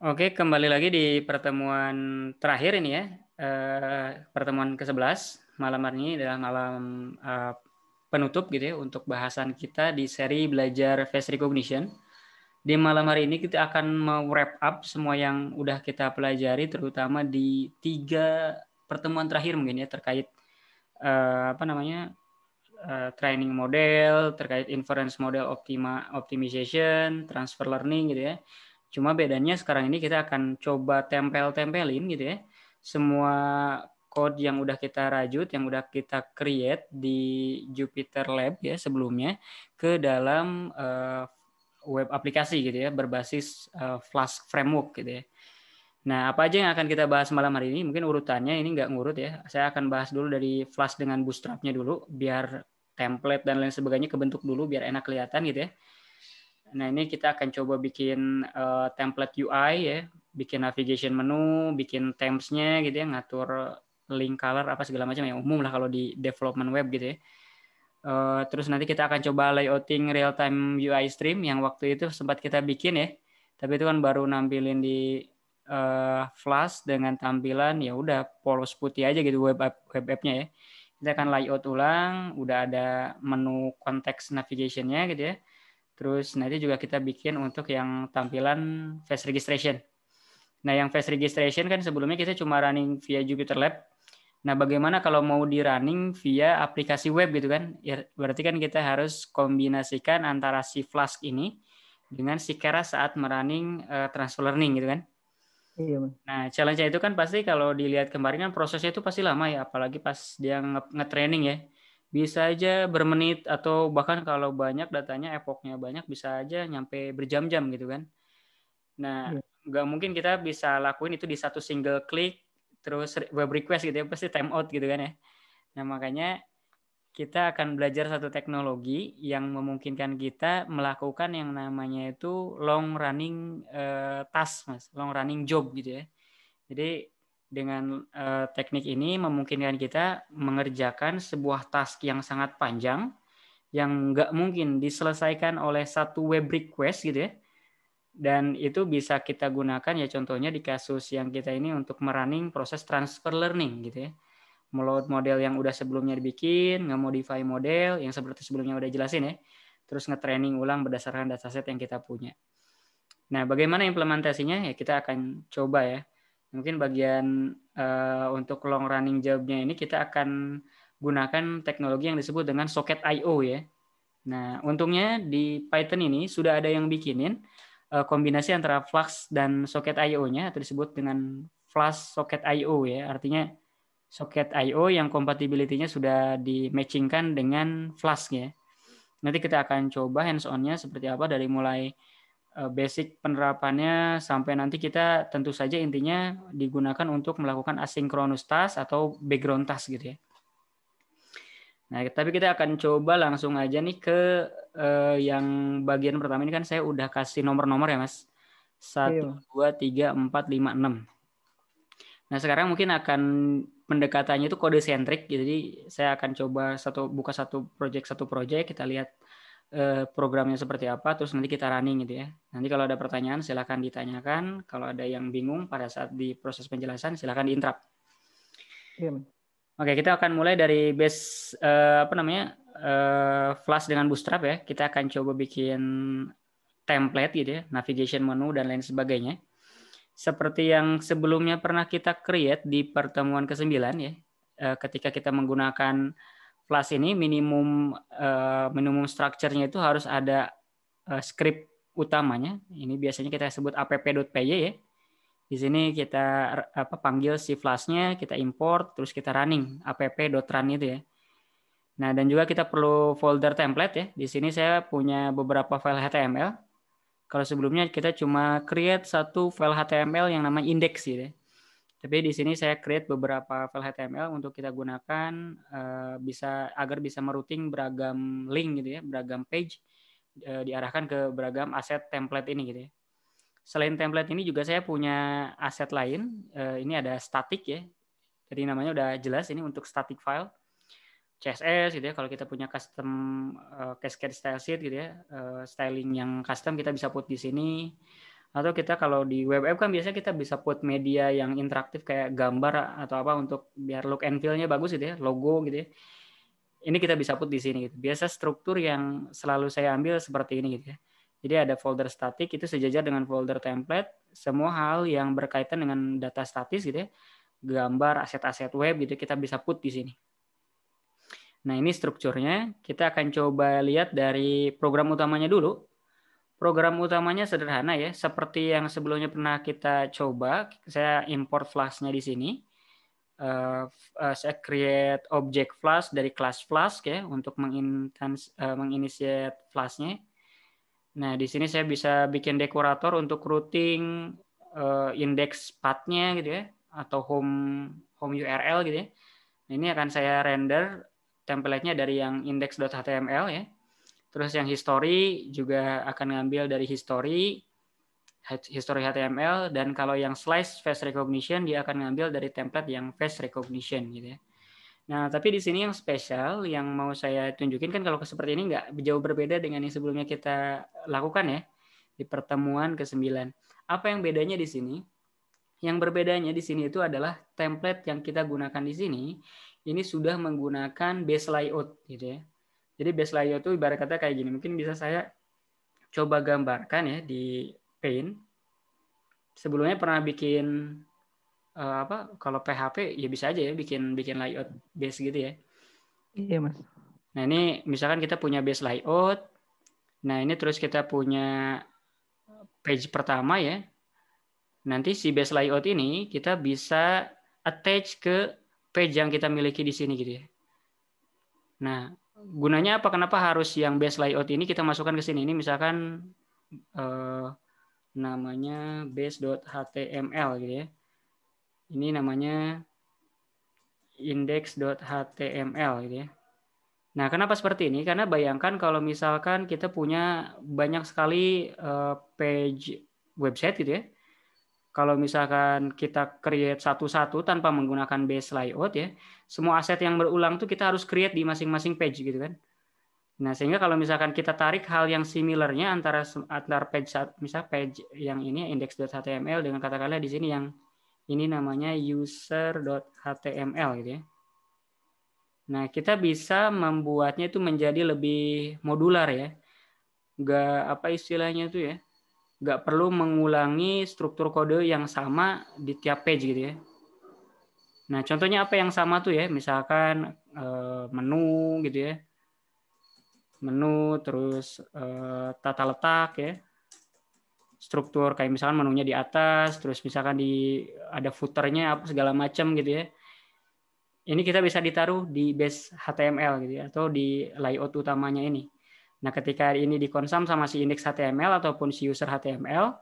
Oke, kembali lagi di pertemuan terakhir ini ya. Pertemuan ke-11 malam hari ini adalah malam penutup gitu ya untuk bahasan kita di seri belajar face recognition. Di malam hari ini kita akan wrap up semua yang udah kita pelajari terutama di 3 pertemuan terakhir mungkin ya terkait training model, terkait inference model optimization, transfer learning gitu ya. Cuma bedanya sekarang ini kita akan coba tempel-tempelin gitu ya. Semua code yang udah kita rajut, yang udah kita create di Jupyter Lab ya sebelumnya ke dalam web aplikasi gitu ya berbasis Flask framework gitu ya. Nah, apa aja yang akan kita bahas malam hari ini? Mungkin urutannya ini nggak ngurut ya. Saya akan bahas dulu dari Flask dengan Bootstrap-nya dulu, biar template dan lain sebagainya kebentuk dulu, biar enak kelihatan gitu ya. Nah, ini kita akan coba bikin template UI ya, bikin navigation menu, bikin themes-nya gitu ya, ngatur link color apa segala macam yang umum lah kalau di development web gitu ya. Terus nanti kita akan coba layouting real time UI stream yang waktu itu sempat kita bikin ya. Tapi itu kan baru nampilin di Flash dengan tampilan ya udah polos putih aja gitu web app-nya ya. Kita akan layout ulang, udah ada menu konteks navigation-nya gitu ya. Terus nanti juga kita bikin untuk yang tampilan face registration. Nah, yang face registration kan sebelumnya kita cuma running via Jupyter Lab. Nah, bagaimana kalau mau di running via aplikasi web gitu kan? Ya, berarti kan kita harus kombinasikan antara si Flask ini dengan si Keras saat merunning transfer learning gitu kan. Iya, Mas. Nah, challenge-nya itu kan pasti kalau dilihat kemarin kan prosesnya itu pasti lama ya, apalagi pas dia nge-training ya. Bisa aja bermenit atau bahkan kalau banyak datanya, epochnya banyak, bisa aja nyampe berjam-jam gitu kan. Nah, Iya. nggak mungkin kita bisa lakuin itu di satu single klik, terus web request gitu ya, pasti time out gitu kan ya. Nah, makanya kita akan belajar satu teknologi yang memungkinkan kita melakukan yang namanya itu long running task, Mas, long running job gitu ya. Jadi dengan teknik ini memungkinkan kita mengerjakan sebuah task yang sangat panjang yang nggak mungkin diselesaikan oleh satu web request gitu ya. Dan itu bisa kita gunakan ya contohnya di kasus yang kita ini untuk merunning proses transfer learning gitu ya. Meload model yang udah sebelumnya dibikin, nge-modify model yang seperti sebelumnya udah jelasin ya. Terus nge-training ulang berdasarkan dataset yang kita punya. Nah, bagaimana implementasinya? Ya kita akan coba ya. Mungkin bagian untuk long running job-nya ini kita akan gunakan teknologi yang disebut dengan socket IO ya. Nah, untungnya di Python ini sudah ada yang bikinin kombinasi antara Flux dan socket IO-nya atau disebut dengan Flash socket IO ya. Artinya socket IO yang compatibility-nya sudah di-matchingkan dengan Flask ya. Nanti kita akan coba hands-on-nya seperti apa dari mulai basic penerapannya sampai nanti kita tentu saja intinya digunakan untuk melakukan asynchronous task atau background task gitu ya. Nah, tapi kita akan coba langsung aja nih ke yang bagian pertama ini kan saya udah kasih nomor-nomor ya, Mas. Iya, 1, Mas. 2, 3, 4, 5, 6. Nah, sekarang mungkin akan pendekatannya itu kode sentrik. Jadi saya akan coba buka satu project, kita lihat programnya seperti apa, terus nanti kita running gitu ya. Nanti kalau ada pertanyaan silakan ditanyakan. Kalau ada yang bingung pada saat di proses penjelasan silakan diinterrupt. Iya, Mas. Oke, kita akan mulai dari base Flash dengan Bootstrap ya. Kita akan coba bikin template gitu ya, navigation menu dan lain sebagainya. Seperti yang sebelumnya pernah kita create di pertemuan ke-9 ya. Ketika kita menggunakan Flash ini minimum structure-nya itu harus ada script utamanya. Ini biasanya kita sebut app.py ya. Di sini kita panggil si Flash-nya, kita import, terus kita running app.run itu ya. Nah, dan juga kita perlu folder template ya. Di sini saya punya beberapa file HTML. Kalau sebelumnya kita cuma create satu file HTML yang namanya index gitu ya. Tapi di sini saya create beberapa file HTML untuk kita gunakan agar bisa merouting beragam link gitu ya, beragam page diarahkan ke beragam aset template ini gitu ya. Selain template ini juga saya punya aset lain. Ini ada static ya. Jadi namanya udah jelas ini untuk static file. CSS gitu ya. Kalau kita punya custom cascade style sheet gitu ya, styling yang custom kita bisa put di sini. Atau kita kalau di web app kan biasanya kita bisa put media yang interaktif kayak gambar atau apa untuk biar look and feel-nya bagus gitu ya, logo gitu ya. Ini kita bisa put di sini gitu. Biasa struktur yang selalu saya ambil seperti ini gitu ya. Jadi ada folder statik itu sejajar dengan folder template, semua hal yang berkaitan dengan data statis gitu ya, gambar, aset-aset web gitu kita bisa put di sini. Nah, ini strukturnya. Kita akan coba lihat dari program utamanya dulu. Program utamanya sederhana ya, seperti yang sebelumnya pernah kita coba. Saya import Flask-nya di sini. Saya create object Flask dari kelas Flask ya untuk menginitiate Flask-nya. Nah, di sini saya bisa bikin dekorator untuk routing index path-nya gitu ya, atau home URL gitu ya. Nah, ini akan saya render template-nya dari yang index.html ya. Terus yang history juga akan ngambil dari history HTML, dan kalau yang slice face recognition dia akan ngambil dari template yang face recognition gitu ya. Nah, tapi di sini yang spesial yang mau saya tunjukin kan kalau seperti ini nggak jauh berbeda dengan yang sebelumnya kita lakukan ya di pertemuan ke-9. Apa yang bedanya di sini? Yang berbedanya di sini itu adalah template yang kita gunakan di sini ini sudah menggunakan base layout gitu ya. Jadi base layout itu ibarat kata kayak gini. Mungkin bisa saya coba gambarkan ya di Paint. Sebelumnya pernah bikin apa? Kalau PHP ya bisa aja ya bikin layout base gitu ya. Iya, Mas. Nah, ini misalkan kita punya base layout. Nah, ini terus kita punya page pertama ya. Nanti si base layout ini kita bisa attach ke page yang kita miliki di sini gitu ya. Nah, gunanya apa? Kenapa harus yang base layout ini kita masukkan ke sini? Ini misalkan namanya base.html gitu ya. Ini namanya index.html gitu ya. Nah, kenapa seperti ini? Karena bayangkan kalau misalkan kita punya banyak sekali page website gitu ya. Kalau misalkan kita create satu-satu tanpa menggunakan base layout ya, semua aset yang berulang tuh kita harus create di masing-masing page gitu kan. Nah, sehingga kalau misalkan kita tarik hal yang similarnya antara page, misal page yang ini index.html dengan katakanlah di sini yang ini namanya user.html gitu ya. Nah, kita bisa membuatnya itu menjadi lebih modular ya. Nggak apa istilahnya itu ya. Nggak perlu mengulangi struktur kode yang sama di tiap page gitu ya. Nah, contohnya apa yang sama tuh ya? Misalkan menu gitu ya. Menu terus tata letak ya. Struktur kayak misalkan menunya di atas, terus misalkan ada footernya apa segala macam gitu ya. Ini kita bisa ditaruh di base HTML gitu ya, atau di layout utamanya ini. Nah, ketika ini dikonsum sama si index HTML ataupun si user HTML,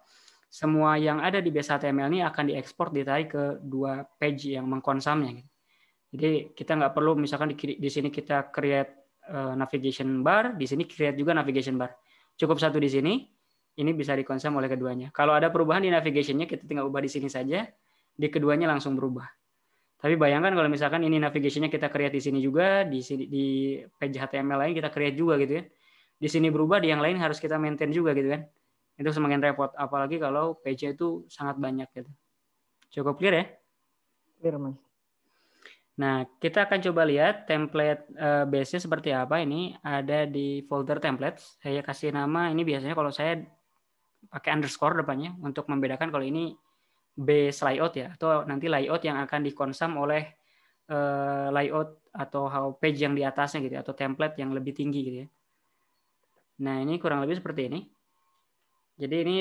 semua yang ada di base HTML ini akan diekspor ditarik ke dua page yang mengkonsumnya. Jadi kita nggak perlu misalkan di sini kita create navigation bar, di sini create juga navigation bar. Cukup satu di sini, ini bisa dikonsum oleh keduanya. Kalau ada perubahan di navigation-nya, kita tinggal ubah di sini saja, di keduanya langsung berubah. Tapi bayangkan kalau misalkan ini navigation-nya kita create di sini juga, di sini di page HTML lain kita create juga gitu ya. Di sini berubah, di yang lain harus kita maintain juga gitu kan. Itu semakin repot, apalagi kalau page-nya itu sangat banyak gitu. Cukup clear ya? Clear, Mas. Nah, kita akan coba lihat template base-nya seperti apa. Ini ada di folder templates. Saya kasih nama, ini biasanya kalau saya pakai underscore depannya untuk membedakan kalau ini base layout ya, atau nanti layout yang akan dikonsum oleh layout atau page yang di atasnya gitu, atau template yang lebih tinggi gitu ya. Nah, ini kurang lebih seperti ini. Jadi ini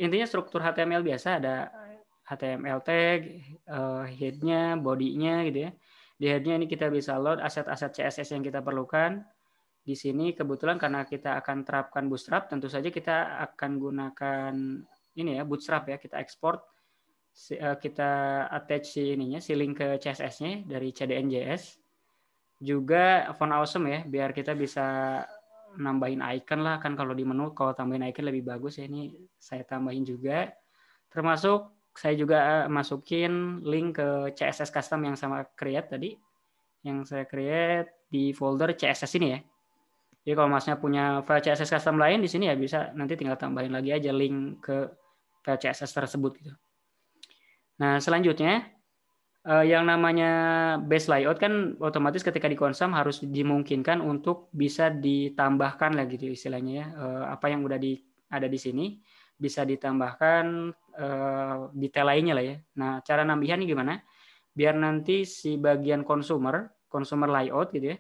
intinya struktur HTML biasa, ada HTML tag, head-nya, body-nya gitu ya. Di head-nya ini kita bisa load aset-aset CSS yang kita perlukan. Di sini kebetulan karena kita akan terapkan Bootstrap, tentu saja kita akan gunakan ini ya, Bootstrap ya, kita export, kita attach si link ke CSS-nya dari CDN.js. Juga font awesome ya, biar kita bisa nambahin icon lah, kan kalau di menu kalau tambahin icon lebih bagus ya, ini saya tambahin juga. Termasuk saya juga masukin link ke CSS custom yang sama create tadi, yang saya create di folder CSS ini ya. Jadi kalau masnya punya file CSS custom lain di sini ya bisa nanti tinggal tambahin lagi aja link ke file CSS tersebut gitu. Nah, selanjutnya yang namanya base layout kan otomatis ketika di konsum harus dimungkinkan untuk bisa ditambahkan lah gitu istilahnya ya. Apa yang udah ada di sini bisa ditambahkan detail lainnya lah ya. Nah, cara nambahannya gimana? Biar nanti si bagian consumer layout gitu ya,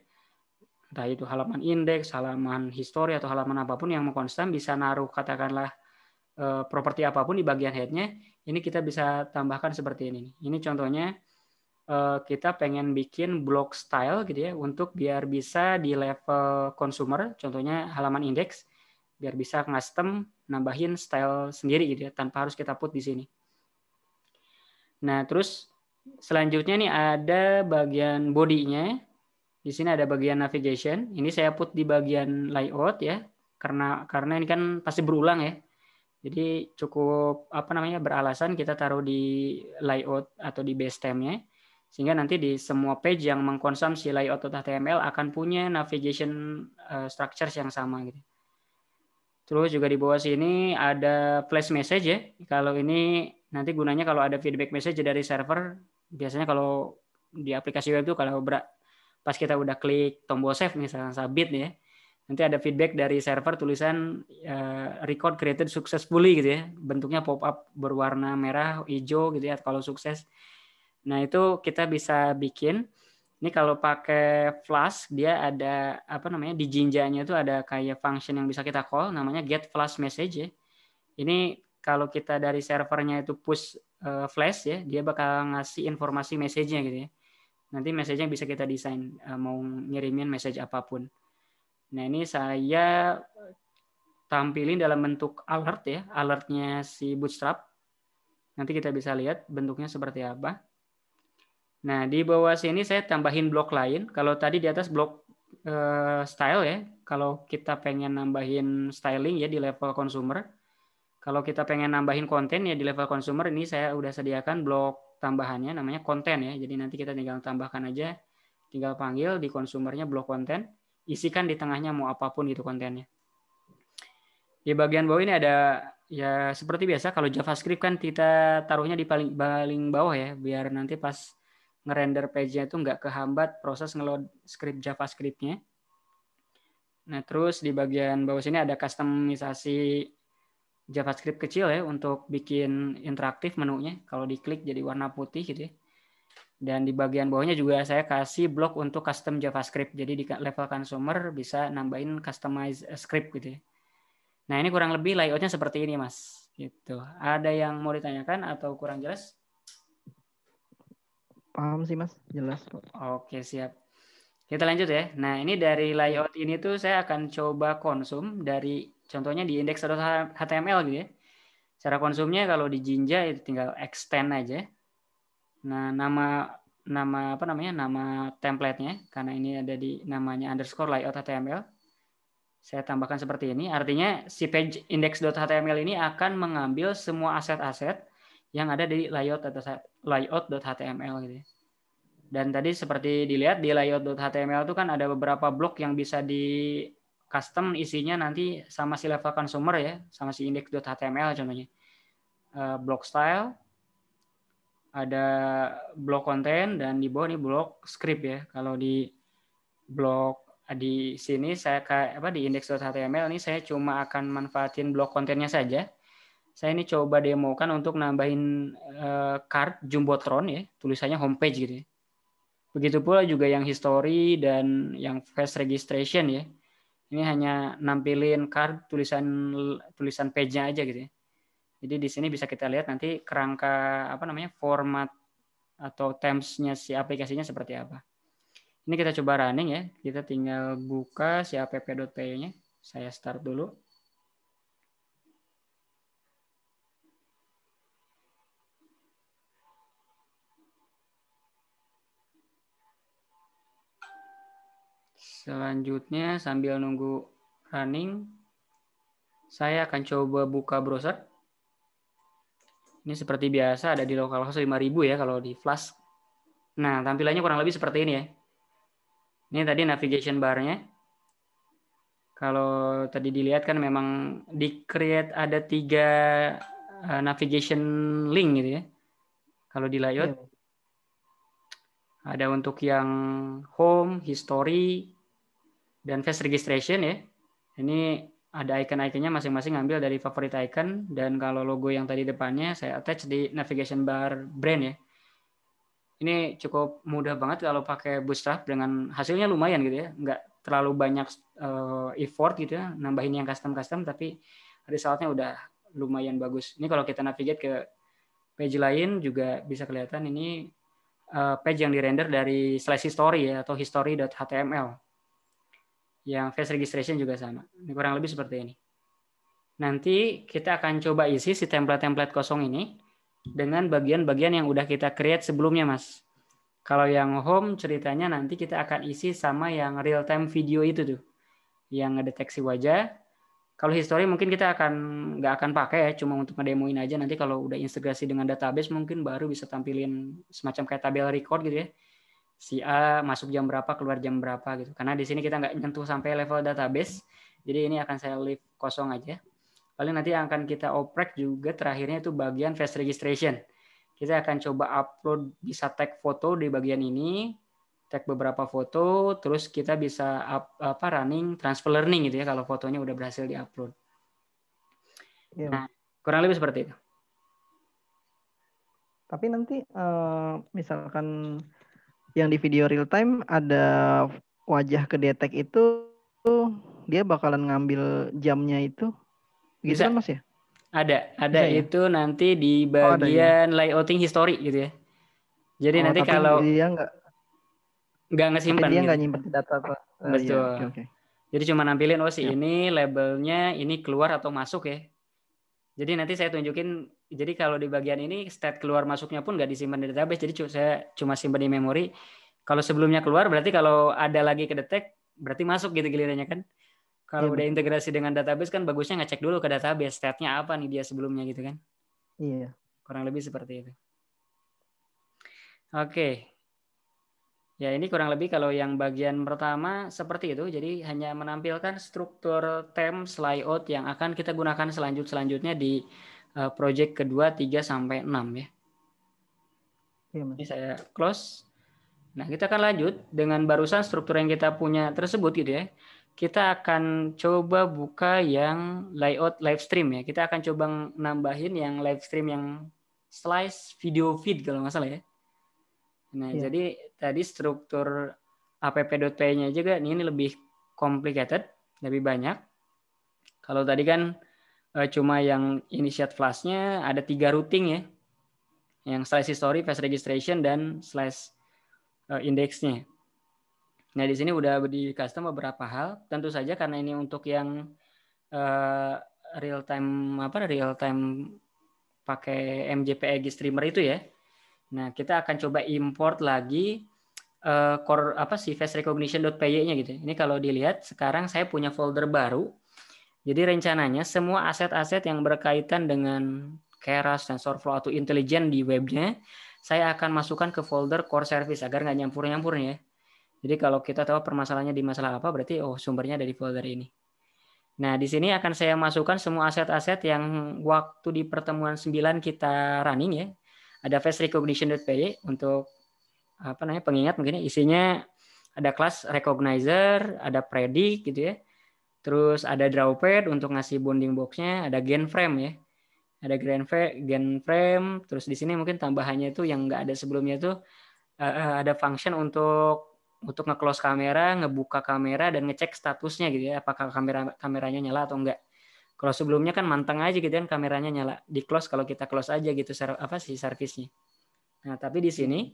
entah itu halaman indeks, halaman history atau halaman apapun yang mau konstan bisa naruh katakanlah properti apapun di bagian headnya, ini kita bisa tambahkan seperti ini. Ini contohnya kita pengen bikin block style gitu ya untuk biar bisa di level consumer, contohnya halaman indeks, biar bisa custom nambahin style sendiri gitu ya tanpa harus kita put di sini. Nah, terus selanjutnya nih ada bagian body-nya. Di sini ada bagian navigation. Ini saya put di bagian layout ya. Karena ini kan pasti berulang ya. Jadi cukup beralasan kita taruh di layout atau di base stemnya. Sehingga nanti di semua page yang mengkonsumsi layout.html akan punya navigation structures yang sama gitu. Terus juga di bawah sini ada flash message ya. Kalau ini nanti gunanya kalau ada feedback message dari server, biasanya kalau di aplikasi web itu kalau pas kita udah klik tombol save misalnya submit ya, nanti ada feedback dari server tulisan record created successfully gitu ya. Bentuknya pop up berwarna merah, hijau gitu ya kalau sukses. Nah, itu kita bisa bikin. Ini kalau pakai Flask dia ada di Jinja-nya itu ada kayak function yang bisa kita call namanya get flash message ya. Ini kalau kita dari servernya itu push flash ya, dia bakal ngasih informasi message-nya gitu ya. Nanti message-nya bisa kita desain mau ngirimin message apapun. Nah, ini saya tampilin dalam bentuk alert ya, alertnya si Bootstrap. Nanti kita bisa lihat bentuknya seperti apa. Nah, di bawah sini saya tambahin blok lain. Kalau tadi di atas blok style ya, kalau kita pengen nambahin styling ya di level consumer. Kalau kita pengen nambahin konten ya di level consumer, ini saya udah sediakan blok tambahannya namanya konten ya. Jadi nanti kita tinggal tambahkan aja, tinggal panggil di consumernya blok konten, isikan di tengahnya mau apapun gitu kontennya. Di bagian bawah ini ada ya seperti biasa kalau JavaScript kan kita taruhnya di paling bawah ya, biar nanti pas ngerender page-nya itu nggak kehambat proses ngeload script JavaScript-nya. Nah, terus di bagian bawah sini ada customisasi JavaScript kecil ya untuk bikin interaktif menunya. Kalau diklik jadi warna putih gitu ya. Dan di bagian bawahnya juga saya kasih blok untuk custom JavaScript. Jadi di level consumer bisa nambahin customize script gitu ya. Nah, ini kurang lebih layoutnya seperti ini, Mas. Gitu. Ada yang mau ditanyakan atau kurang jelas? Paham sih, Mas. Jelas. Oke, siap. Kita lanjut ya. Nah, ini dari layout ini tuh saya akan coba konsum dari contohnya di index.html gitu ya. Cara konsumnya kalau di Jinja itu tinggal extend aja. Nah, nama template-nya karena ini ada di namanya underscore layout HTML. Saya tambahkan seperti ini. Artinya si page index.html ini akan mengambil semua aset-aset yang ada di layout.html gitu ya. Dan tadi seperti dilihat di layout.html itu kan ada beberapa blok yang bisa di custom isinya nanti sama si level consumer ya, sama si index.html contohnya. Block style, ada blok konten, dan di bawah ini blok script ya. Kalau di blok di sini saya di index.html ini saya cuma akan manfaatin blok kontennya saja. Saya ini coba demokan untuk nambahin card jumbotron ya, tulisannya homepage gitu ya. Begitu pula juga yang history dan yang fast registration ya. Ini hanya nampilin card tulisan page-nya aja gitu ya. Jadi di sini bisa kita lihat nanti kerangka format atau terms-nya si aplikasinya seperti apa. Ini kita coba running ya. Kita tinggal buka si app.py-nya. Saya start dulu. Selanjutnya sambil nunggu running, saya akan coba buka browser. Ini seperti biasa ada di localhost 5000 ya kalau di Flask. Nah, tampilannya kurang lebih seperti ini ya. Ini tadi navigation bar-nya. Kalau tadi dilihat kan memang di create ada 3 navigation link gitu ya. Kalau di layout Iya, Mas. ada untuk yang home, history, dan face registration ya. Ini ada icon-iconnya masing-masing ngambil dari favorit icon, dan kalau logo yang tadi depannya saya attach di navigation bar brand ya. Ini cukup mudah banget kalau pakai Bootstrap, dengan hasilnya lumayan gitu ya. Nggak terlalu banyak effort gitu ya, nambahin yang custom-custom, tapi resultnya udah lumayan bagus. Ini kalau kita navigate ke page lain juga bisa kelihatan ini page yang dirender dari slash history ya, atau history.html. Yang face registration juga sama. Ini kurang lebih seperti ini. Nanti kita akan coba isi si template-template kosong ini dengan bagian-bagian yang udah kita create sebelumnya, Mas. Kalau yang home ceritanya nanti kita akan isi sama yang real time video itu tuh, yang ngedeteksi wajah. Kalau history mungkin kita nggak akan pakai ya, cuma untuk ngedemoin aja. Nanti kalau udah integrasi dengan database mungkin baru bisa tampilin semacam kayak tabel record gitu ya. Si A masuk jam berapa, keluar jam berapa gitu. Karena di sini kita nggak nyentuh sampai level database, jadi ini akan saya leave kosong aja. Paling nanti yang akan kita oprek juga terakhirnya itu bagian face registration. Kita akan coba upload, bisa tag foto di bagian ini, tag beberapa foto, terus kita bisa running transfer learning gitu ya kalau fotonya udah berhasil diupload. Iya, Nah, Mas. kurang lebih seperti itu. Tapi nanti misalkan yang di video real time ada wajah kedetek itu, dia bakalan ngambil jamnya itu, gitu Bisa, kan Mas ya? ada Bisa ya? itu nanti di Oh, ada ya. bagian layouting history gitu ya. Jadi Oh, nanti tapi kalau dia nggak, nggak ngesimpan gitu. nyimpen data apa? Iya, Betul. oke oke. Jadi cuma nampilin, oh si Siap. ini labelnya ini keluar atau masuk ya. Jadi nanti saya tunjukin, jadi kalau di bagian ini state keluar masuknya pun nggak disimpan di database, jadi saya cuma simpan di memori. Kalau sebelumnya keluar berarti kalau ada lagi kedetek berarti masuk gitu gilirannya kan. Kalau Iya udah betul. integrasi dengan database kan bagusnya ngecek dulu ke database state-nya apa nih dia sebelumnya gitu kan. Iya. Kurang lebih seperti itu. Oke. Ya, ini kurang lebih kalau yang bagian pertama seperti itu. Jadi hanya menampilkan struktur themes layout yang akan kita gunakan selanjutnya di project kedua 3 sampai 6 ya. Iya, Ini Mas. saya close. Nah, kita akan lanjut dengan barusan struktur yang kita punya tersebut gitu ya. Kita akan coba buka yang layout live stream ya. Kita akan coba nambahin yang live stream yang slice video feed kalau nggak salah ya. Nah, Iya. jadi tadi struktur app.py-nya juga ini lebih complicated, lebih banyak. Kalau tadi kan cuma yang initiate flash-nya ada 3 routing ya. Yang slash history, face registration, dan slash index-nya. Nah, di sini udah di custom beberapa hal. Tentu saja karena ini untuk yang real time pakai MJPEG streamer itu ya. Nah, kita akan coba import lagi core si face recognition.py-nya gitu. Ini kalau dilihat sekarang saya punya folder baru. Jadi rencananya semua aset-aset yang berkaitan dengan Keras, TensorFlow atau intelijen di webnya, saya akan masukkan ke folder core service agar nggak nyampur-nyampur ya. Jadi kalau kita tahu permasalahannya di masalah apa, berarti sumbernya dari folder ini. Nah, di sini akan saya masukkan semua aset-aset yang waktu di pertemuan 9 kita running ya. Ada face recognition.py untuk pengingat mungkin isinya ada kelas recognizer, ada predict gitu ya. Terus ada drawpad untuk ngasih bounding box-nya, ada gain frame ya. Ada gain frame, terus di sini mungkin tambahannya itu yang nggak ada sebelumnya itu ada function untuk nge-close kamera, ngebuka kamera dan ngecek statusnya gitu ya, apakah kameranya nyala atau enggak. Kalau sebelumnya kan manteng aja gitu kan kameranya nyala, di close kalau kita close aja gitu service-nya. Nah, tapi di sini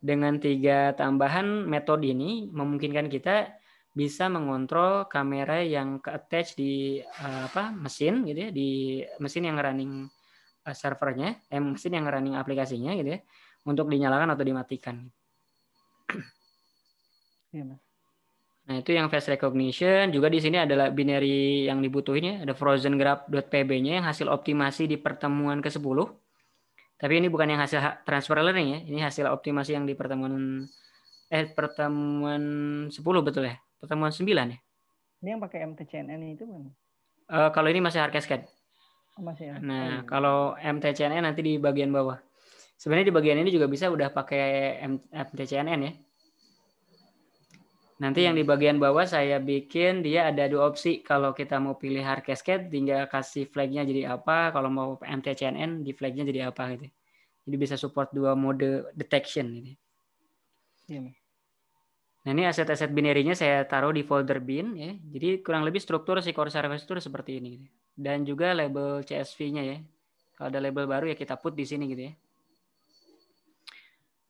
dengan 3 tambahan metode ini memungkinkan kita bisa mengontrol kamera yang ke-attach di mesin gitu ya, di mesin yang running servernya, mesin yang running aplikasinya gitu ya, untuk dinyalakan atau dimatikan. Iya, Mas. Nah, itu yang face recognition. Juga di sini adalah binary yang dibutuhin ya, ada frozen graph.pb-nya yang hasil optimasi di pertemuan ke-10. Tapi ini bukan yang hasil transfer learning ya, ini hasil optimasi yang di pertemuan 10 betul ya? Pertemuan 9 ya? Ini yang pakai MTCNN itu kan? Kalau ini masih hard cascade. Masih ya? Nah, kalau MTCNN nanti di bagian bawah. Sebenarnya di bagian ini juga bisa udah pakai MTCNN ya. Nanti yang di bagian bawah saya bikin dia ada 2 opsi. Kalau kita mau pilih hard cascade, tinggal kasih flagnya jadi apa. Kalau mau MTCNN, di flagnya jadi apa gitu. Jadi bisa support 2 mode detection gitu. Iya. Nah, ini aset-aset binary-nya saya taruh di folder bin ya. Jadi kurang lebih struktur si core service itu seperti ini gitu. Dan juga label CSV-nya ya. Kalau ada label baru ya kita put di sini gitu ya.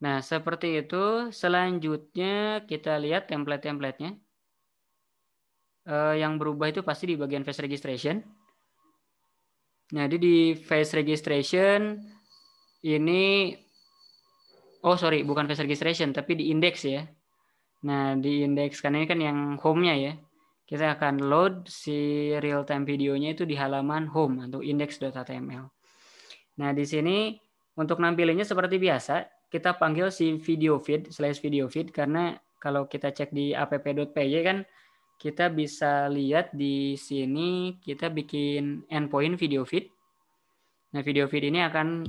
Nah, seperti itu. Selanjutnya kita lihat template-templatenya. Yang berubah itu pasti di bagian face registration. Nah, jadi di face registration ini bukan face registration tapi di index ya. Nah, di index kan ini kan yang home-nya ya. Kita akan load si real time videonya itu di halaman home atau index.html. Nah, di sini untuk nampilinnya seperti biasa, kita panggil si video feed /video feed karena kalau kita cek di app.py kan kita bisa lihat di sini kita bikin endpoint video feed. Nah, video feed ini akan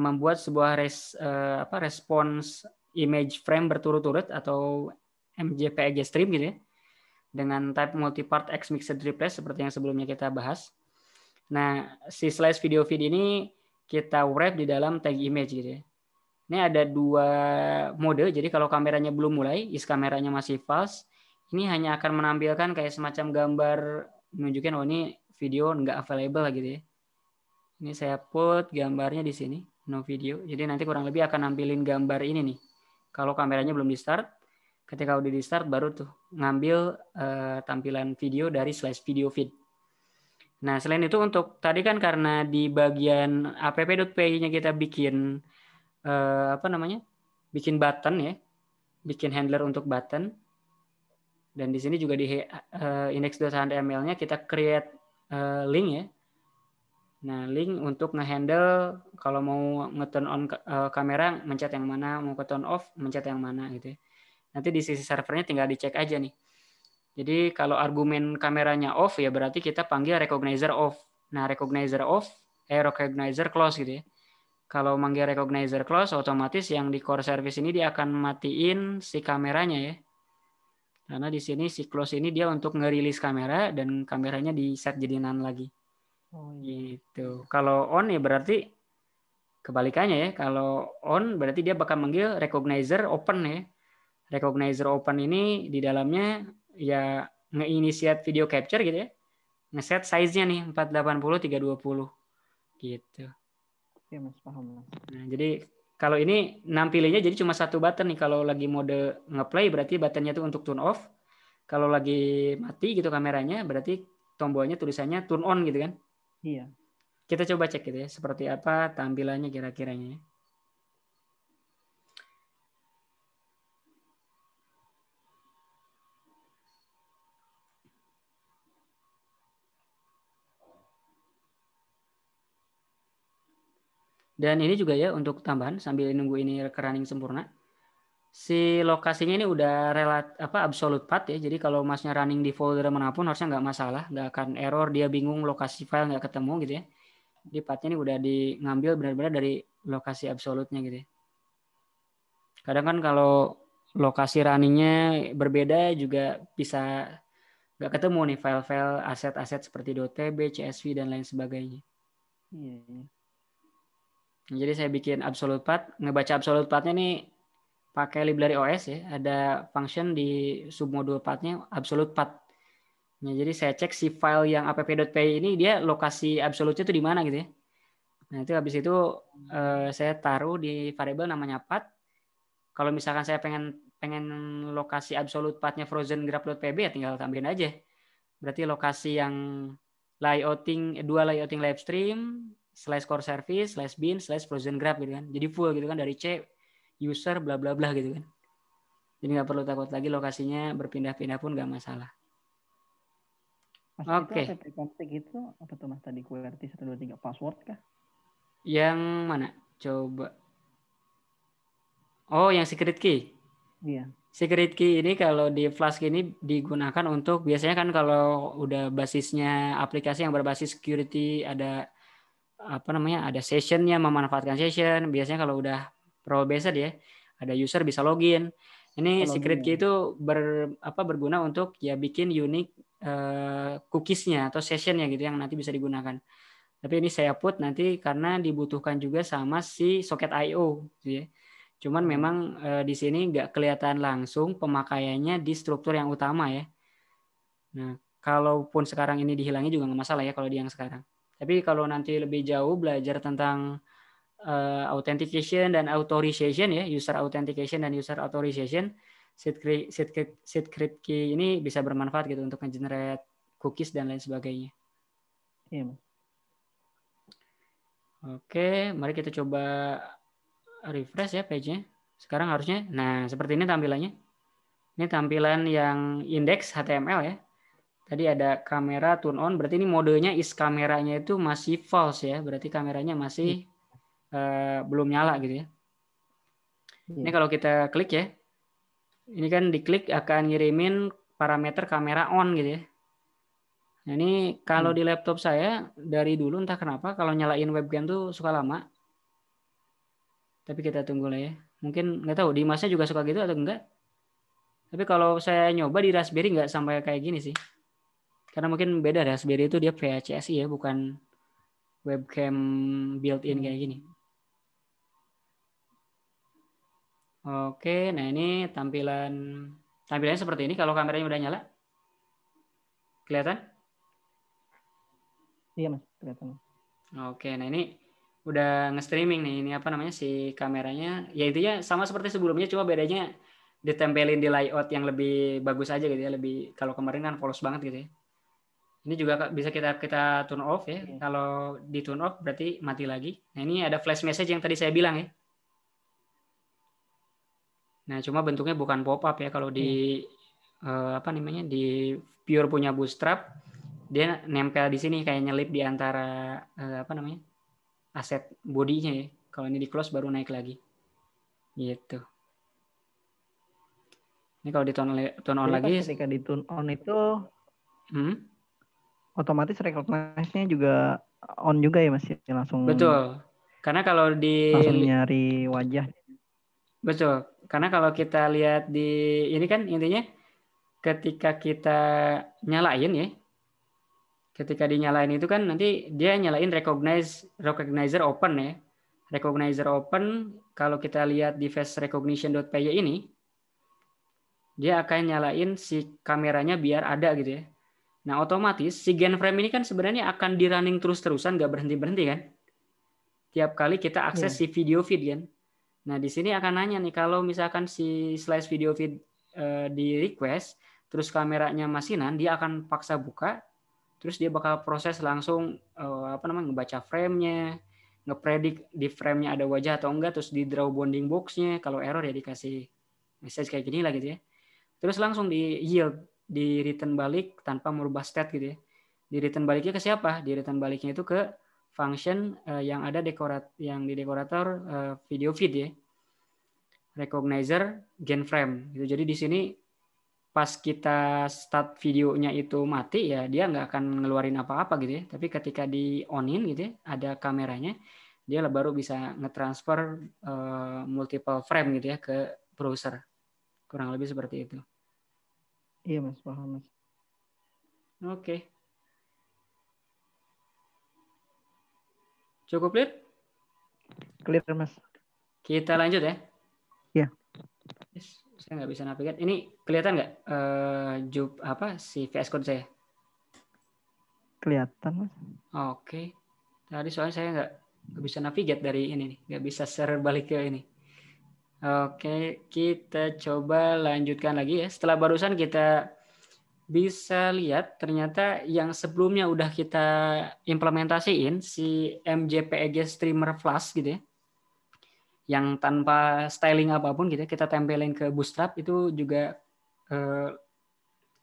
membuat sebuah response image frame berturut-turut atau MJPEG stream gitu ya. Dengan type multipart X mixed replace seperti yang sebelumnya kita bahas. Nah, si slice video feed ini kita wrap di dalam tag image gitu ya. Ini ada 2 mode. Jadi kalau kameranya belum mulai, kameranya masih false, ini hanya akan menampilkan kayak semacam gambar menunjukkan ini video nggak available gitu ya. Ini saya put gambarnya di sini, no video. Jadi nanti kurang lebih akan nampilin gambar ini nih. Kalau kameranya belum di start, ketika udah di start baru tuh ngambil tampilan video dari /video feed. Nah, selain itu untuk tadi kan karena di bagian app.py-nya kita bikin bikin button ya, bikin handler untuk button. Dan di sini juga di index.html-nya kita create link ya. Nah, link untuk ngehandle kalau mau nge-turn on kamera mencet yang mana, mau ke turn off mencet yang mana gitu ya. Nanti di sisi servernya tinggal dicek aja nih. Jadi kalau argumen kameranya off ya berarti kita panggil recognizer off. Nah, recognizer close gitu ya. Kalau manggil recognizer close otomatis yang di core service ini dia akan matiin si kameranya ya. Karena di sini si close ini dia untuk ngerilis kamera dan kameranya di set jadi none lagi. Gitu. Kalau on ya berarti kebalikannya ya. Kalau on berarti dia bakal manggil recognizer open ya. Recognizer open ini di dalamnya ya nge-initiate video capture gitu ya. Ngeset size-nya nih 480 320 gitu. Oke, Mas, paham, Mas. Nah, jadi kalau ini nampilinnya jadi cuma satu button nih. Kalau lagi mode ngeplay berarti buttonnya itu untuk turn off. Kalau lagi mati gitu kameranya berarti tombolnya tulisannya turn on gitu kan. Iya. Kita coba cek gitu ya seperti apa tampilannya kira-kiranya. Dan ini juga ya untuk tambahan sambil nunggu ini running sempurna. Si lokasinya ini udah absolute path ya. Jadi kalau masnya running di folder manapun harusnya nggak masalah, nggak akan error, dia bingung lokasi file nggak ketemu gitu ya. Di pathnya ini udah ngambil benar-benar dari lokasi absolutnya gitu ya. Kadang kan kalau lokasi runningnya berbeda juga bisa nggak ketemu nih file-file aset-aset seperti .pb, CSV dan lain sebagainya. Iya. Jadi saya bikin absolute path, ngebaca absolute path-nya nih pakai library OS ya, ada function di submodul path-nya absolute path. Nah, jadi saya cek si file yang app.py ini dia lokasi absolute-nya itu di mana gitu ya. Nah, itu habis itu saya taruh di variable namanya path. Kalau misalkan saya pengen lokasi absolute path-nya frozen graph.pb ya tinggal tambahin aja. Berarti lokasi yang dua layouting live stream /core service /bin /frozen graph gitu kan. Jadi full gitu kan dari C user bla bla bla gitu kan. Jadi nggak perlu takut lagi lokasinya berpindah-pindah pun nggak masalah. Mas, Oke. Itu app config itu apa tuh Mas tadi QWERTY 123 password kah? Yang mana? Coba. Oh, yang secret key. Iya. secret key ini kalau di Flask ini digunakan untuk biasanya kan kalau udah basisnya aplikasi yang berbasis security ada apa namanya ada sessionnya memanfaatkan session biasanya kalau udah role based ya ada user bisa login ini secret key itu berguna untuk ya bikin unique cookies-nya atau session-nya gitu yang nanti bisa digunakan tapi ini saya put nanti karena dibutuhkan juga sama si socket IO gitu ya. Cuman memang di sini nggak kelihatan langsung pemakaiannya di struktur yang utama ya. Nah, kalaupun sekarang ini dihilangi juga nggak masalah ya kalau di yang sekarang. Tapi kalau nanti lebih jauh belajar tentang authentication dan authorization ya, user authentication dan user authorization, secret key ini bisa bermanfaat gitu untuk nge-generate cookies dan lain sebagainya. Iya, Mas. Oke, mari kita coba refresh ya page-nya. Sekarang harusnya, nah seperti ini tampilannya. Ini tampilan yang indeks HTML ya. Tadi ada kamera turn on, berarti ini modenya is kameranya itu masih false ya. Berarti kameranya masih belum nyala gitu ya. Ini kalau kita klik ya, ini kan diklik akan ngirimin parameter kamera on gitu ya. Nah ini kalau di laptop saya dari dulu entah kenapa kalau nyalain webcam tuh suka lama. Tapi kita tunggu lah ya. Mungkin nggak tahu di Masnya juga suka gitu atau enggak. Tapi kalau saya nyoba di Raspberry nggak sampai kayak gini sih. Karena mungkin beda Raspberry itu dia VHCSI ya, bukan webcam built-in kayak gini. Oke, nah ini tampilannya seperti ini kalau kameranya udah nyala. Kelihatan? Iya, Mas, kelihatan. Oke, nah ini udah nge-streaming nih. Ini apa namanya si kameranya? Ya intinya sama seperti sebelumnya, cuma bedanya ditempelin di layout yang lebih bagus aja gitu ya. Lebih kalau kemarin kan polos banget gitu ya. Ini juga bisa kita turn off ya. Kalau di turn off berarti mati lagi. Nah ini ada flash message yang tadi saya bilang ya. Nah cuma bentuknya bukan pop up ya. Kalau di apa namanya di pure punya Bootstrap dia nempel di sini kayak nyelip di antara apa namanya aset bodinya ya. Kalau ini di close baru naik lagi. Gitu. Ini kalau di turn on lagi. Ketika di turn on itu otomatis recognize-nya juga on juga ya Mas, langsung. Betul. Karena kalau langsung nyari wajah. Betul. Karena kalau kita lihat di ini kan intinya ketika kita nyalain ya. Ketika dinyalain itu kan nanti dia nyalain recognizer open ya. Recognizer open kalau kita lihat di face recognition.py ini dia akan nyalain si kameranya biar ada gitu ya. Nah, otomatis si gen frame ini kan sebenarnya akan di running terus-terusan nggak berhenti-berhenti kan. Tiap kali kita akses si video feed kan. Nah, di sini akan nanya nih kalau misalkan si slice video feed di request terus kameranya masinan, dia akan paksa buka terus dia bakal proses langsung ngebaca frame-nya, ngepredik di frame-nya ada wajah atau enggak, terus di draw bounding box-nya, kalau error ya dikasih message kayak gini lah gitu ya. Terus langsung di yield, di return balik tanpa merubah state gitu ya. Di return baliknya ke siapa? Di return baliknya itu ke function yang ada yang di dekorator video feed ya. Recognizer gen frame gitu. Jadi di sini pas kita start videonya itu mati ya dia nggak akan ngeluarin apa-apa gitu ya. Tapi ketika di onin gitu ya ada kameranya dia baru bisa ngetransfer multiple frame gitu ya ke browser. Kurang lebih seperti itu. Iya Mas, paham Mas. Oke. Cukup clear? Clear Mas. Kita lanjut ya. Iya. Yes. Saya nggak bisa navigate. Ini kelihatan nggak si VS Code saya? Kelihatan Mas. Oke. Tadi soalnya saya nggak bisa navigate dari ini nih, nggak bisa share balik ke ini. Oke, kita coba lanjutkan lagi ya. Setelah barusan kita bisa lihat ternyata yang sebelumnya udah kita implementasiin si MJPEG Streamer Flash gitu ya. Yang tanpa styling apapun gitu kita tempelin ke Bootstrap itu juga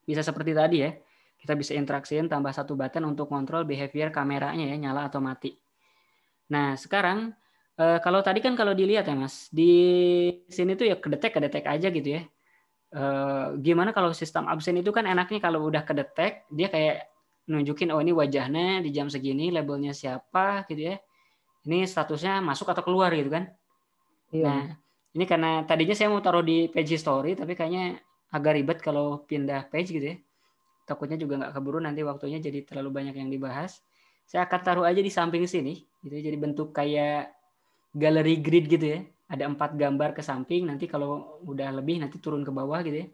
bisa seperti tadi ya. Kita bisa interaksiin tambah satu button untuk kontrol behavior kameranya ya, nyala atau mati. Nah, sekarang kalau tadi kan kalau dilihat ya Mas, di sini tuh ya kedetek aja gitu ya. Gimana kalau sistem absen itu kan enaknya kalau udah kedetek dia kayak nunjukin oh ini wajahnya di jam segini, labelnya siapa gitu ya. Ini statusnya masuk atau keluar gitu kan. Iya, Nah, Mas. ini karena tadinya saya mau taruh di page story tapi kayaknya agak ribet kalau pindah page gitu ya. Takutnya juga nggak keburu nanti waktunya jadi terlalu banyak yang dibahas. Saya akan taruh aja di samping sini gitu ya. Jadi bentuk kayak galeri grid gitu ya. Ada 4 gambar ke samping, nanti kalau udah lebih nanti turun ke bawah gitu ya.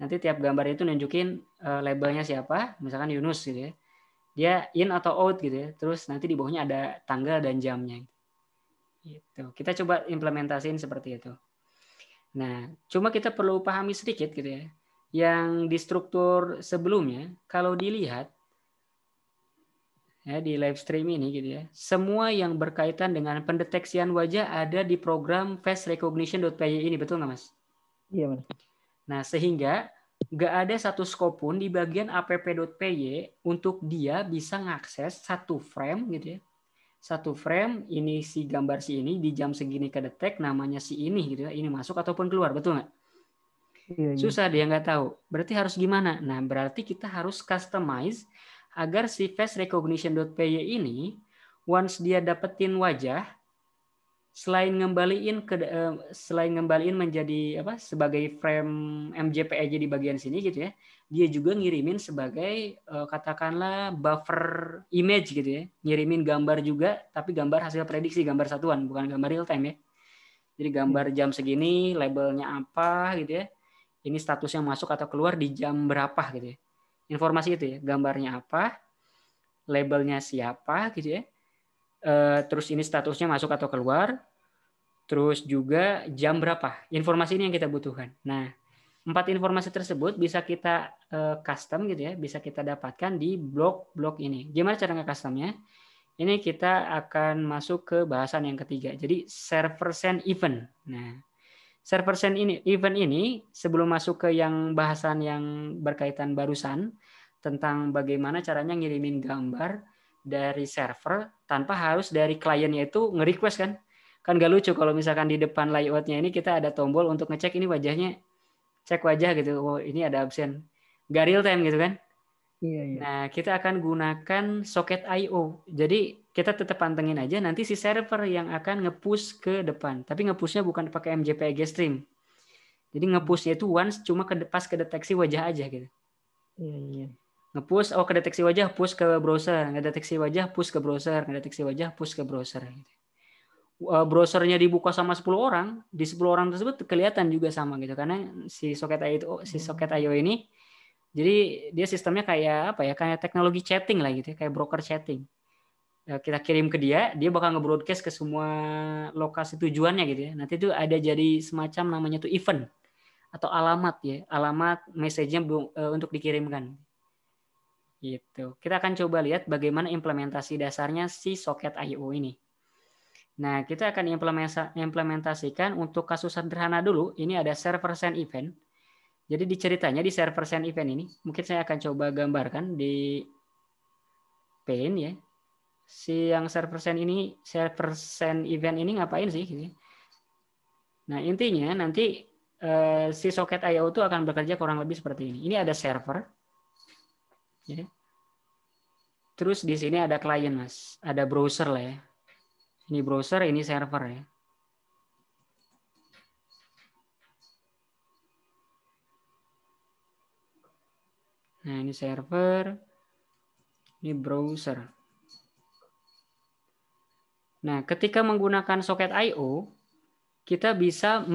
Nanti tiap gambar itu nunjukin labelnya siapa, misalkan Yunus gitu ya. Dia in atau out gitu ya. Terus nanti di bawahnya ada tanggal dan jamnya. Gitu. Kita coba implementasiin seperti itu. Nah, cuma kita perlu pahami sedikit gitu ya. Yang di struktur sebelumnya, kalau dilihat ya di live stream ini gitu ya, semua yang berkaitan dengan pendeteksian wajah ada di program face recognition.py ini, betul nggak Mas? Iya, Mas. Nah, sehingga nggak ada satu scope pun di bagian app.py untuk dia bisa ngakses satu frame gitu ya. Satu frame ini si gambar si ini di jam segini kedetek namanya si ini gitu ya. Ini masuk ataupun keluar, betul nggak? Iya, iya. Susah dia nggak tahu. Berarti harus gimana? Nah, berarti kita harus customize agar si face recognition.py ini once dia dapetin wajah selain ngembaliin menjadi apa sebagai frame MJPEG di bagian sini gitu ya, dia juga ngirimin sebagai katakanlah buffer image gitu ya, ngirimin gambar juga tapi gambar hasil prediksi, gambar satuan bukan gambar real time ya. Jadi gambar jam segini labelnya apa gitu ya, ini statusnya masuk atau keluar di jam berapa gitu ya, informasi itu ya, gambarnya apa, labelnya siapa gitu ya, terus ini statusnya masuk atau keluar. Terus juga jam berapa. Informasi ini yang kita butuhkan. Nah, 4 informasi tersebut bisa kita custom gitu ya, bisa kita dapatkan di blog ini. Gimana cara nge-customnya? Ini kita akan masuk ke bahasan yang ketiga. Jadi server send event. Nah, server send event ini sebelum masuk ke yang bahasan yang berkaitan barusan tentang bagaimana caranya ngirimin gambar dari server tanpa harus dari kliennya itu nge-request kan. Kan gak lucu kalau misalkan di depan layoutnya ini kita ada tombol untuk ngecek ini wajahnya, cek wajah gitu. Oh, ini ada absen. Gak real time gitu kan. Iya, iya. Nah, kita akan gunakan socket I/O. Jadi kita tetap pantengin aja nanti si server yang akan nge-push ke depan. Tapi nge-pushnya bukan pakai MJPG stream. Jadi nge-pushnya itu once cuma pas kedeteksi wajah aja gitu. Iya, iya. Nge-push, oh kedeteksi wajah, push ke browser. Ngedeteksi wajah, push ke browser. Ngedeteksi wajah, push ke browser. Gitu. Browsernya dibuka sama 10 orang, di 10 orang tersebut kelihatan juga sama gitu. Karena si socket I/O ini jadi dia sistemnya kayak apa ya? Kayak teknologi chatting lah gitu ya, kayak broker chatting. Kita kirim ke dia, dia bakal nge-broadcast ke semua lokasi tujuannya gitu ya. Nanti itu ada jadi semacam namanya tuh event atau alamat ya, alamat message-nya untuk dikirimkan. Gitu. Kita akan coba lihat bagaimana implementasi dasarnya si socket I/O ini. Nah, kita akan implementasikan untuk kasus sederhana dulu. Ini ada server send event. Jadi diceritanya di server send event ini, mungkin saya akan coba gambarkan di Paint ya. Si yang server send event ini ngapain sih? Nah, intinya nanti si socket I/O itu akan bekerja kurang lebih seperti ini. Ini ada server. Ya. Terus di sini ada klien, Mas. Ada browser lah ya. Ini browser, ini server ya. Nah, ini server, ini browser. Nah, ketika menggunakan socket I/O, kita bisa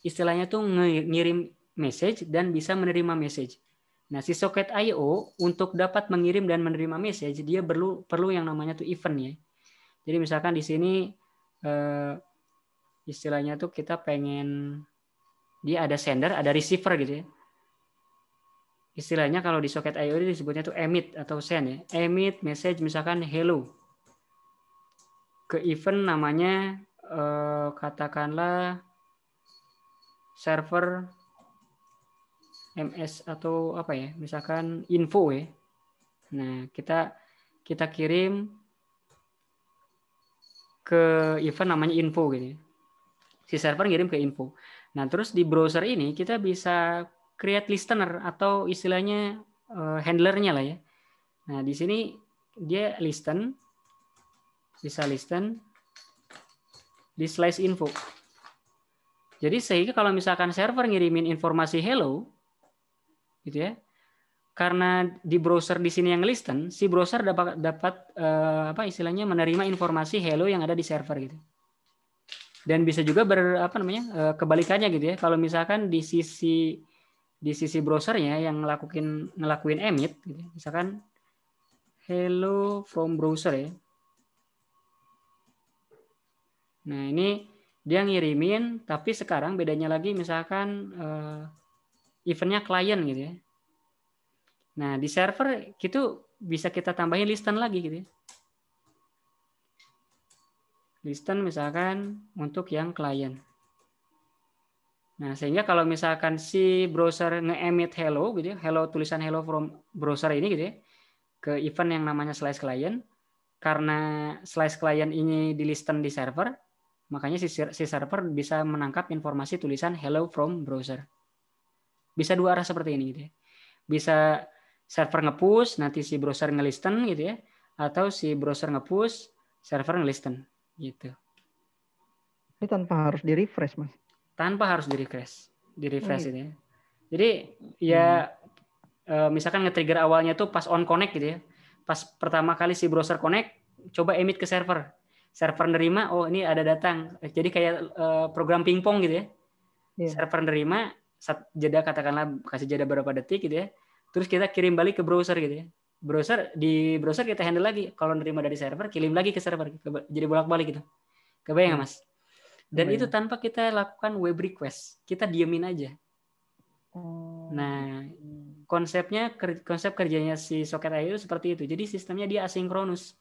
istilahnya tuh ngirim message dan bisa menerima message. Nah, si socket I/O untuk dapat mengirim dan menerima message, dia perlu yang namanya tuh event ya. Jadi misalkan di sini istilahnya tuh kita pengen dia ada sender, ada receiver gitu ya. Istilahnya kalau di socket I/O ini disebutnya tuh emit atau send ya. Emit message misalkan hello. Ke event namanya katakanlah server MS atau apa ya, misalkan info ya. Nah, kita kirim ke event namanya info gitu ya. Si server ngirim ke info. Nah, terus di browser ini kita bisa create listener atau istilahnya handlernya lah ya. Nah, di sini dia bisa listen di slice info. Jadi sehingga kalau misalkan server ngirimin informasi hello, gitu ya, karena di browser di sini yang listen, si browser dapat apa istilahnya menerima informasi hello yang ada di server gitu. Dan bisa juga kebalikannya gitu ya. Kalau misalkan di sisi browsernya yang ngelakuin emit, gitu, misalkan hello from browser ya. Nah ini dia ngirimin, tapi sekarang bedanya lagi misalkan eventnya klien gitu ya. Nah di server itu bisa kita tambahin listen lagi gitu ya. Listen misalkan untuk yang klien. Nah sehingga kalau misalkan si browser nge-emit hello gitu ya, tulisan hello from browser ini gitu ya, ke event yang namanya slice client, karena slice client ini di listen di server, makanya si server bisa menangkap informasi tulisan hello from browser. Bisa dua arah seperti ini gitu ya. Bisa server nge-push, nanti si browser nge-listen gitu ya, atau si browser nge-push, server nge-listen gitu. Ini tanpa harus di-refresh, Mas. Tanpa harus di-refresh gitu ya. Jadi ya misalkan nge-trigger awalnya tuh pas on connect gitu ya. Pas pertama kali si browser connect, coba emit ke server. Server nerima, oh ini ada datang. Jadi kayak program pingpong gitu ya. Yeah. Server nerima, katakanlah kasih jeda berapa detik gitu ya. Terus kita kirim balik ke browser gitu ya. Di browser kita handle lagi. Kalau nerima dari server, kirim lagi ke server. Jadi bolak-balik gitu. Kebayang nggak, Mas? Dan itu tanpa kita lakukan web request. Kita diemin aja. Nah, konsep kerjanya si Socket.io seperti itu. Jadi sistemnya dia asinkronus.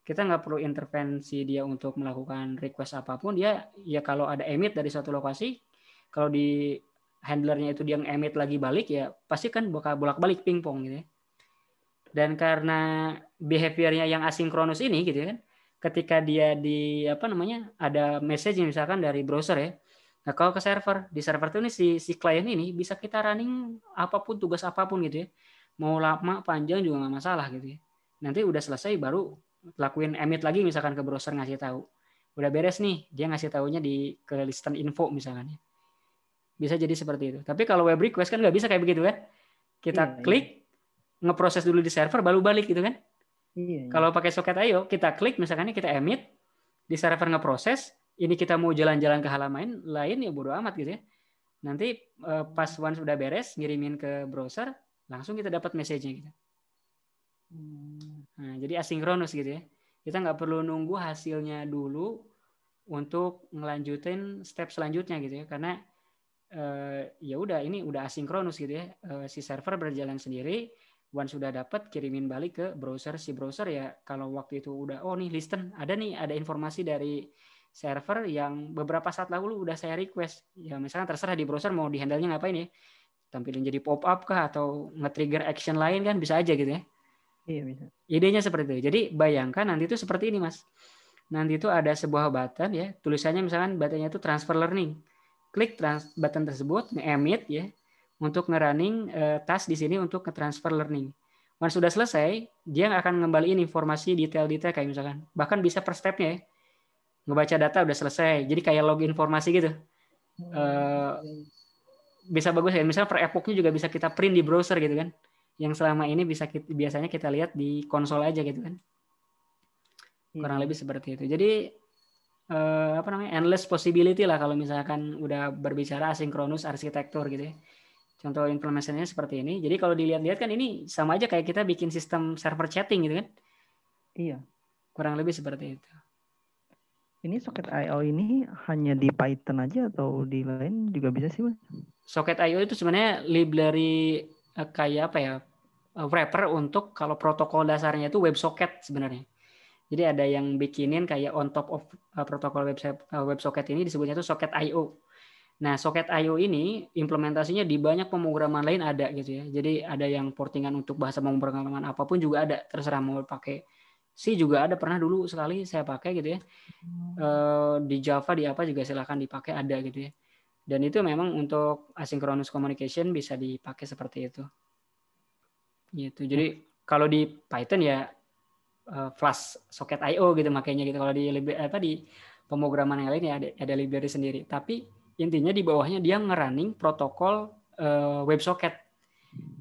Kita nggak perlu intervensi dia untuk melakukan request apapun. Dia ya kalau ada emit dari suatu lokasi, kalau di handlernya itu dia emit lagi balik ya pasti kan bolak-balik pingpong gitu ya. Dan karena behaviornya yang asinkronus ini gitu kan, ketika dia ada message misalkan dari browser ya. Nah, kalau ke server, di server itu nih si klien ini bisa kita running apapun, tugas apapun gitu ya. Mau lama, panjang juga nggak masalah gitu ya. Nanti udah selesai baru lakuin emit lagi misalkan ke browser ngasih tahu. Udah beres nih, dia ngasih taunya ke listen info misalkan ya. Bisa jadi seperti itu. Tapi kalau web request kan nggak bisa kayak begitu kan. Kita klik, ngeproses dulu di server, baru balik gitu kan. Kalau pakai Socket.io, kita klik misalkan kita emit, di server ngeproses, ini kita mau jalan-jalan ke halaman lain ya bodo amat gitu ya. Nanti pas once sudah beres, ngirimin ke browser, langsung kita dapat message-nya gitu. Nah, jadi asinkronus gitu ya. Kita nggak perlu nunggu hasilnya dulu untuk ngelanjutin step selanjutnya gitu ya. Karena ya udah ini udah asinkronus gitu ya. Si server berjalan sendiri, once sudah dapat kirimin balik ke browser. Si browser ya kalau waktu itu udah nih listen, ada informasi dari server yang beberapa saat lalu udah saya request. Ya misalkan terserah di browser mau di handle-nya ngapain ya. Tampilin jadi pop up kah atau nge-trigger action lain kan bisa aja gitu ya. Iya bisa. Idenya seperti itu. Jadi bayangkan nanti itu seperti ini, Mas. Nanti itu ada sebuah button ya, tulisannya misalkan buttonnya itu transfer learning. Klik button tersebut, nge-emit ya, untuk nge-running task di sini untuk nge-transfer learning. Once sudah selesai, dia akan ngembaliin informasi detail-detail kayak misalkan, bahkan bisa per step-nya ya. Ngebaca data udah selesai, jadi kayak log informasi gitu. Bisa bagus ya, misalnya per epoch-nya juga bisa kita print di browser gitu kan. Yang selama ini biasanya kita lihat di konsol aja gitu kan. Kurang lebih seperti itu. Jadi endless possibility lah kalau misalkan udah berbicara asinkronus arsitektur gitu ya. Contoh implementasinya seperti ini. Jadi kalau dilihat-lihat kan ini sama aja kayak kita bikin sistem server chatting gitu kan. Iya. Kurang lebih seperti itu. Ini Socket.io ini hanya di Python aja atau di lain juga bisa sih, Mas? Socket.io itu sebenarnya library kayak apa ya? Wrapper untuk kalau protokol dasarnya itu WebSocket sebenarnya. Jadi ada yang bikinin kayak on top of protokol WebSocket ini disebutnya itu Socket.io. Nah, Socket.io ini implementasinya di banyak pemrograman lain ada gitu ya. Jadi ada yang portingan untuk bahasa pemrograman apapun juga ada. Terserah mau pakai C juga ada, pernah dulu sekali saya pakai gitu ya. Di Java di apa juga silakan dipakai ada gitu ya. Dan itu memang untuk asynchronous communication bisa dipakai seperti itu. Gitu. Jadi kalau di Python ya Flash Socket IO gitu makanya gitu. Kalau di pemrograman yang lain ya ada library sendiri. Tapi intinya di bawahnya dia ngerunning protokol WebSocket.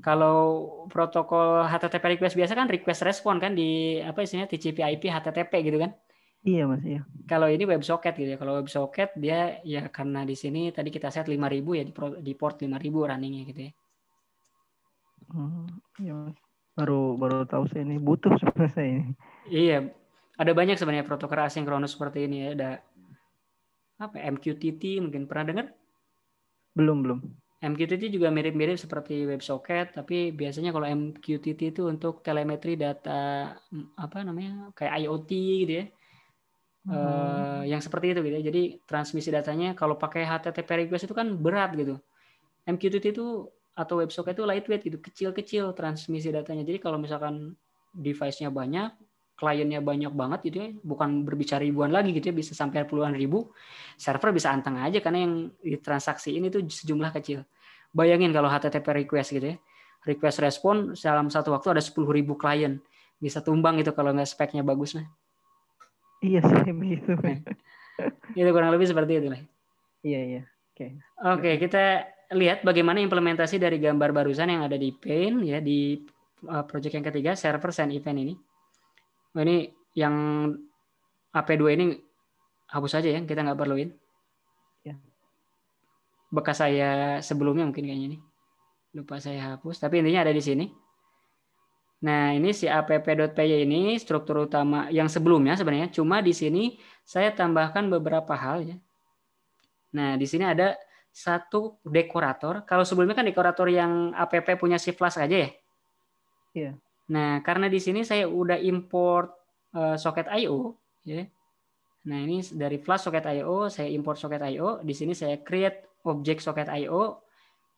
Kalau protokol HTTP request biasa kan request respon kan di apa istilahnya TCP/IP HTTP gitu kan. Iya Mas, iya. Kalau ini WebSocket gitu ya. Kalau WebSocket dia ya karena di sini tadi kita set 5.000 ya di port 5.000 runningnya gitu ya. Iya Mas. Baru tahu saya ini butuh sebenarnya saya ini. Iya, ada banyak sebenarnya protokol asinkronus seperti ini ya. Ada apa MQTT mungkin pernah dengar? Belum. MQTT juga mirip-mirip seperti WebSocket, tapi biasanya kalau MQTT itu untuk telemetri data apa namanya kayak IoT gitu ya. Yang seperti itu gitu ya. Jadi transmisi datanya kalau pakai HTTP request itu kan berat gitu. MQTT itu atau WebSocket itu lightweight gitu, kecil-kecil transmisi datanya. Jadi kalau misalkan device-nya banyak, kliennya banyak banget gitu ya, bukan berbicara ribuan lagi gitu ya, bisa sampai puluhan ribu, server bisa anteng aja karena yang ditransaksi ini tuh sejumlah kecil. Bayangin kalau HTTP request gitu ya, request respon dalam satu waktu ada 10.000 klien, bisa tumbang itu kalau nggak speknya bagus. Nah. Iya sih begitu. Itu kurang lebih seperti itu lah. Iya. Oke, kita lihat bagaimana implementasi dari gambar barusan yang ada di Paint ya di project yang ketiga server send event ini. Ini yang AP2 ini hapus aja ya, kita nggak perluin. Ya. Bekas saya sebelumnya mungkin kayaknya ini. Lupa saya hapus, tapi intinya ada di sini. Nah, ini si app.py ini struktur utama yang sebelumnya sebenarnya, cuma di sini saya tambahkan beberapa hal ya. Nah, di sini ada satu dekorator. Kalau sebelumnya kan dekorator yang app punya si Flash aja ya. Iya. Nah, karena di sini saya udah import socket IO ya. Nah, ini dari Flash socket IO, saya import socket IO. Di sini saya create object socket IO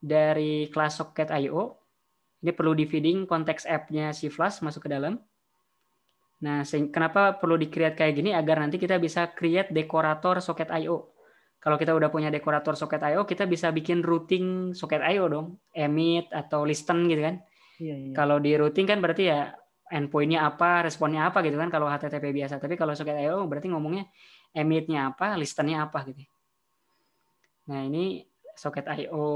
dari class socket IO. Ini perlu di feeding konteks app-nya si Flash masuk ke dalam. Nah, kenapa perlu di-create kayak gini? Agar nanti kita bisa create dekorator socket IO. Kalau kita udah punya dekorator socket IO, kita bisa bikin routing socket IO dong. Emit atau listen gitu kan. Iya. Kalau di routing kan berarti ya endpoint-nya apa, responnya apa gitu kan kalau HTTP biasa. Tapi kalau socket IO berarti ngomongnya emit-nya apa, listen-nya apa gitu. Nah, ini socket IO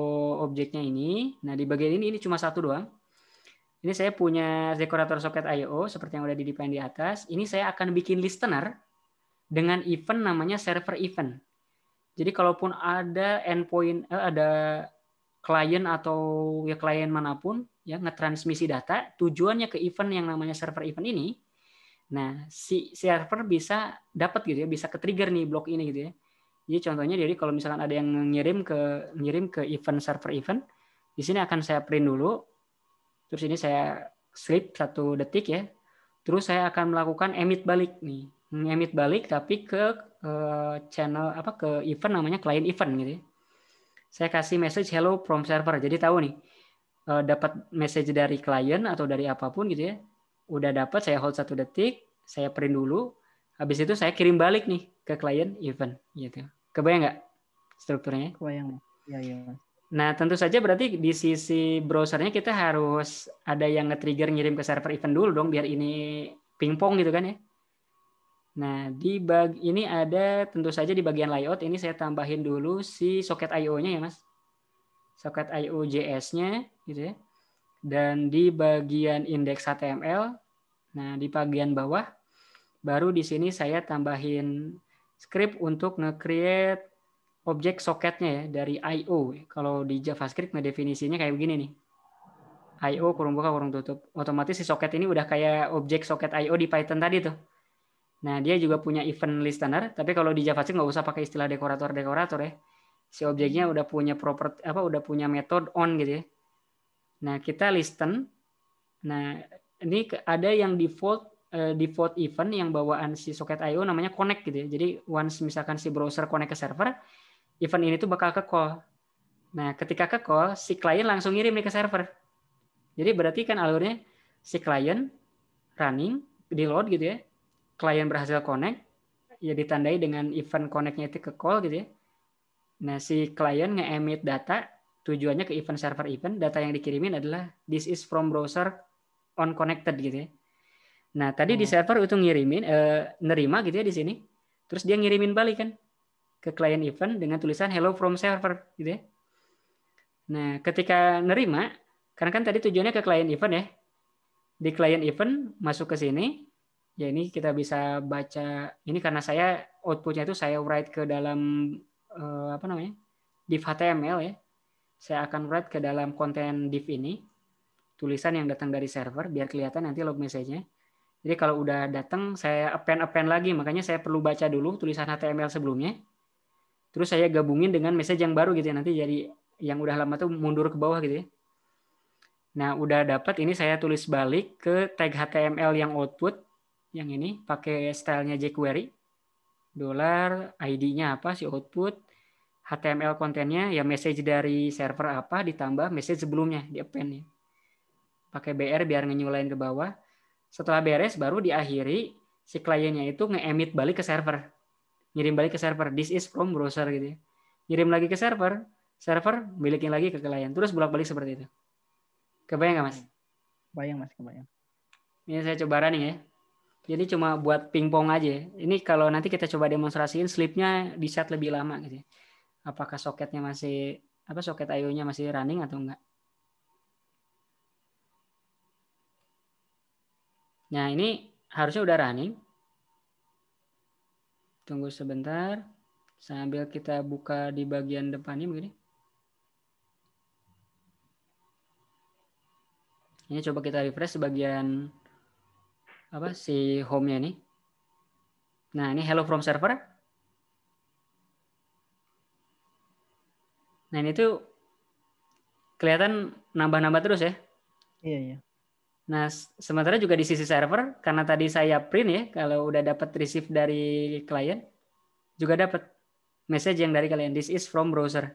objeknya ini. Nah, di bagian ini cuma satu doang. Ini saya punya dekorator socket IO seperti yang udah di define di atas. Ini saya akan bikin listener dengan event namanya server event. Jadi kalaupun ada endpoint, ada klien atau ya klien manapun ya ngetransmisi data, tujuannya ke event yang namanya server event ini. Nah, si server bisa dapat gitu ya, bisa ke-trigger nih blok ini gitu ya. Jadi contohnya jadi kalau misalkan ada yang ngirim ke event server event, di sini akan saya print dulu. Terus ini saya sleep 1 detik ya. Terus saya akan melakukan emit balik nih. Emit balik tapi ke channel ke event namanya client event gitu ya. Saya kasih message hello from server. Jadi tahu nih dapat message dari klien atau dari apapun gitu ya. Udah dapat, saya hold 1 detik, saya print dulu. Habis itu saya kirim balik nih ke client event gitu. Kebayang nggak strukturnya? Kebayang. Iya, Mas. Nah, tentu saja berarti di sisi browsernya kita harus ada yang nge-trigger ngirim ke server event dulu dong biar ini pingpong gitu kan ya. Nah, ini ada tentu saja di bagian layout ini saya tambahin dulu si socket IO-nya ya, Mas. Socket IO JS-nya gitu ya. Dan di bagian index HTML, nah di bagian bawah baru di sini saya tambahin script untuk nge-create objek socketnya ya dari IO. Kalau di JavaScript ngedefinisinya kayak begini nih. IO kurung buka kurung tutup. Otomatis si socket ini udah kayak objek socket IO di Python tadi tuh. Nah, dia juga punya event listener, tapi kalau di JavaScript nggak usah pakai istilah dekorator ya. Si objeknya udah punya udah punya method on gitu ya. Nah, kita listen. Nah, ini ada yang default event yang bawaan si socket IO namanya connect gitu ya. Jadi once misalkan si browser connect ke server, event ini tuh bakal ke call. Nah, ketika ke call, si klien langsung ngirim nih ke server. Jadi berarti kan alurnya si klien running, di load gitu ya. Klien berhasil connect, ya ditandai dengan event connect-nya itu ke call gitu ya. Nah, si klien nge-emit data, tujuannya ke event server event, data yang dikirimin adalah this is from browser on connected gitu ya. Nah, tadi di server itu ngirimin, nerima gitu ya di sini. Terus dia ngirimin balik kan ke klien event dengan tulisan hello from server gitu ya. Nah, ketika nerima, karena kan tadi tujuannya ke klien event ya. Di klien event masuk ke sini, ya ini kita bisa baca, ini karena saya outputnya itu saya write ke dalam apa namanya, div HTML ya. Saya akan write ke dalam konten div ini, tulisan yang datang dari server, biar kelihatan nanti log message-nya. Jadi kalau udah datang, saya append lagi, makanya saya perlu baca dulu tulisan HTML sebelumnya, terus saya gabungin dengan message yang baru gitu ya, nanti jadi yang udah lama tuh mundur ke bawah gitu ya. Nah, udah dapat ini saya tulis balik ke tag HTML yang output, yang ini pakai stylenya jQuery, $ID-nya apa si output, HTML kontennya ya message dari server apa ditambah message sebelumnya di append ya. Pakai BR biar ngenyulain ke bawah. Setelah beres baru diakhiri si kliennya itu nge-emit balik ke server. Ngirim balik ke server. This is from browser gitu ya. Ngirim lagi ke server, server milikin lagi ke klien. Terus bolak-balik seperti itu. Kebayang nggak Mas? Kebayang Mas, kebayang. Ini saya coba running ya. Jadi cuma buat pingpong aja. Ini kalau nanti kita coba demonstrasiin sleep-nya di set lebih lama gitu ya. Apakah soketnya masih soket IO-nya masih running atau enggak? Nah, ini harusnya udah running. Tunggu sebentar. Sambil kita buka di bagian depannya begini. Ini coba kita refresh bagian si home-nya ini. Nah, ini hello from server. Nah, ini tuh kelihatan nambah-nambah terus ya. Iya, iya. Nah, sementara juga di sisi server, karena tadi saya print ya, kalau udah dapat receive dari klien, juga dapat message yang dari kalian, this is from browser.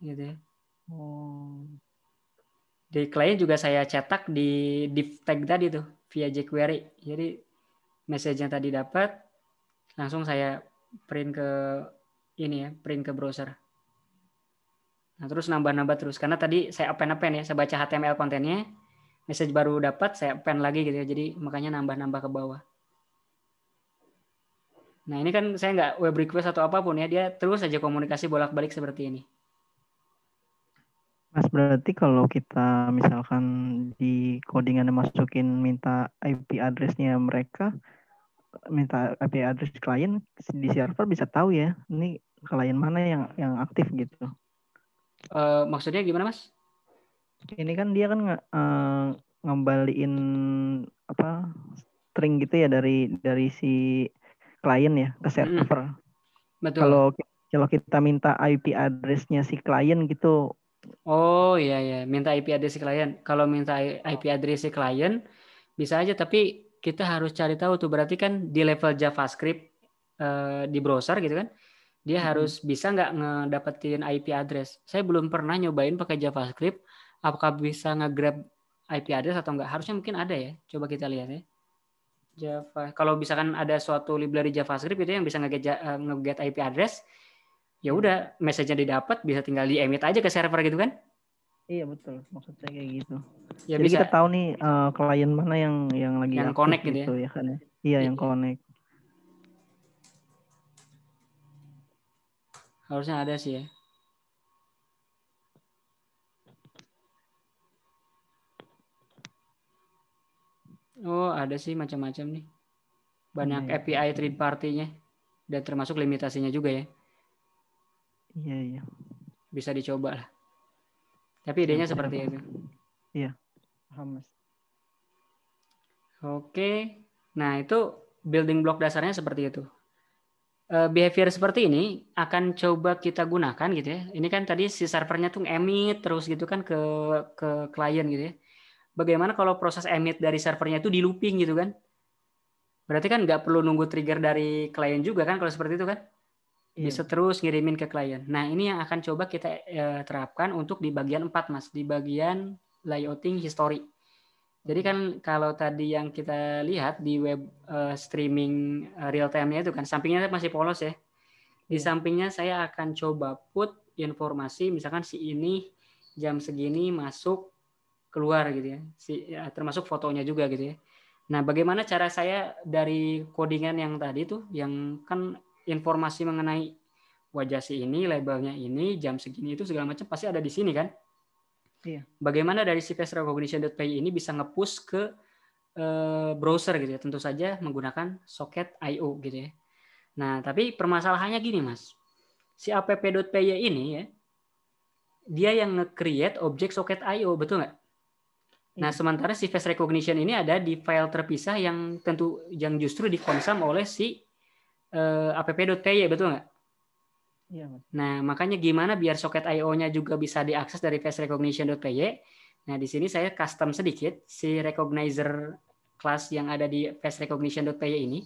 Gitu ya. Di klien juga saya cetak di div tag tadi tuh, via jQuery. Jadi, message yang tadi dapat, langsung saya print ke ini ya, print ke browser. Nah, terus nambah-nambah terus. Karena tadi saya append ya, saya baca HTML kontennya, message baru dapat, saya append lagi gitu ya. Jadi makanya nambah-nambah ke bawah. Nah, ini kan saya nggak web request atau apapun ya, dia terus saja komunikasi bolak-balik seperti ini. Mas, berarti kalau kita misalkan di codingan masukin minta IP address-nya mereka, minta IP address klien, di server bisa tahu ya, ini klien mana yang aktif gitu. Maksudnya gimana, Mas? Ini kan dia kan ngembaliin string gitu ya dari si klien ya ke server. Betul. Kalau kita minta IP address-nya si klien gitu. Oh iya, minta IP address si klien. Kalau minta IP address si klien bisa aja, tapi kita harus cari tahu tuh, berarti kan di level JavaScript di browser gitu kan, dia harus bisa nggak ngedapetin IP address. Saya belum pernah nyobain pakai JavaScript, apakah bisa nge-grab IP address atau enggak. Harusnya mungkin ada ya, coba kita lihat ya. Java, kalau misalkan ada suatu library JavaScript itu yang bisa nge-get IP address, ya udah message-nya didapat, bisa tinggal di-emit aja ke server gitu kan. Iya betul, maksud saya kayak gitu. Ya, jadi bisa, kita tahu nih klien mana yang lagi yang aktif connect gitu ya kan ya. Iya, yang connect. Harusnya ada sih ya. Oh, ada sih macam-macam nih. Banyak API third party-nya dan termasuk limitasinya juga ya. Iya. Bisa dicoba lah. Tapi idenya seperti itu. Iya, paham Mas. Oke. Nah, itu building block dasarnya seperti itu. Behavior seperti ini akan coba kita gunakan gitu ya. Ini kan tadi si servernya tuh emit terus gitu kan ke klien gitu ya. Bagaimana kalau proses emit dari servernya itu di looping gitu kan? Berarti kan nggak perlu nunggu trigger dari klien juga kan kalau seperti itu kan? Bisa terus ngirimin ke klien. Nah, ini yang akan coba kita terapkan untuk di bagian 4, Mas. Di bagian layouting history. Jadi kan kalau tadi yang kita lihat di web streaming real time-nya itu kan sampingnya masih polos ya. Di sampingnya saya akan coba put informasi, misalkan si ini jam segini masuk keluar gitu ya, termasuk fotonya juga gitu ya. Nah, bagaimana cara saya dari codingan yang tadi tuh, yang kan informasi mengenai wajah si ini, labelnya ini, jam segini itu segala macam pasti ada di sini kan? Iya. Bagaimana dari si face recognition.py ini bisa nge-push ke browser gitu ya? Tentu saja menggunakan socket IO gitu ya. Nah, tapi permasalahannya gini Mas. Si app.py ini ya, dia yang nge-create objek socket IO, betul nggak? Nah, sementara si face recognition ini ada di file terpisah yang justru dikonsum oleh si app.py, betul nggak? Iya, Mas. Nah, makanya gimana biar socket IO-nya juga bisa diakses dari face recognition.py. Nah, di sini saya custom sedikit si recognizer class yang ada di face recognition.py ini.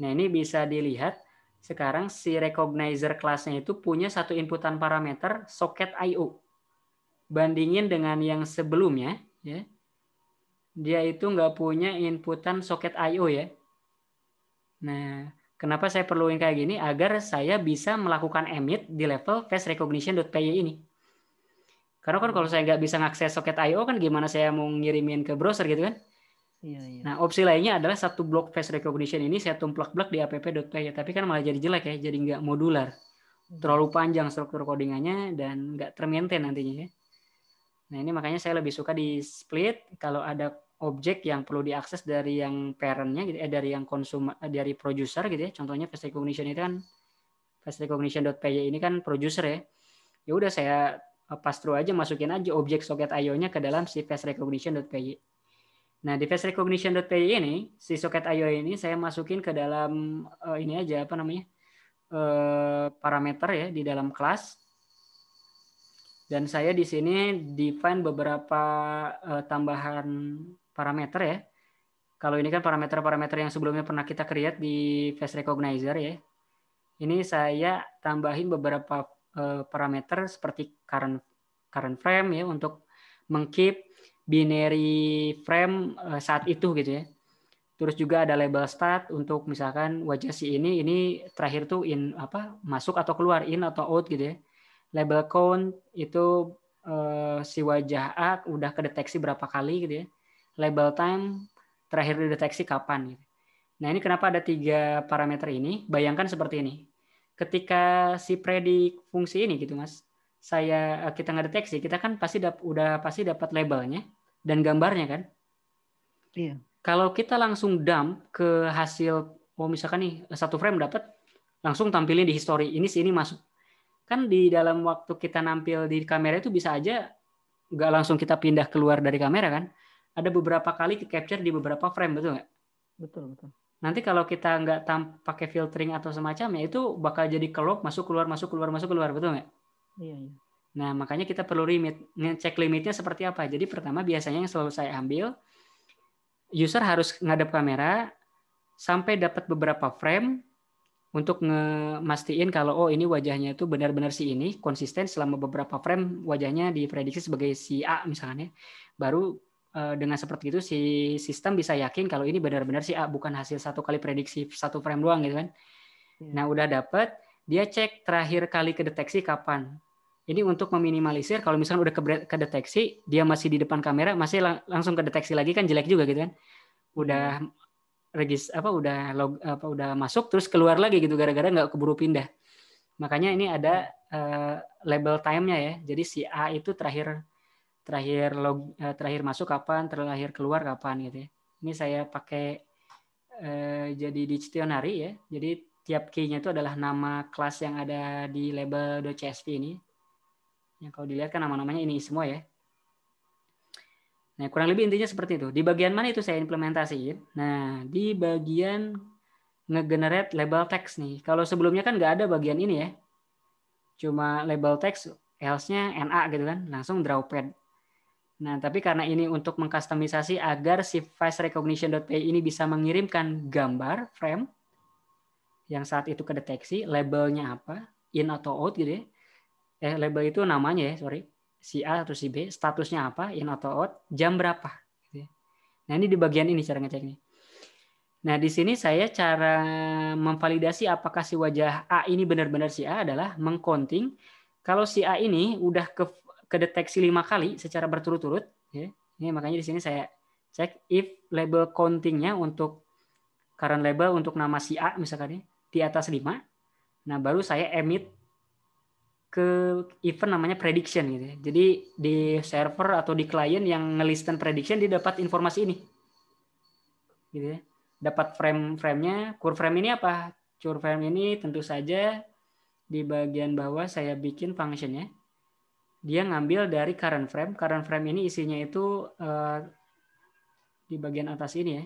Nah, ini bisa dilihat sekarang si recognizer class-nya itu punya satu inputan parameter socket IO. Bandingin dengan yang sebelumnya, ya. Dia itu nggak punya inputan socket IO ya. Nah, kenapa saya perluin kayak gini? Agar saya bisa melakukan emit di level face recognition.py ini. Karena kan kalau saya nggak bisa ngakses socket IO kan gimana saya mau ngirimin ke browser gitu kan? Iya, iya. Nah, opsi lainnya adalah satu blok face recognition ini saya tumplak-blak di app.py. Tapi kan malah jadi jelek ya, jadi nggak modular. Terlalu panjang struktur codingannya dan nggak termaintain nantinya ya. Nah, ini makanya saya lebih suka di split kalau ada objek yang perlu diakses dari yang parent-nya gitu, dari yang dari producer gitu ya. Contohnya face recognition itu kan face recognition.py ini kan producer ya. Ya udah saya pass through aja, masukin aja objek socket IO-nya ke dalam si face recognition.py. Nah, di face recognition.py ini si socket IO ini saya masukin ke dalam ini aja apa namanya? Parameter ya di dalam kelas. Dan saya di sini define beberapa tambahan parameter ya. Kalau ini kan parameter-parameter yang sebelumnya pernah kita create di face recognizer ya. Ini saya tambahin beberapa parameter seperti current frame ya untuk mengkeep binary frame saat itu gitu ya. Terus juga ada label start untuk misalkan wajah si ini terakhir tuh masuk atau keluar, in atau out gitu ya. Label count itu si wajah A udah kedeteksi berapa kali gitu ya. Label time terakhir dideteksi kapan gitu. Nah, ini kenapa ada 3 parameter ini? Bayangkan seperti ini. Ketika si predik fungsi ini gitu Mas, kita ngedeteksi, kita kan udah pasti dapat labelnya dan gambarnya kan? Iya. Kalau kita langsung dump ke hasil, misalkan nih satu frame dapat, langsung tampilin di history ini sini masuk. Kan di dalam waktu kita nampil di kamera itu bisa aja nggak langsung kita pindah keluar dari kamera kan? Ada beberapa kali ke capture di beberapa frame, betul nggak? Betul, betul. Nanti kalau kita nggak pakai filtering atau semacamnya itu bakal jadi kelop masuk keluar masuk keluar masuk keluar, betul nggak? Iya, iya. Nah, makanya kita perlu limit. Ngecek limitnya seperti apa. Jadi pertama biasanya yang selalu saya ambil, user harus ngadep kamera sampai dapat beberapa frame untuk ngemastiin kalau ini wajahnya itu benar-benar si ini, konsisten selama beberapa frame wajahnya diprediksi sebagai si A misalnya. Baru dengan seperti itu si sistem bisa yakin kalau ini benar-benar si A, bukan hasil satu kali prediksi satu frame doang gitu kan. Nah, udah dapat, dia cek terakhir kali kedeteksi kapan. Ini untuk meminimalisir kalau misalkan udah kedeteksi, dia masih di depan kamera, masih langsung kedeteksi lagi kan jelek juga gitu kan. Udah udah masuk terus keluar lagi gitu gara-gara nggak keburu pindah. Makanya ini ada label time-nya ya. Jadi si A itu terakhir masuk kapan, terakhir keluar kapan gitu ya. Ini saya pakai jadi dictionary ya. Jadi tiap key-nya itu adalah nama kelas yang ada di label.csv ini. Yang kalau dilihat kan nama-namanya ini semua ya. Nah, kurang lebih intinya seperti itu. Di bagian mana itu saya implementasiin? Nah, di bagian nge-generate label text nih. Kalau sebelumnya kan nggak ada bagian ini ya. Cuma label text, else-nya NA gitu kan. Langsung drawpad. Nah, tapi karena ini untuk mengkustomisasi agar si face recognition.py ini bisa mengirimkan gambar frame yang saat itu kedeteksi, labelnya apa, in atau out gitu ya. Label itu namanya ya, sorry. Si A atau si B, statusnya apa, in atau out, jam berapa. Gitu ya. Nah, ini di bagian ini cara ngeceknya. Nah, di sini saya cara memvalidasi apakah si wajah A ini benar-benar si A adalah mengcounting kalau si A ini udah kedeteksi 5 kali secara berturut-turut, ya. Ini makanya di sini saya cek if label countingnya untuk current label untuk nama si A misalkan ya, di atas 5. Nah, baru saya emit ke event namanya prediction gitu ya. Jadi di server atau di klien yang ngelisten prediction dia dapat informasi ini. Gitu ya. Dapat frame-nya, curve frame ini apa? Curve frame ini tentu saja di bagian bawah saya bikin functionnya. Dia ngambil dari current frame. Current frame ini isinya itu di bagian atas ini ya.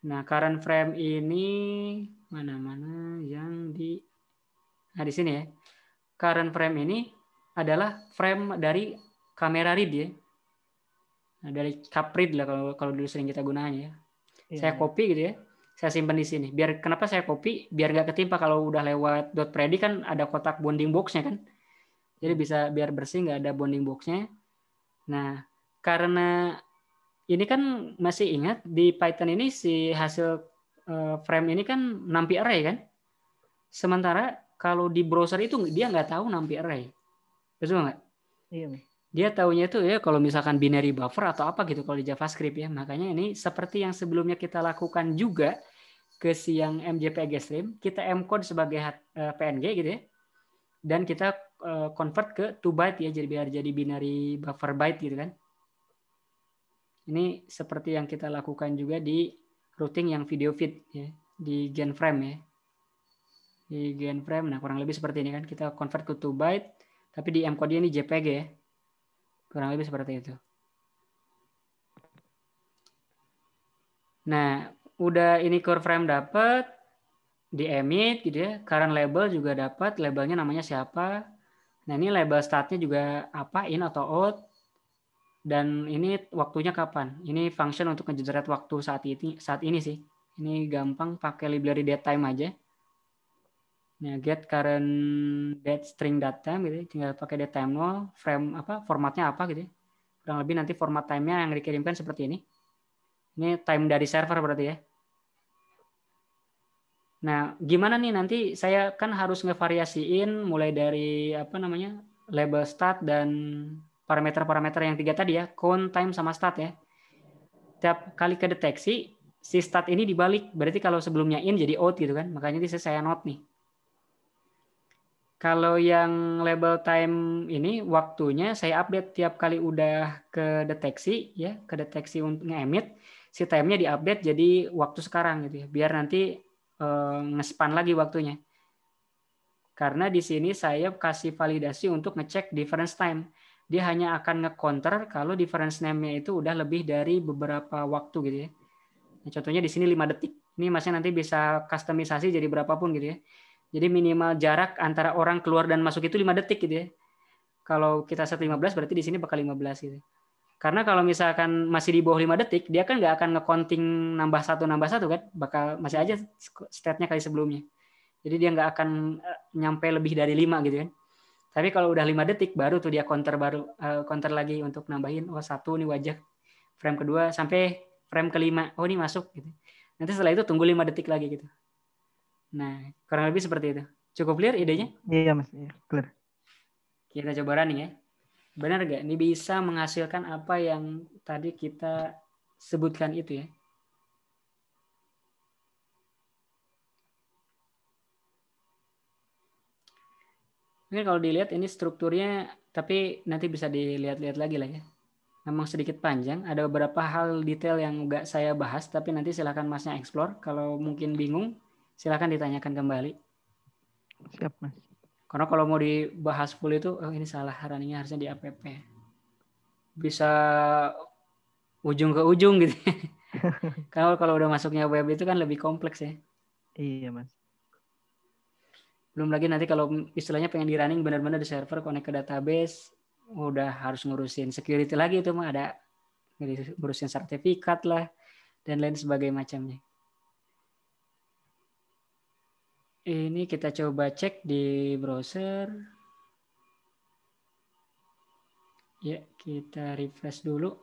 Nah, current frame ini mana-mana yang di sini ya. Current frame ini adalah frame dari kamera read ya. Nah, dari cup read lah kalau dulu sering kita gunakan ya. Saya copy gitu ya. Saya simpan di sini. Biar kenapa saya copy? Biar nggak ketimpa kalau udah lewat .predict kan ada kotak bounding box-nya kan. Jadi bisa biar bersih nggak ada bounding box-nya. Nah, karena ini kan masih ingat di Python ini si hasil frame ini kan numpy array kan. Sementara kalau di browser itu dia nggak tahu numpy array. Betul nggak? Iya, Mas. Dia taunya itu ya kalau misalkan binary buffer atau apa gitu kalau di JavaScript ya. Makanya ini seperti yang sebelumnya kita lakukan juga ke si yang MJPG stream, kita encode sebagai PNG gitu ya. Dan kita convert ke 2 byte ya, jadi biar jadi binary buffer byte gitu kan. Ini seperti yang kita lakukan juga di routing yang video feed ya, di gen frame ya. Di gen frame, nah kurang lebih seperti ini kan, kita convert ke 2 byte, tapi di encode ini JPG ya. Kurang lebih seperti itu. Nah, udah ini curve frame dapat, di emit gitu ya. Current label juga dapat, labelnya namanya siapa. Nah, ini label startnya juga apa, in atau out. Dan ini waktunya kapan. Ini function untuk ngegenerate waktu saat ini sih. Ini gampang pakai library datetime aja. Nah, get current date string datetime gitu ya. Tinggal pakai datetime 0, frame apa, formatnya apa gitu ya. Kurang lebih nanti format time-nya yang dikirimkan seperti ini. Ini time dari server berarti ya. Nah, gimana nih nanti saya kan harus ngevariasiin mulai dari apa namanya label start dan parameter-parameter yang 3 tadi ya, count, time, sama start ya. Tiap kali kedeteksi, si start ini dibalik. Berarti kalau sebelumnya in jadi out gitu kan. Makanya ini saya note nih. Kalau yang label time ini waktunya saya update tiap kali udah kedeteksi ya, kedeteksi untuk nge-emit, si time-nya diupdate jadi waktu sekarang gitu ya. Biar nanti nge-span lagi waktunya. Karena di sini saya kasih validasi untuk ngecek difference time. Dia hanya akan nge-counter kalau difference name-nya itu udah lebih dari beberapa waktu gitu ya. Nah, contohnya di sini 5 detik. Ini masnya nanti bisa customisasi jadi berapapun gitu ya. Jadi minimal jarak antara orang keluar dan masuk itu 5 detik gitu ya. Kalau kita set 15 berarti di sini bakal 15 gitu. Karena kalau misalkan masih di bawah 5 detik, dia kan nggak akan nge-counting nambah satu kan. Bakal masih aja state-nya kali sebelumnya. Jadi dia nggak akan nyampe lebih dari 5 gitu kan. Tapi kalau udah 5 detik baru tuh dia counter lagi untuk nambahin satu nih wajah frame kedua sampai frame kelima. Oh, ini masuk gitu. Nanti setelah itu tunggu 5 detik lagi gitu. Nah, kurang lebih seperti itu. Cukup clear idenya? Iya, Mas. Iya, clear. Kita coba running ya. Benar nggak? Ini bisa menghasilkan apa yang tadi kita sebutkan itu ya. Mungkin kalau dilihat ini strukturnya, tapi nanti bisa dilihat-lihat lagi lah ya. Memang sedikit panjang, ada beberapa hal detail yang nggak saya bahas, tapi nanti silakan masnya explore. Kalau mungkin bingung, silakan ditanyakan kembali. Siap, Mas. Karena kalau mau dibahas full itu, oh ini salah, runningnya harusnya di app. Bisa ujung ke ujung gitu. Kalau udah masuknya web itu kan lebih kompleks ya. Iya, Mas. Belum lagi nanti kalau istilahnya pengen di running benar-benar di server, connect ke database, udah harus ngurusin security lagi itu mah ada ngurusin sertifikat lah dan lain sebagainya macamnya. Ini kita coba cek di browser. Ya, kita refresh dulu.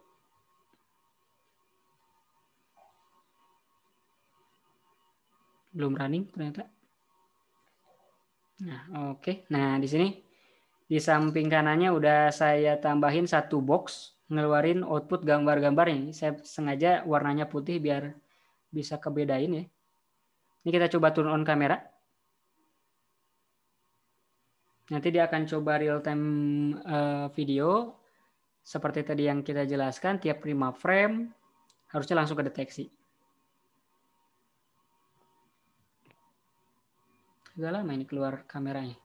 belum running ternyata. Nah, oke. Nah, di sini di samping kanannya udah saya tambahin satu box ngeluarin output gambar-gambar ini. Saya sengaja warnanya putih biar bisa kebedain ya. Ini kita coba turn on kamera. Nanti dia akan coba real time video seperti tadi yang kita jelaskan, tiap 5 frame harusnya langsung kedeteksi. Agak lama ini keluar kameranya.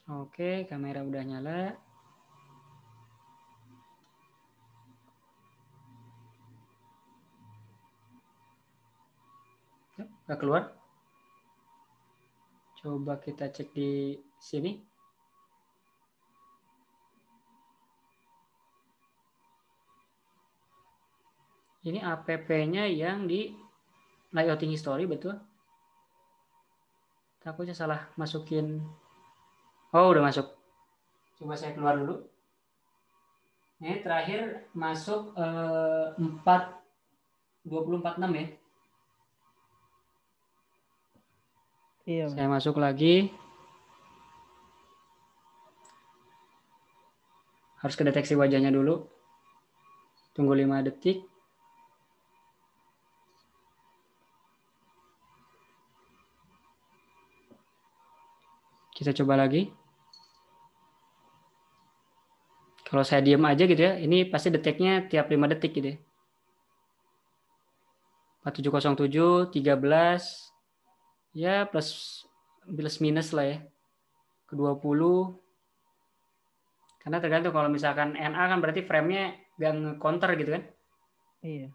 Oke, kamera udah nyala. Nggak keluar. Coba kita cek di sini. Ini app-nya yang di layouting history, betul? Takutnya salah masukin. Oh, udah masuk. Coba saya keluar dulu. Ini terakhir masuk 2046 ya. Iya. Saya masuk lagi. Harus kedeteksi wajahnya dulu. Tunggu 5 detik. Kita coba lagi. Kalau saya diam aja gitu ya, ini pasti deteknya tiap 5 detik gitu ya. 4707, 13, ya plus minus lah ya. Ke 20. Karena tergantung kalau misalkan NA kan berarti frame-nya gak nge-counter gitu kan. Iya.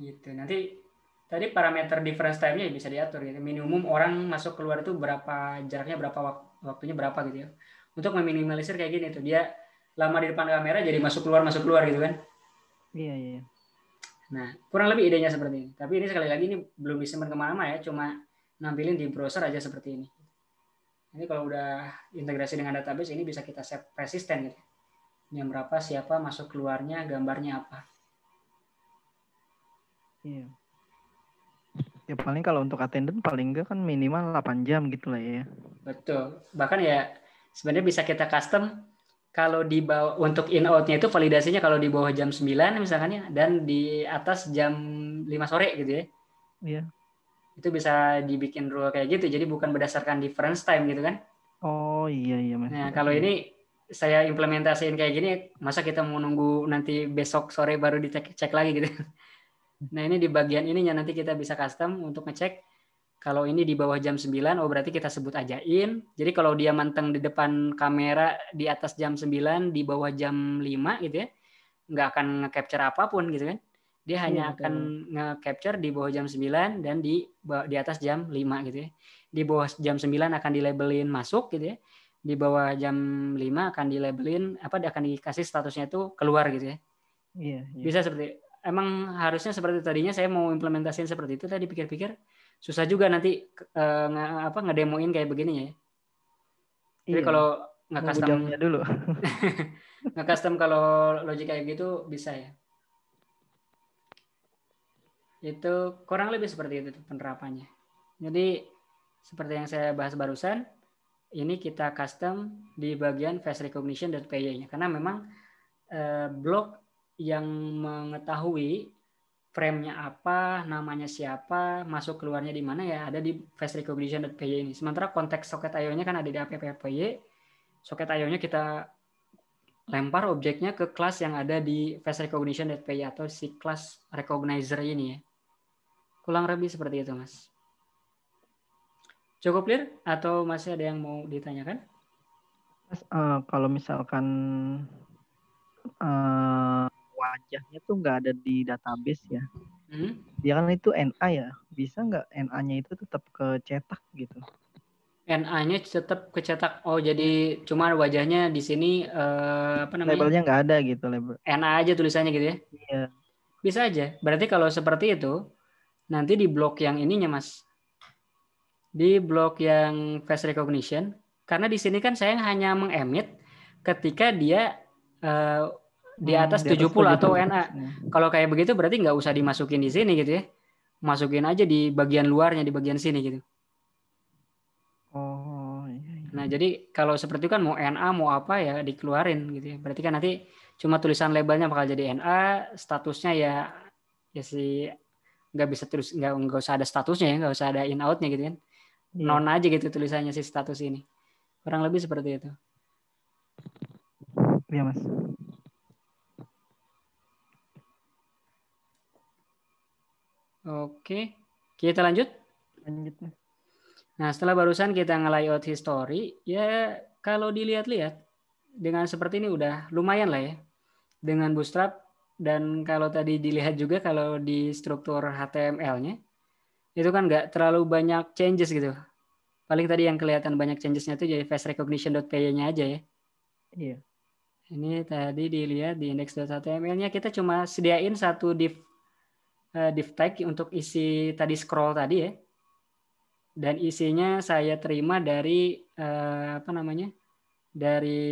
Gitu. Nanti tadi parameter difference time-nya bisa diatur gitu. Minimum orang masuk keluar itu berapa jaraknya, berapa waktunya berapa gitu ya. Untuk meminimalisir kayak gini tuh, dia lama di depan kamera jadi masuk keluar gitu kan. Iya, iya. Nah, kurang lebih idenya seperti ini. Tapi ini sekali lagi ini belum disimpan kemana-mana ya, cuma nampilin di browser aja seperti ini. Ini kalau udah integrasi dengan database ini bisa kita save persisten gitu. Jam berapa, siapa masuk keluarnya, gambarnya apa. Iya. Ya paling kalau untuk attendance paling enggak kan minimal 8 jam gitu lah ya. Betul. Bahkan ya sebenarnya bisa kita custom kalau di bawah untuk in out-nya itu validasinya kalau di bawah jam 9 misalkan ya dan di atas jam 5 sore gitu ya. Iya. Itu bisa dibikin rule kayak gitu. Jadi bukan berdasarkan difference time gitu kan. Oh iya Mas. Nah, kalau ini saya implementasiin kayak gini, masa kita mau nunggu nanti besok sore baru dicek lagi gitu. Nah, ini di bagian ininya nanti kita bisa custom untuk ngecek kalau ini di bawah jam 9, oh berarti kita sebut aja in. Jadi kalau dia manteng di depan kamera di atas jam 9, di bawah jam 5 gitu ya, nggak akan nge-capture apapun gitu kan. Dia hanya akan nge-capture di bawah jam 9 dan di atas jam 5 gitu ya. Di bawah jam 9 akan dilabelin masuk gitu ya. Di bawah jam 5 akan dilabelin akan dikasih statusnya itu keluar gitu ya. Iya. Bisa seperti emang harusnya seperti tadinya saya mau implementasiin seperti itu, tadi pikir-pikir susah juga nanti ngedemoin kayak begini ya. Jadi kalau nge-custom dulu. nge-custom kalau logic kayak gitu bisa ya. Itu kurang lebih seperti itu penerapannya. Jadi seperti yang saya bahas barusan, ini kita custom di bagian face recognition dan PY-nya karena memang blok yang mengetahui frame-nya apa, namanya siapa, masuk keluarnya di mana ya ada di face recognition dan PY ini. Sementara konteks soket IO-nya kan ada di app.py. Soket IO-nya kita lempar objeknya ke kelas yang ada di face recognition dan PY atau si kelas recognizer ini ya. Kurang lebih seperti itu, Mas. Cukup clear atau masih ada yang mau ditanyakan? Mas, kalau misalkan wajahnya tuh nggak ada di database ya. Dia kan itu NA ya. Bisa nggak NA-nya itu tetap kecetak gitu? NA-nya tetap kecetak. Oh, jadi cuma wajahnya di sini Labelnya nggak ada gitu label. NA aja tulisannya gitu ya? Iya. Bisa aja. Berarti kalau seperti itu, nanti di blok yang ininya, Mas. Di blok yang face recognition, karena di sini kan saya hanya mengemit ketika dia di atas Di atas 70 atau 70. NA. Kalau kayak begitu berarti nggak usah dimasukin di sini gitu ya. Masukin aja di bagian luarnya, di bagian sini gitu. Oh, iya, iya. Nah, jadi kalau seperti itu kan mau NA mau apa ya dikeluarin gitu ya. Berarti kan nanti cuma tulisan labelnya bakal jadi NA, statusnya ya sih nggak bisa terus nggak usah ada statusnya ya, nggak usah ada in outnya gitu kan. Iya, Non aja gitu tulisannya si status ini. Kurang lebih seperti itu. iya Mas. Oke, kita lanjut. Lanjut Mas. Nah, setelah barusan kita nge-layout history, ya kalau dilihat-lihat dengan seperti ini udah lumayan lah ya. Dengan Bootstrap dan kalau tadi dilihat juga kalau di struktur HTML-nya itu kan nggak terlalu banyak changes gitu. Paling tadi yang kelihatan banyak changes-nya itu jadi face recognition.py-nya aja ya. Iya. Ini tadi dilihat di index.html-nya kita cuma sediain satu div tag untuk isi tadi scroll tadi ya. Dan isinya saya terima dari apa namanya? Dari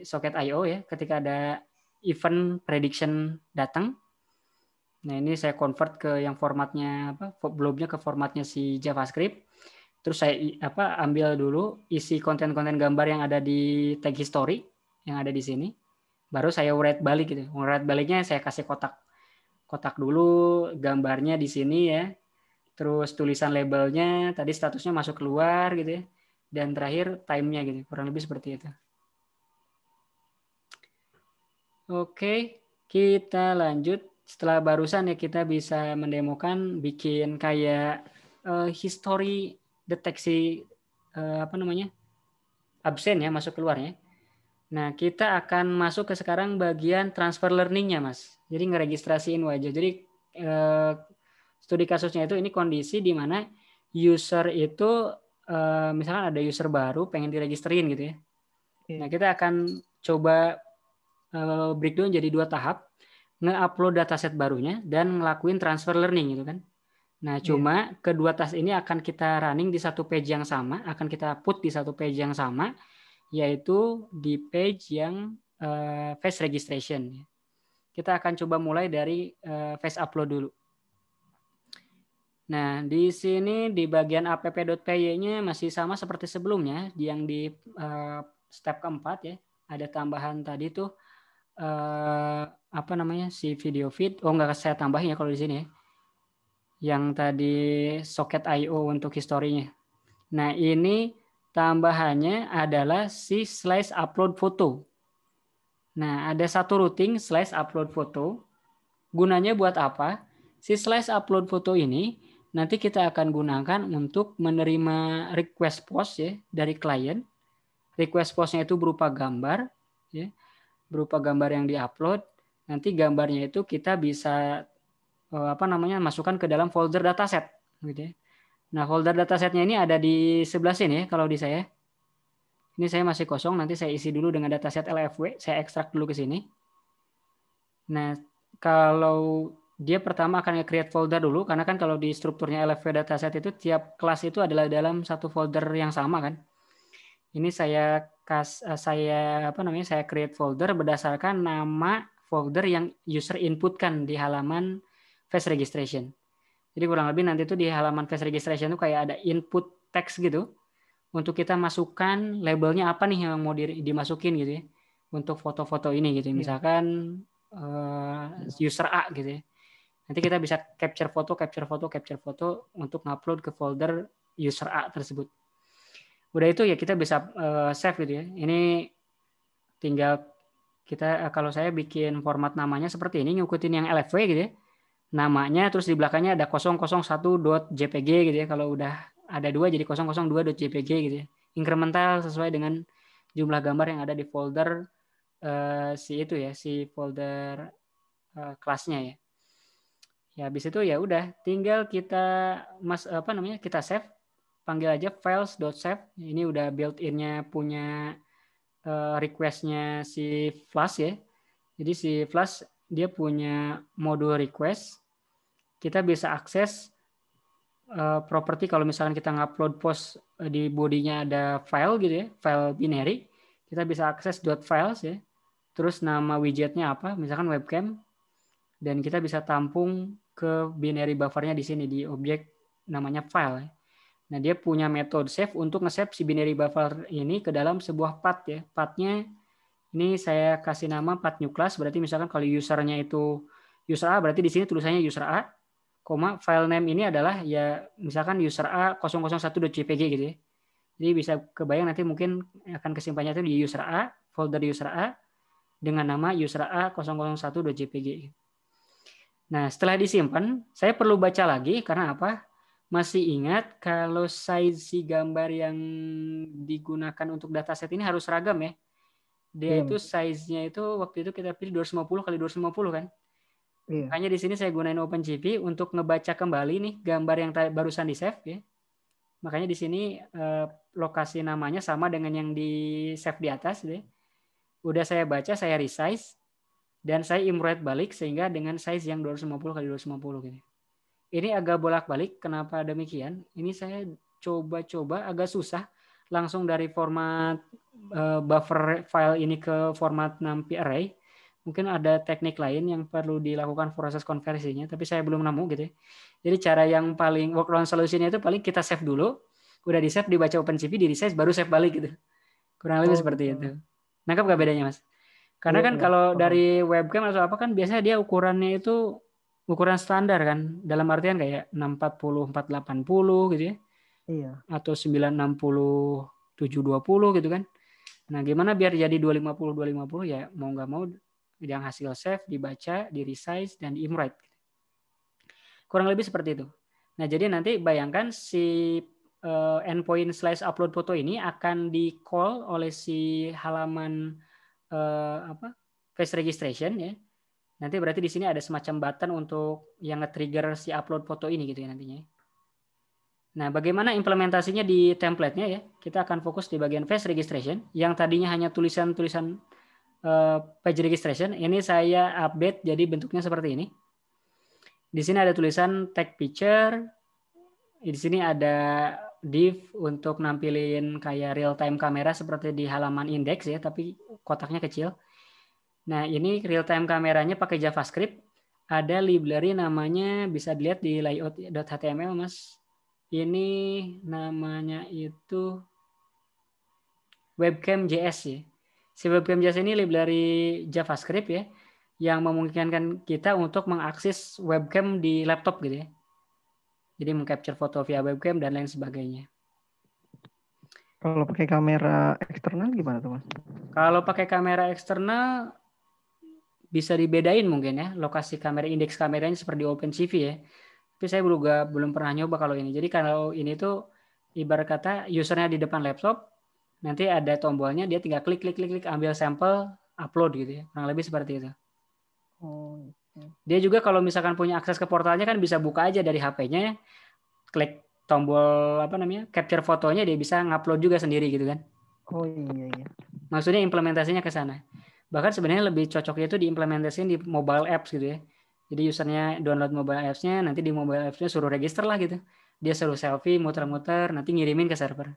socket IO ya, ketika ada event prediction datang. Nah, ini saya convert ke yang formatnya apa? Blobnya ke formatnya si JavaScript. Terus saya ambil dulu isi konten-konten gambar yang ada di tag history yang ada di sini. Baru saya write balik gitu. Write baliknya saya kasih kotak dulu gambarnya di sini ya. Terus tulisan labelnya tadi statusnya masuk keluar gitu ya. Dan terakhir time-nya gitu. Kurang lebih seperti itu. Oke, kita lanjut. Setelah barusan ya kita bisa mendemokan bikin kayak history deteksi apa namanya? Absen ya masuk keluarnya. Nah, kita akan masuk ke sekarang bagian transfer learning-nya, Mas. Jadi ngeregistrasiin wajah. Jadi studi kasusnya itu ini kondisi di mana user itu misalkan ada user baru pengen diregisterin gitu ya. Nah, kita akan coba breakdown jadi 2 tahap, nge-upload dataset barunya dan ngelakuin transfer learning gitu kan. Nah, cuma kedua task ini akan kita running di satu page yang sama, akan kita put di satu page yang sama, yaitu di page yang face registration. Kita akan coba mulai dari face upload dulu. Nah, di sini di bagian app.py-nya masih sama seperti sebelumnya, yang di step keempat ya, ada tambahan tadi tuh apa namanya si video feed. Oh, nggak saya tambahin ya kalau di sini ya. Yang tadi socket IO untuk historinya. Nah, ini tambahannya adalah si slice upload foto. Nah, ada satu routing slice upload foto. Gunanya buat apa? Si slice upload foto ini nanti kita akan gunakan untuk menerima request post ya dari klien. Request postnya itu berupa gambar, ya, berupa gambar yang diupload. Nanti gambarnya itu kita bisa apa namanya masukkan ke dalam folder dataset, gitu ya. Nah, folder datasetnya ini ada di sebelah sini ya kalau di saya. Ini saya masih kosong, nanti saya isi dulu dengan dataset LFW, saya ekstrak dulu ke sini. Nah, kalau dia pertama akan nge-create folder dulu, karena kan kalau di strukturnya LFW dataset itu tiap kelas itu adalah dalam satu folder yang sama kan. Ini saya apa namanya saya create folder berdasarkan nama folder yang user inputkan di halaman face registration. Jadi kurang lebih nanti tuh di halaman face registration tuh kayak ada input text gitu untuk kita masukkan labelnya apa nih yang mau dimasukin gitu ya untuk foto-foto ini gitu. Misalkan user A gitu ya. Nanti kita bisa capture foto untuk ngupload ke folder user A tersebut. Udah itu ya kita bisa save gitu ya. Ini tinggal kita kalau saya bikin format namanya seperti ini ngikutin yang LFW gitu ya. Namanya terus di belakangnya ada 001.jpg gitu ya. Kalau udah ada 2 jadi 002.jpg gitu ya. Incremental sesuai dengan jumlah gambar yang ada di folder si folder kelasnya ya. Ya habis itu ya udah tinggal kita kita save, panggil aja files.save. Ini udah built-in-nya punya request-nya si Flash ya. Jadi si Flash dia punya modul request. Kita bisa akses properti kalau misalkan kita ngupload post di bodinya ada file gitu ya, file binary, kita bisa akses .files ya. terus nama widgetnya apa, misalkan webcam, dan kita bisa tampung ke binary buffernya di sini di objek namanya file. Nah, dia punya metode save untuk nge-save si binary buffer ini ke dalam sebuah path ya. Path-nya ini saya kasih nama path new class, berarti misalkan kalau usernya itu user A, berarti di sini tulisannya user A, file name ini adalah ya misalkan user A 001.jpg gitu ya. Jadi bisa kebayang nanti mungkin akan kesimpannya itu di user A, folder user A dengan nama user A 001.jpg. Nah, setelah disimpan, saya perlu baca lagi karena apa? Masih ingat kalau size si gambar yang digunakan untuk dataset ini harus seragam ya. Dia itu size-nya itu waktu itu kita pilih 250 kali 250 kan. Iya. Makanya di sini saya gunain OpenGV untuk ngebaca kembali nih gambar yang barusan di-save ya. Makanya di sini lokasi namanya sama dengan yang di-save di atas gitu ya. Udah saya baca, saya resize dan saya imrate balik sehingga dengan size yang 250 kali 250 gitu. Ini agak bolak-balik. Kenapa demikian? Ini saya coba-coba agak susah langsung dari format buffer file ini ke format NumPy array. Mungkin ada teknik lain yang perlu dilakukan proses konversinya, tapi saya belum nemu gitu ya. Jadi cara yang paling workaround solutionnya itu paling kita save dulu, udah di save dibaca OpenCV, di resize baru save balik gitu. Kurang lebih seperti itu. Nangkap gak bedanya Mas? Karena kan kalau dari webcam atau apa kan biasanya dia ukurannya itu ukuran standar kan, dalam artian kayak 640 480 gitu ya. Iya. Atau 960 720 gitu kan. Nah, gimana biar jadi 250 250 ya mau nggak mau yang hasil save dibaca, di resize dan di imrate. Kurang lebih seperti itu. Nah, jadi nanti bayangkan si endpoint slash upload foto ini akan di call oleh si halaman face registration ya. Nanti berarti di sini ada semacam button untuk yang nge-trigger si upload foto ini gitu ya nantinya. Nah, bagaimana implementasinya di template-nya ya? Kita akan fokus di bagian face registration yang tadinya hanya tulisan-tulisan page registration. Ini saya update jadi bentuknya seperti ini. Di sini ada tulisan tag picture. Di sini ada div untuk nampilin kayak real time kamera seperti di halaman index ya, tapi kotaknya kecil. Nah, ini real time kameranya pakai JavaScript. Ada library namanya bisa dilihat di layout.html, Mas. Ini namanya itu webcam.js ya. Si webcam.js ini library JavaScript ya, yang memungkinkan kita untuk mengakses webcam di laptop gitu ya. Jadi mengcapture foto via webcam dan lain sebagainya. Kalau pakai kamera eksternal gimana tuh Mas? Kalau pakai kamera eksternal bisa dibedain mungkin ya, lokasi kamera, indeks kameranya seperti OpenCV ya. Tapi saya belum pernah nyoba kalau ini. Jadi kalau ini tuh ibarat kata usernya di depan laptop, nanti ada tombolnya, dia tinggal klik ambil sampel, upload gitu ya. Kurang lebih seperti itu. Dia juga kalau misalkan punya akses ke portalnya kan bisa buka aja dari HP-nya, klik tombol capture fotonya, dia bisa ngupload juga sendiri gitu kan. Oh iya. Maksudnya implementasinya ke sana. Bahkan sebenarnya lebih cocoknya itu diimplementasiin di mobile apps gitu ya. Jadi usernya download mobile apps-nya, nanti di mobile apps-nya suruh register lah gitu. Dia suruh selfie, muter-muter, nanti ngirimin ke server.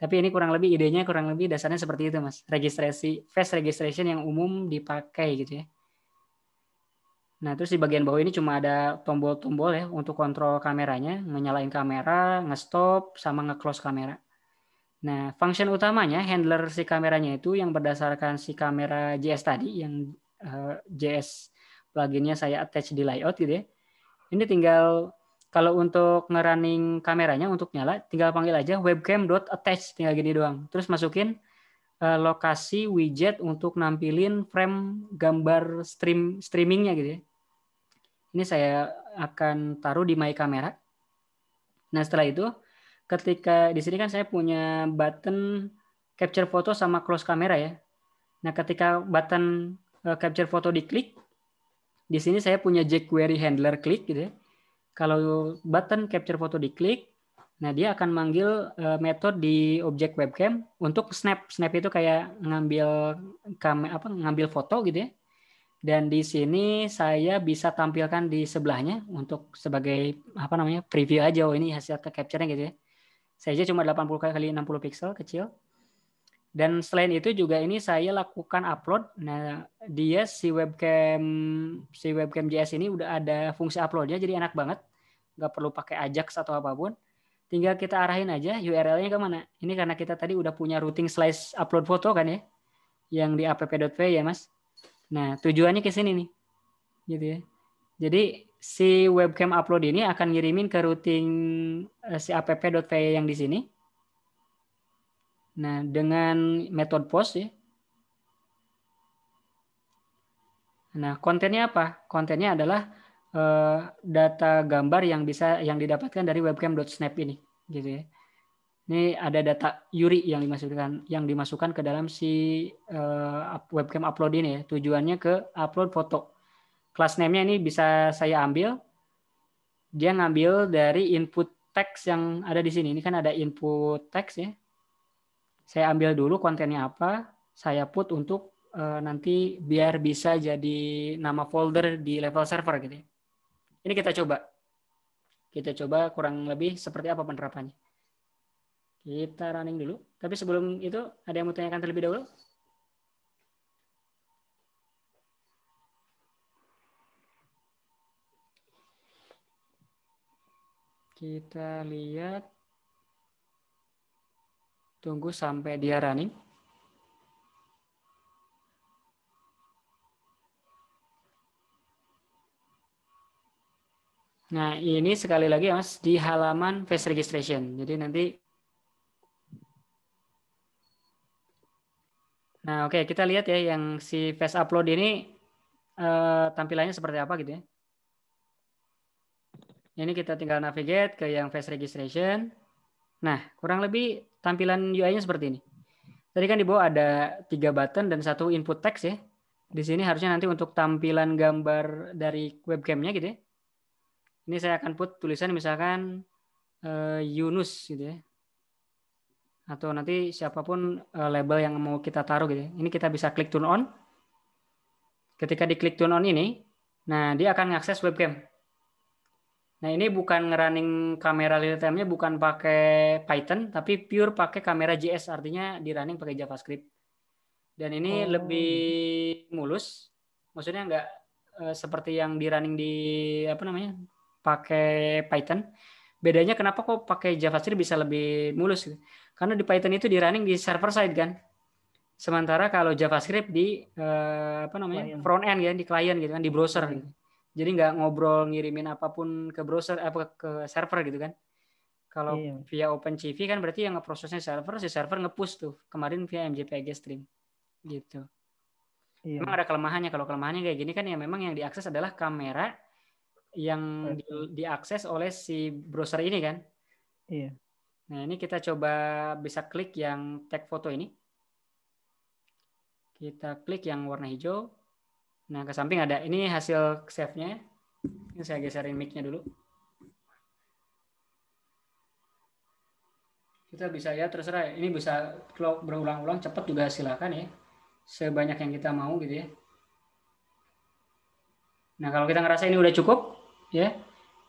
Tapi ini kurang lebih idenya dasarnya seperti itu Mas. Face registration yang umum dipakai gitu ya. Nah, terus di bagian bawah ini cuma ada tombol-tombol ya untuk kontrol kameranya, nyalain kamera, nge-stop, sama nge-close kamera. Nah, function utamanya handler si kameranya itu yang berdasarkan si kamera JS tadi, yang JS pluginnya saya attach di layout gitu ya. Ini tinggal kalau untuk ngerunning kameranya untuk nyala, tinggal panggil aja webcam.attach, tinggal gini doang. Terus masukin lokasi widget untuk nampilin frame gambar streamingnya gitu ya. Ini saya akan taruh di My Camera. Nah, setelah itu ketika di sini kan saya punya button capture foto sama close kamera ya. Nah, ketika button capture foto diklik, di sini saya punya jQuery handler klik gitu ya. Kalau button capture foto diklik, nah dia akan manggil metode di objek webcam untuk snap. Snap itu kayak ngambil foto gitu ya. Dan di sini saya bisa tampilkan di sebelahnya untuk sebagai preview aja, oh ini hasil capture-nya gitu ya. Saya aja cuma 80 kali 60 pixel kecil. Dan selain itu juga ini saya lakukan upload. Nah, dia si webcam JS ini udah ada fungsi uploadnya, jadi enak banget. Nggak perlu pakai Ajax atau apapun. Tinggal kita arahin aja URL-nya kemana. Ini karena kita tadi udah punya routing slice upload foto kan ya, yang di app.py ya Mas. Nah, tujuannya ke sini nih, gitu ya. Jadi si webcam upload ini akan ngirimin ke routing si app.py yang di sini. Nah, dengan metode post ya. Nah, kontennya apa? Kontennya adalah data gambar yang didapatkan dari webcam.snap ini, gitu ya. Ini ada data URI yang dimasukkan ke dalam si webcam upload ini ya. Tujuannya ke upload foto. Class name-nya ini bisa saya ambil. Dia ngambil dari input teks yang ada di sini. Ini kan ada input teks ya. Saya ambil dulu kontennya apa, saya put untuk nanti biar bisa jadi nama folder di level server gitu ya. Ini kita coba. Kita coba kurang lebih seperti apa penerapannya. Kita running dulu. Tapi sebelum itu ada yang mau tanyakan terlebih dahulu? Kita lihat. Tunggu sampai dia running. Nah, ini sekali lagi Mas di halaman face registration. Jadi nanti nah, oke, kita lihat ya yang si face upload ini tampilannya seperti apa gitu ya. Ini kita tinggal navigate ke yang face registration. Nah, kurang lebih tampilan UI-nya seperti ini. Tadi kan di bawah ada 3 button dan 1 input text ya. Di sini harusnya nanti untuk tampilan gambar dari webcamnya gitu ya. Ini saya akan put tulisan misalkan Yunus gitu ya. Atau nanti siapapun label yang mau kita taruh gitu ya. Ini kita bisa klik turn on. Ketika diklik turn on ini, nah dia akan mengakses webcam. Nah ini bukan ngerunning kamera real time-nya bukan pakai Python, tapi pure pakai kamera JS, artinya di running pakai JavaScript. Dan ini lebih mulus, maksudnya nggak seperti yang di running di apa namanya pakai Python. Bedanya kenapa kok pakai JavaScript bisa lebih mulus? Karena di Python itu di running di server side kan. Sementara kalau JavaScript di apa namanya front end ya di klien gitu kan di browser. Gitu. Jadi nggak ngobrol ngirimin apapun ke browser apa ke server gitu kan. Kalau via OpenCV kan berarti yang ngeprosesnya server, si server nge-push tuh kemarin via MJPG stream gitu. Memang ada kelemahannya. Kalau kelemahannya kayak gini kan ya memang yang diakses adalah kamera yang diakses oleh si browser ini kan. Iya. Nah ini kita coba bisa klik yang tag foto ini. Kita klik yang warna hijau. Nah ke samping ada ini hasil save-nya. Ini saya geserin mic-nya dulu. Kita bisa ya terserah. Ini bisa kalau berulang-ulang cepat juga silakan ya. Sebanyak yang kita mau gitu ya. Nah kalau kita ngerasa ini udah cukup ya.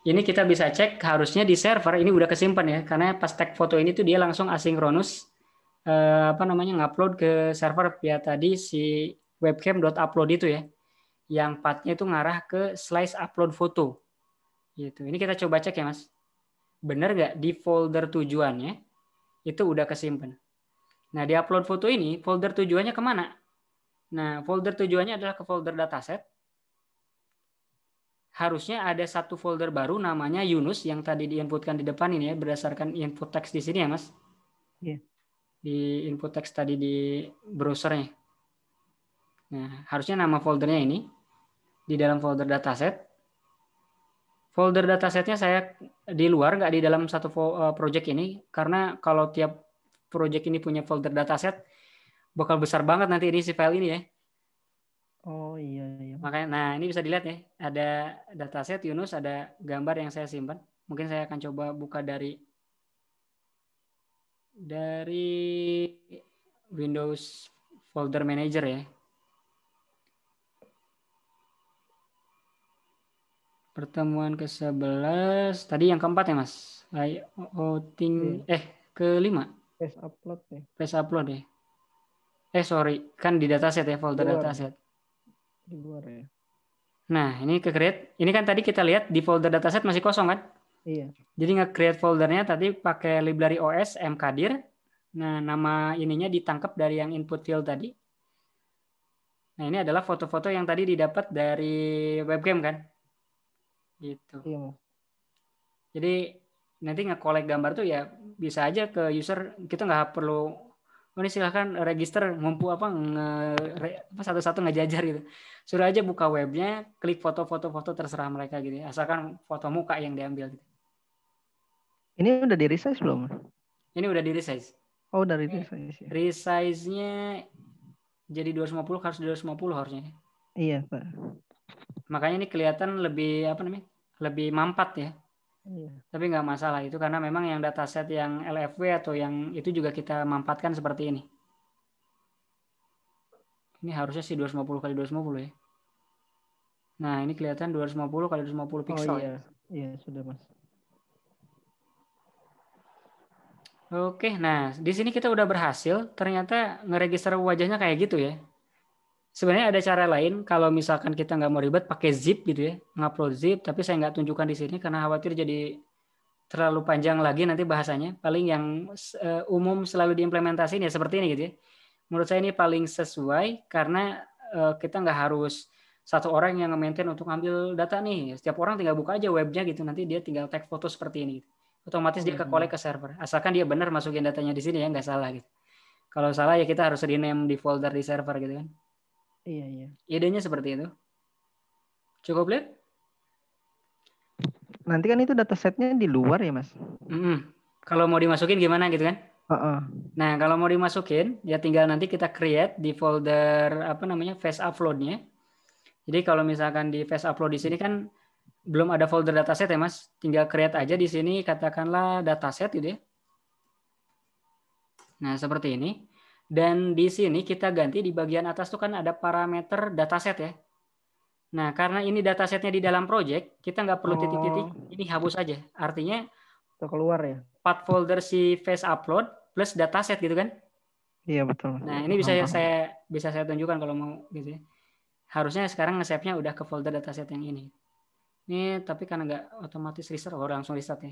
Ini kita bisa cek harusnya di server ini udah kesimpan ya. Karena pas tag foto ini tuh dia langsung asinkronus apa namanya ngupload ke server via tadi si webcam.upload itu ya. Yang pathnya itu ngarah ke slice upload foto. Gitu. Ini kita coba cek ya Mas. Benar nggak di folder tujuannya itu udah kesimpan. Nah di upload foto ini folder tujuannya kemana? Nah folder tujuannya adalah ke folder dataset. Harusnya ada satu folder baru namanya Yunus yang tadi diinputkan di depan ini ya berdasarkan input teks di sini ya Mas. Iya. Di input teks tadi di browsernya. Nah harusnya nama foldernya ini di dalam folder dataset. Folder datasetnya saya di luar, nggak di dalam satu project ini, karena kalau tiap project ini punya folder dataset, bakal besar banget nanti ini si file ini ya. Oh iya. Makanya, nah ini bisa dilihat ya, ada dataset Yunus, ada gambar yang saya simpan. Mungkin saya akan coba buka dari Windows Folder Manager ya. Pertemuan ke-11. Tadi yang keempat ya Mas? Outing, ke-5. Face upload ya. Face upload ya. Sorry, kan di dataset ya, folder Luar. dataset. Di luar ya. Nah, ini ke create. Ini kan tadi kita lihat di folder dataset masih kosong kan? Iya. Jadi nge-create foldernya tadi pakai library OS mkdir. Nah, nama ininya ditangkap dari yang input field tadi. Nah, ini adalah foto-foto yang tadi didapat dari webcam kan? Gitu. Iya, Mas. Jadi nanti nge-collect gambar tuh ya bisa aja ke user, kita nggak perlu ini silahkan register ngumpul satu-satu ngejajar gitu. Suruh aja buka webnya, klik foto-foto terserah mereka gitu. Asalkan foto muka yang diambil gitu. Ini udah di resize belum? Ini udah di resize. Oh, dari resize ya. Resize-nya jadi 250 harus 250 harusnya. Iya, Pak. Makanya ini kelihatan lebih lebih mampat ya. Iya. Tapi nggak masalah itu karena memang yang dataset yang LFW atau yang itu juga kita mampatkan seperti ini. Ini harusnya sih 250 kali 250 ya. Nah, ini kelihatan 250 kali 250 pixel iya. ya. Iya, sudah, Mas. Oke, nah di sini kita udah berhasil ternyata ngeregister wajahnya kayak gitu ya. Sebenarnya ada cara lain kalau misalkan kita nggak mau ribet pakai zip gitu ya, ngupload zip, tapi saya nggak tunjukkan di sini karena khawatir jadi terlalu panjang lagi nanti bahasanya. Paling yang umum selalu diimplementasiin ya seperti ini gitu ya. Menurut saya ini paling sesuai karena kita nggak harus satu orang yang nge-maintain untuk ngambil data nih. Setiap orang tinggal buka aja webnya gitu, nanti dia tinggal tag foto seperti ini. Gitu. Otomatis dia ke-collect ke server. Asalkan dia benar masukin datanya di sini ya, nggak salah gitu. Kalau salah ya kita harus rename di folder di server gitu kan. Iya, iya. Idenya seperti itu. Cukup lihat? Nanti kan itu datasetnya di luar ya, Mas? Kalau mau dimasukin gimana gitu kan? Uh-uh. Nah, kalau mau dimasukin, ya tinggal nanti kita create di folder face upload-nya. Jadi kalau misalkan di face upload di sini kan belum ada folder dataset ya, Mas. Tinggal create aja di sini katakanlah dataset gitu ya. Nah, seperti ini. Dan di sini kita ganti di bagian atas tuh kan ada parameter dataset ya. Nah, karena ini datasetnya di dalam project, kita nggak perlu titik-titik, ini hapus aja. Artinya keluar ya. Path folder si face upload plus dataset gitu kan. Iya, betul. Nah, ini bisa saya tunjukkan kalau mau gitu ya. Harusnya sekarang nge-save-nya udah ke folder dataset yang ini. Ini tapi karena nggak otomatis restart, langsung restart ya.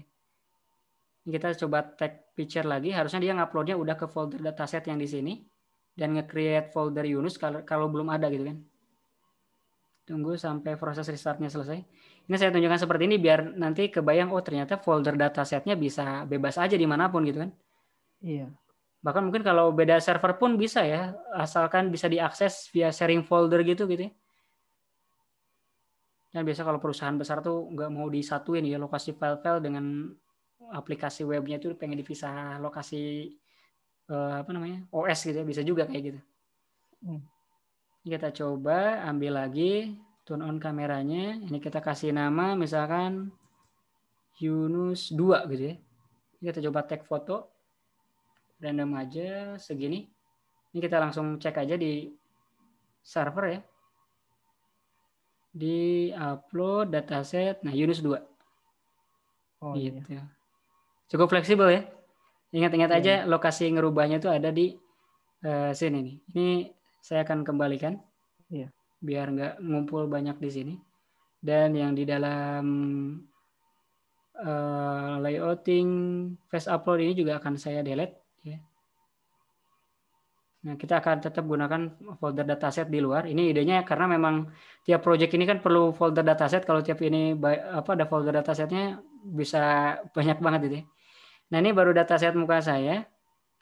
Ini kita coba tag picture lagi, harusnya dia nguploadnya udah ke folder dataset yang di sini dan nge-create folder Yunus kalau belum ada gitu kan. Tunggu sampai proses restartnya selesai. Ini saya tunjukkan seperti ini biar nanti kebayang, oh ternyata folder datasetnya bisa bebas aja dimanapun gitu kan. Iya. Bahkan mungkin kalau beda server pun bisa ya, asalkan bisa diakses via sharing folder gitu ya. Kan biasa kalau perusahaan besar tuh nggak mau disatuin ya lokasi file-file dengan aplikasi webnya itu pengen dipisah lokasi OS gitu ya, bisa juga kayak gitu. Kita coba ambil lagi, turn on kameranya. Ini kita kasih nama misalkan Yunus 2 gitu ya. Ini kita coba tag foto. Random aja segini. Ini kita langsung cek aja di server ya. Di upload dataset. Nah, Yunus 2. Gitu. Iya. Cukup fleksibel ya. Ingat-ingat aja lokasi ngerubahnya itu ada di sini nih. Ini saya akan kembalikan. Iya. Biar nggak ngumpul banyak di sini. Dan yang di dalam layouting face upload ini juga akan saya delete ya. Nah, kita akan tetap gunakan folder dataset di luar. Ini idenya karena memang tiap project ini kan perlu folder dataset. Kalau tiap ini ada folder datasetnya bisa banyak banget gitu ya. Nah, ini baru dataset muka saya.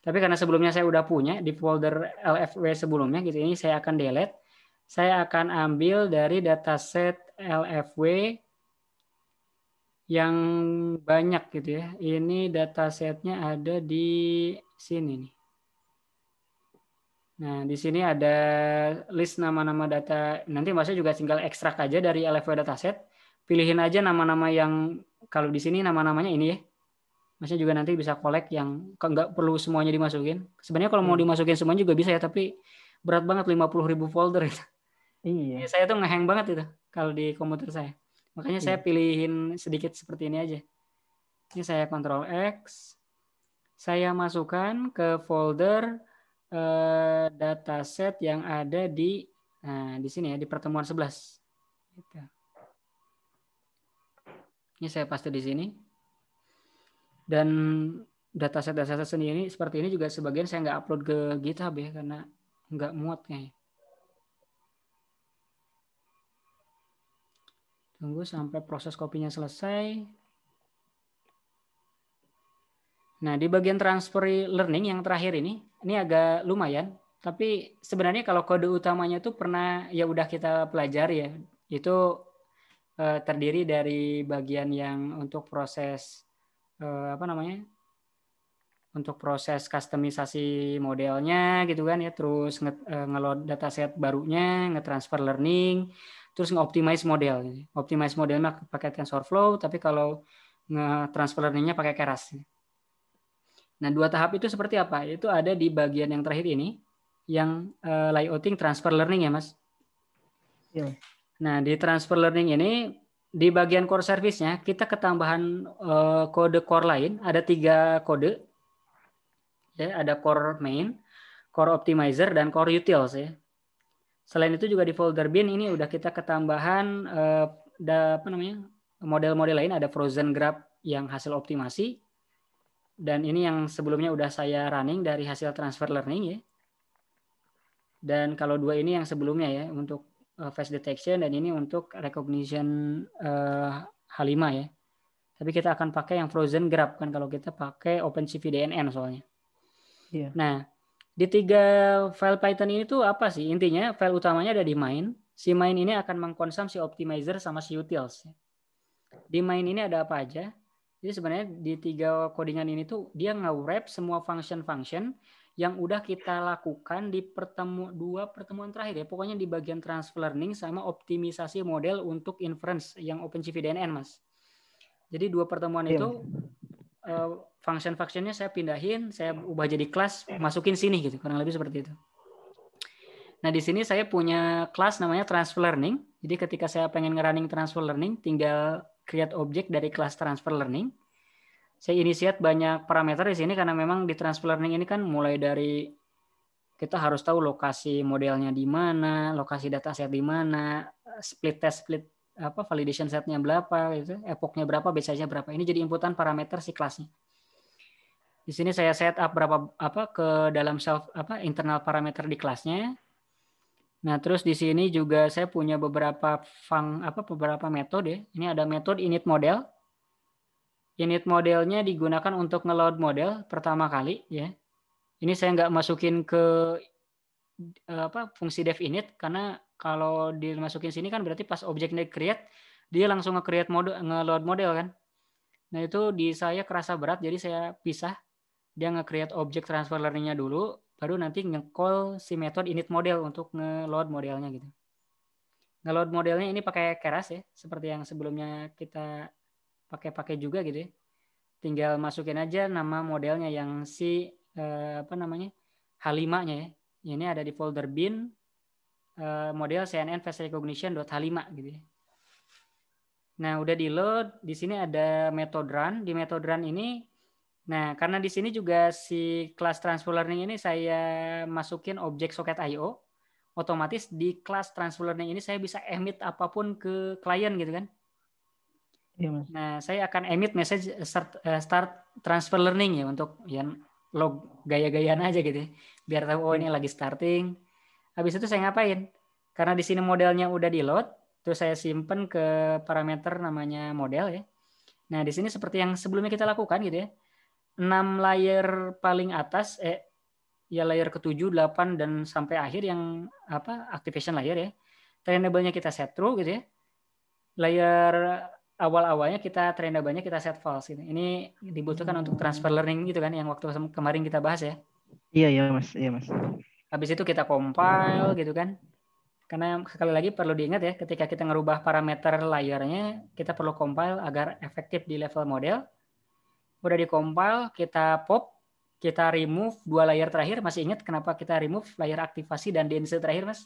Tapi karena sebelumnya saya udah punya di folder LFW sebelumnya gitu, ini saya akan delete. Saya akan ambil dari dataset LFW yang banyak gitu ya. Ini datasetnya ada di sini nih. Nah, di sini ada list nama-nama data. Nanti Masnya juga tinggal ekstrak aja dari LFW dataset. Pilihin aja nama-nama yang, kalau di sini nama-namanya ini ya. Masnya juga nanti bisa collect yang nggak perlu semuanya dimasukin. Sebenarnya kalau mau dimasukin semuanya juga bisa ya, tapi berat banget 50.000 folder. Iya. Saya tuh ngehang banget itu kalau di komputer saya. Makanya saya pilihin sedikit seperti ini aja. Ini saya Ctrl X. Saya masukkan ke folder dataset yang ada di sini ya, di pertemuan 11. Gitu. Ini saya paste di sini. Dan dataset sendiri seperti ini juga sebagian saya nggak upload ke GitHub ya, karena nggak muat kayaknya. Tunggu sampai proses kopinya selesai. Nah, di bagian transfer learning yang terakhir ini agak lumayan. Tapi sebenarnya kalau kode utamanya itu pernah ya udah kita pelajari ya. Itu terdiri dari bagian yang untuk proses untuk proses kustomisasi modelnya gitu kan ya, terus nge-load dataset barunya, nge-transfer learning, terus nge-optimize model. Optimize modelnya pakai TensorFlow, tapi kalau nge-transfer learningnya pakai Keras. Nah, 2 tahap itu seperti apa? Itu ada di bagian yang terakhir ini, yang layouting transfer learning ya, Mas. Iya. Nah, di transfer learning ini, di bagian core service-nya, kita ketambahan kode core lain, ada 3 kode. Ya, ada core main, core optimizer, dan core utils ya. Selain itu juga di folder bin ini udah kita ketambahan model-model lain, ada frozen graph yang hasil optimasi, dan ini yang sebelumnya udah saya running dari hasil transfer learning ya. Dan kalau 2 ini yang sebelumnya ya, untuk face detection, dan ini untuk recognition H5 ya. Tapi kita akan pakai yang frozen graph kan kalau kita pakai OpenCV DNN soalnya. Iya. Nah, di 3 file Python ini tuh apa sih? Intinya file utamanya ada di main. Si main ini akan mengkonsum si optimizer sama si utils. Di main ini ada apa aja? Jadi sebenarnya di 3 codingan ini tuh dia nge-wrap semua function-function yang udah kita lakukan di 2 pertemuan terakhir ya. Pokoknya di bagian transfer learning sama optimisasi model untuk inference yang OpenCV DNN, Mas. Jadi 2 pertemuan itu function-functionnya saya pindahin, saya ubah jadi kelas, masukin sini gitu, kurang lebih seperti itu. Nah, di sini saya punya kelas namanya transfer learning. Jadi ketika saya pengen nge-running transfer learning, tinggal create object dari kelas transfer learning. Saya initiate banyak parameter di sini karena memang di transfer learning ini kan mulai dari kita harus tahu lokasi modelnya di mana, lokasi dataset di mana, split test, validation setnya berapa, gitu, epochnya berapa, batch-nya berapa. Ini jadi inputan parameter si kelasnya. Di sini saya set up ke dalam internal parameter di kelasnya. Nah, terus di sini juga saya punya beberapa metode. Ini ada metode init model. Init modelnya digunakan untuk nge-load model pertama kali ya. Ini saya nggak masukin ke fungsi dev init karena kalau dimasukin sini kan berarti pas objeknya create dia langsung nge-create nge-load model kan. Nah, itu di saya kerasa berat jadi saya pisah. Dia nge-create objek transfer learning-nya dulu, baru nanti nge-call si metode init model untuk nge-load modelnya gitu. Nge-load modelnya ini pakai Keras ya, seperti yang sebelumnya kita pakai juga gitu ya. Tinggal masukin aja nama modelnya yang si H5-nya ya. Ini ada di folder bin model CNN face recognition.h5 gitu ya. Nah, udah di load, di sini ada method run. Di method run ini, nah karena di sini juga si kelas transfer learning ini saya masukin objek socket IO, otomatis di kelas transfer learning ini saya bisa emit apapun ke klien gitu kan. Iya, Mas. Nah, saya akan emit message start transfer learning ya untuk yang log gaya-gayaan aja gitu ya. Biar tahu ini lagi starting. Habis itu saya ngapain? Karena di sini modelnya udah di load, terus saya simpen ke parameter namanya model ya. Nah, di sini seperti yang sebelumnya kita lakukan gitu ya. 6 layer paling atas ya layer ke-7, 8 dan sampai akhir yang activation layer ya. Trainable-nya kita set true gitu ya. Layer awal-awalnya trainable-nya kita set false gitu. Ini dibutuhkan untuk transfer learning gitu kan yang waktu kemarin kita bahas ya. Iya, Mas. Habis itu kita compile gitu kan. Karena sekali lagi perlu diingat ya, ketika kita ngerubah parameter layernya, kita perlu compile agar efektif di level model. Udah di-compile, kita pop, kita remove 2 layer terakhir. Masih ingat kenapa kita remove layer aktivasi dan dense terakhir, Mas?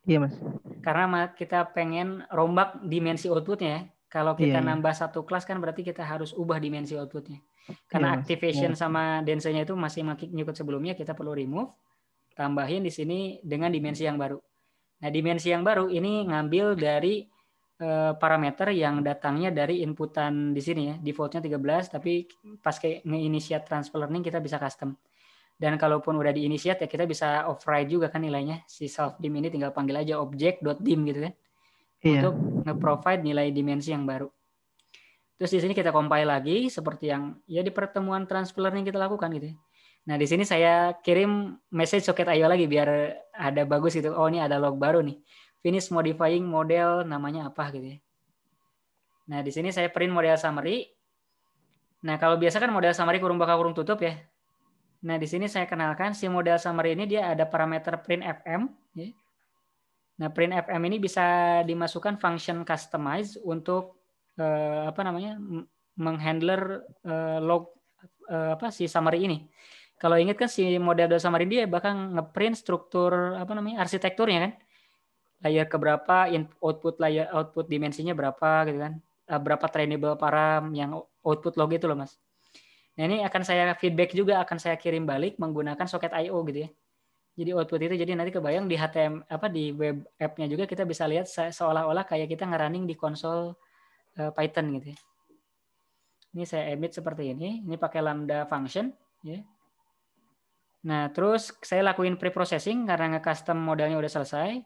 Iya, Mas. Karena kita pengen rombak dimensi outputnya ya. Kalau kita nambah satu kelas kan berarti kita harus ubah dimensi outputnya. Karena activation sama dense-nya itu masih ngikut sebelumnya, kita perlu remove. tambahin di sini dengan dimensi yang baru. Nah, dimensi yang baru ini ngambil dari parameter yang datangnya dari inputan di sini ya. Defaultnya 13, tapi pas kayak nge-initiate transfer learning kita bisa custom. Dan kalaupun udah di-initiate ya kita bisa override juga kan nilainya. Si self-dim ini tinggal panggil aja object.dim gitu kan. Untuk nge-provide nilai dimensi yang baru. Terus di sini kita compile lagi seperti yang ya di pertemuan transfer learning kita lakukan gitu ya. Nah, di sini saya kirim message socket.io lagi biar ada bagus gitu. Oh, ini ada log baru nih. Finish modifying model namanya apa gitu ya. Nah, di sini saya print model summary. Nah, kalau biasa kan model summary kurung buka kurung tutup ya. Nah, di sini saya kenalkan si model summary ini dia ada parameter print fm ya. Nah, print fm ini bisa dimasukkan function customize untuk menghandler log si summary ini. Kalau ingat kan si model summary dia bakal ngeprint struktur arsitekturnya kan. Layer keberapa, output layer, output dimensinya berapa gitu kan. Berapa trainable param yang output log itu loh, Mas. Nah, ini akan saya feedback juga, akan saya kirim balik menggunakan socket IO gitu ya. Jadi output itu jadi nanti kebayang di di web app-nya juga kita bisa lihat seolah-olah kayak kita ngerunning di konsol Python gitu ya. Ini saya emit seperti ini pakai lambda function ya. Nah, terus saya lakuin pre-processing karena nge-custom modelnya udah selesai.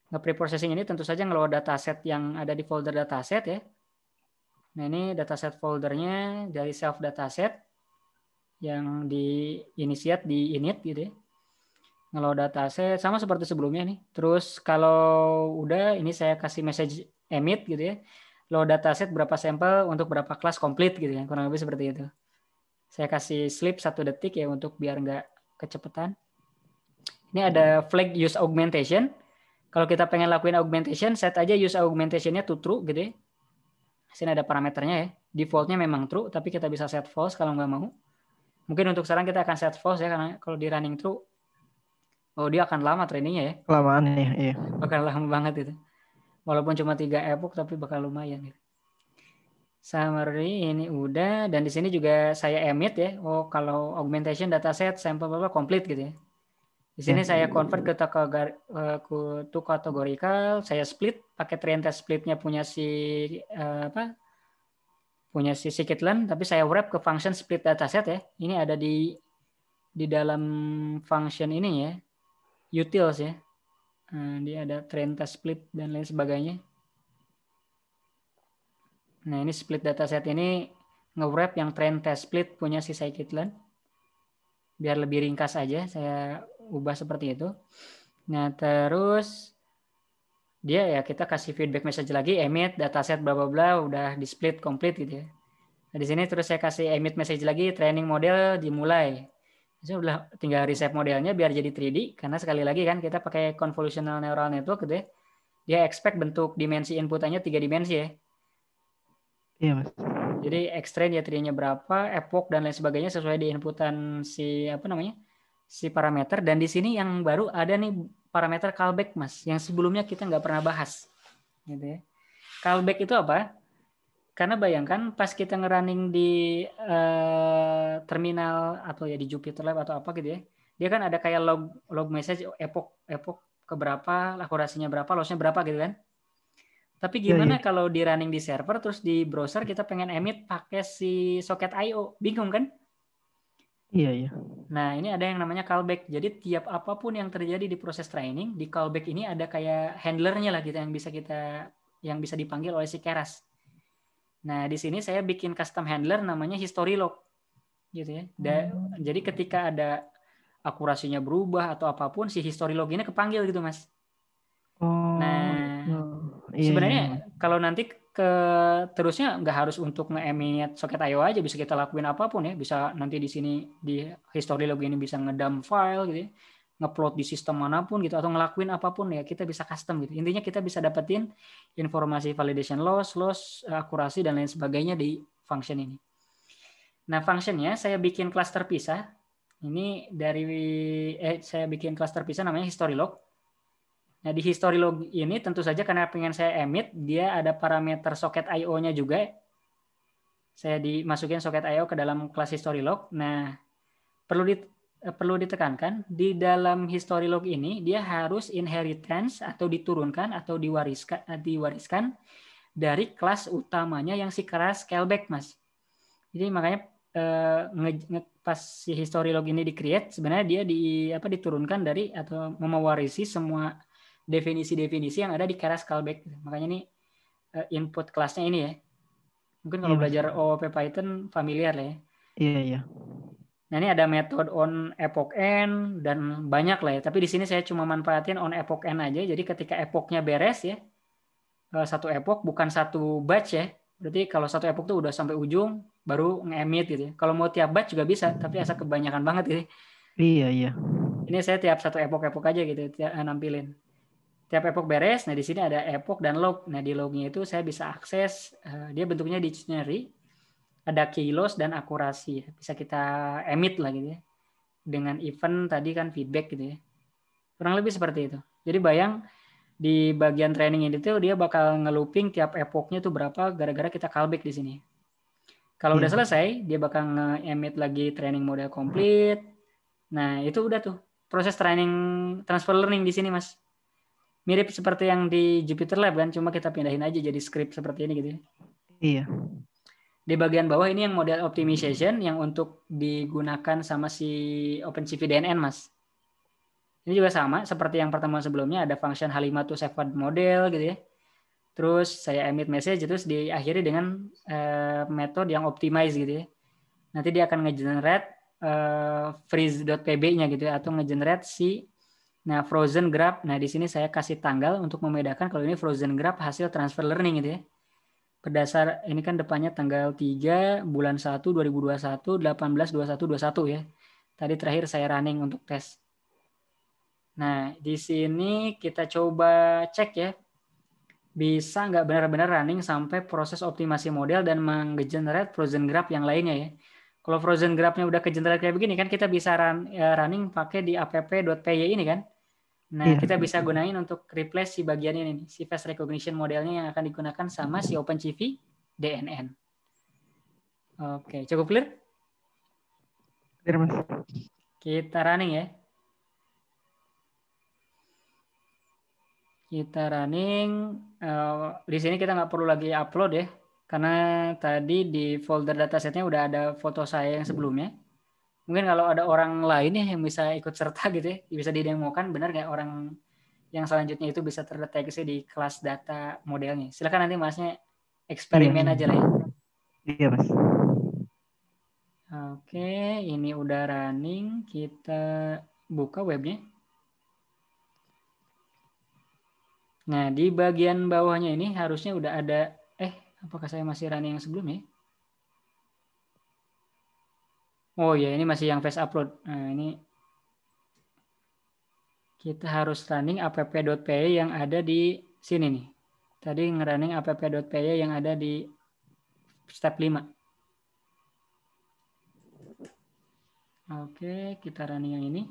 Nge-pre-processing ini tentu saja ngeload dataset yang ada di folder dataset ya. Nah, ini dataset foldernya dari self dataset yang di initiate di init gitu ya. Ngeload dataset sama seperti sebelumnya nih. Terus kalau udah ini saya kasih message emit gitu ya. Load dataset berapa sampel untuk berapa kelas komplit gitu ya. Kurang lebih seperti itu. Saya kasih sleep 1 detik ya untuk biar nggak kecepatan. Ini ada flag use augmentation. Kalau kita pengen lakuin augmentation, set aja use augmentation-nya to true gitu ya. Sini ada parameternya ya. Default-nya memang true, tapi kita bisa set false kalau nggak mau. Mungkin untuk sekarang kita akan set false ya, karena kalau di running true, dia akan lama trainingnya ya. Kelamaan ya, iya. Bakal lama banget itu. Walaupun cuma 3 epoch, tapi bakal lumayan gitu. Summary ini udah, dan di sini juga saya emit ya. Kalau augmentation dataset sample berapa complete gitu ya. Di sini saya convert ke categorical, saya split pakai train test splitnya punya si scikit-learn, tapi saya wrap ke function split dataset ya. Ini ada di dalam function ini ya, utils ya. Dia ada train test split dan lain sebagainya. Nah, ini split dataset ini nge-wrap yang train test split punya si scikit-learn. Biar lebih ringkas aja, saya ubah seperti itu. Nah, terus dia ya kita kasih feedback message lagi, emit dataset bla bla bla udah di split complete gitu ya. Nah, di sini terus saya kasih emit message lagi, training model dimulai. Saya udah tinggal reshape modelnya biar jadi 3D karena sekali lagi kan kita pakai convolutional neural network gitu ya. Dia expect bentuk dimensi inputannya 3 dimensi ya. Iya, Mas. Jadi extrain ya 3-nya berapa, epoch dan lain sebagainya sesuai di inputan si si parameter. Dan di sini yang baru ada nih parameter callback, Mas, yang sebelumnya kita nggak pernah bahas. Gitu ya. Callback itu apa? Karena bayangkan pas kita ngerunning di terminal atau ya di Jupyter Lab atau apa gitu ya, dia kan ada kayak log message epoch keberapa, akurasinya berapa, lossnya berapa gitu kan. Tapi gimana kalau di running di server terus di browser kita pengen emit pakai si socket IO, bingung kan? Iya. Nah, ini ada yang namanya callback. Jadi tiap apapun yang terjadi di proses training, di callback ini ada kayak handlernya lah gitu yang bisa dipanggil oleh si Keras. Nah, di sini saya bikin custom handler namanya history log. Gitu ya. Jadi ketika ada akurasinya berubah atau apapun si history log ini kepanggil gitu, Mas. Sebenarnya kalau nanti terusnya nggak harus untuk nge-emit socket IO aja, bisa kita lakuin apapun ya. Bisa nanti di sini di history log ini bisa ngedump file gitu ya, ngeplot di sistem manapun gitu atau ngelakuin apapun ya, kita bisa custom gitu. Intinya kita bisa dapetin informasi validation loss, akurasi dan lain sebagainya di function ini. Nah, functionnya saya bikin cluster pisah. Ini saya bikin cluster pisah namanya history log. Nah, di history log ini tentu saja karena pengen saya emit, dia ada parameter socket IO-nya juga. Saya dimasukin socket IO ke dalam kelas history log. Nah, perlu perlu ditekankan di dalam history log ini dia harus inheritance atau diturunkan atau diwariskan dari kelas utamanya yang si kelas callback, Mas. Jadi makanya pas si history log ini di-create sebenarnya dia diturunkan dari atau mewarisi semua definisi-definisi yang ada di kelas callback. Makanya ini input kelasnya ini ya. Mungkin kalau belajar OOP Python familiar lah ya. Iya, iya. Nah, ini ada metode on epoch end dan banyak lah ya. Tapi di sini saya cuma manfaatin on epoch end aja. Jadi ketika epochnya beres ya, satu epoch bukan satu batch ya. Berarti kalau satu epoch tuh udah sampai ujung baru nge-emit gitu ya. Kalau mau tiap batch juga bisa, tapi asal kebanyakan banget gitu. Iya, iya. Ini saya tiap satu epoch aja gitu nampilin. Tiap epoch beres, nah di sini ada epoch dan log. Nah di lognya itu saya bisa akses, dia bentuknya dictionary, ada key loss dan akurasi. Bisa kita emit lah gitu ya. Dengan event tadi kan feedback gitu ya. Kurang lebih seperti itu. Jadi bayang di bagian training ini tuh dia bakal nge-looping tiap epochnya tuh berapa gara-gara kita callback di sini. Kalau udah selesai, dia bakal nge-emit lagi training model complete. Nah, itu udah tuh proses training transfer learning di sini, Mas. Mirip seperti yang di Jupyter Lab kan, cuma kita pindahin aja jadi script seperti ini gitu ya. Iya. Di bagian bawah ini yang model optimization yang untuk digunakan sama si OpenCV DNN, Mas. Ini juga sama seperti yang pertemuan sebelumnya, ada function H5 to save model gitu ya. Terus saya emit message terus diakhiri dengan metode yang optimize gitu ya. Nanti dia akan nge-generate freeze.pb-nya gitu ya, atau nge-generate si frozen graph. Nah, di sini saya kasih tanggal untuk membedakan kalau ini frozen graph hasil transfer learning gitu ya. Berdasar ini kan depannya tanggal 3 bulan 1 2021 18/21/21 ya. Tadi terakhir saya running untuk tes. Nah, di sini kita coba cek ya. Bisa nggak benar-benar running sampai proses optimasi model dan meng-generate frozen graph yang lainnya ya. Kalau frozen graph-nya udah ke-generate kayak begini kan kita bisa running pakai di app.py ini kan. Nah, kita bisa gunain untuk replace si bagian ini nih, si face recognition modelnya yang akan digunakan sama si OpenCV DNN. Oke, cukup clear? Clear, Mas. Kita running ya. Kita running. Di sini kita nggak perlu lagi upload ya, karena tadi di folder datasetnya udah ada foto saya yang sebelumnya. Mungkin kalau ada orang lain ya yang bisa ikut serta gitu ya, bisa didemokan benar nggak orang yang selanjutnya itu bisa terdeteksi di kelas data modelnya. Silakan nanti Masnya eksperimen aja lah ya. Iya, Mas. Oke, ini udah running. Kita buka webnya. Nah, di bagian bawahnya ini harusnya udah ada, apakah saya masih running yang sebelumnya? Oh ya, ini masih yang face upload. Nah, ini kita harus running app.py yang ada di sini nih. Tadi ngerunning app.py yang ada di step 5. Oke, kita running yang ini.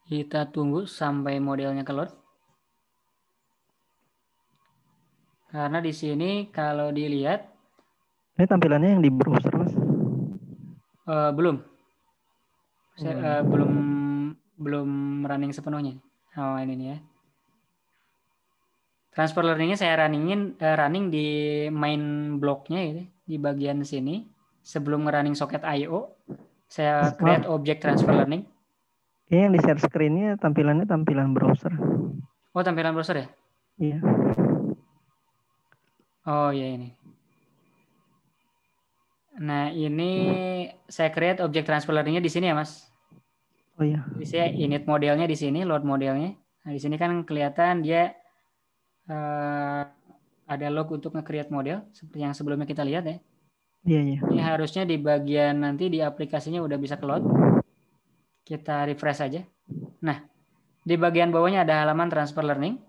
Kita tunggu sampai modelnya keluar. Karena di sini kalau dilihat ini tampilannya yang di browser, Mas? Belum. Saya belum running sepenuhnya. Oh, ini nih ya. Transfer learning-nya saya running di main block-nya gitu, di bagian sini. Sebelum running socket I/O, saya create object transfer learning. Ini yang di share screen-nya tampilannya tampilan browser. Oh, tampilan browser ya? Iya. Oh, iya ini. Nah, ini saya create object transfer learning-nya di sini ya, Mas. Oh iya. Jadi saya init modelnya di sini, load modelnya. Nah, di sini kan kelihatan dia ada log untuk nge-create model seperti yang sebelumnya kita lihat ya. Iya, iya. Ini harusnya di bagian nanti di aplikasinya udah bisa keload. Kita refresh aja. Nah, di bagian bawahnya ada halaman transfer learning.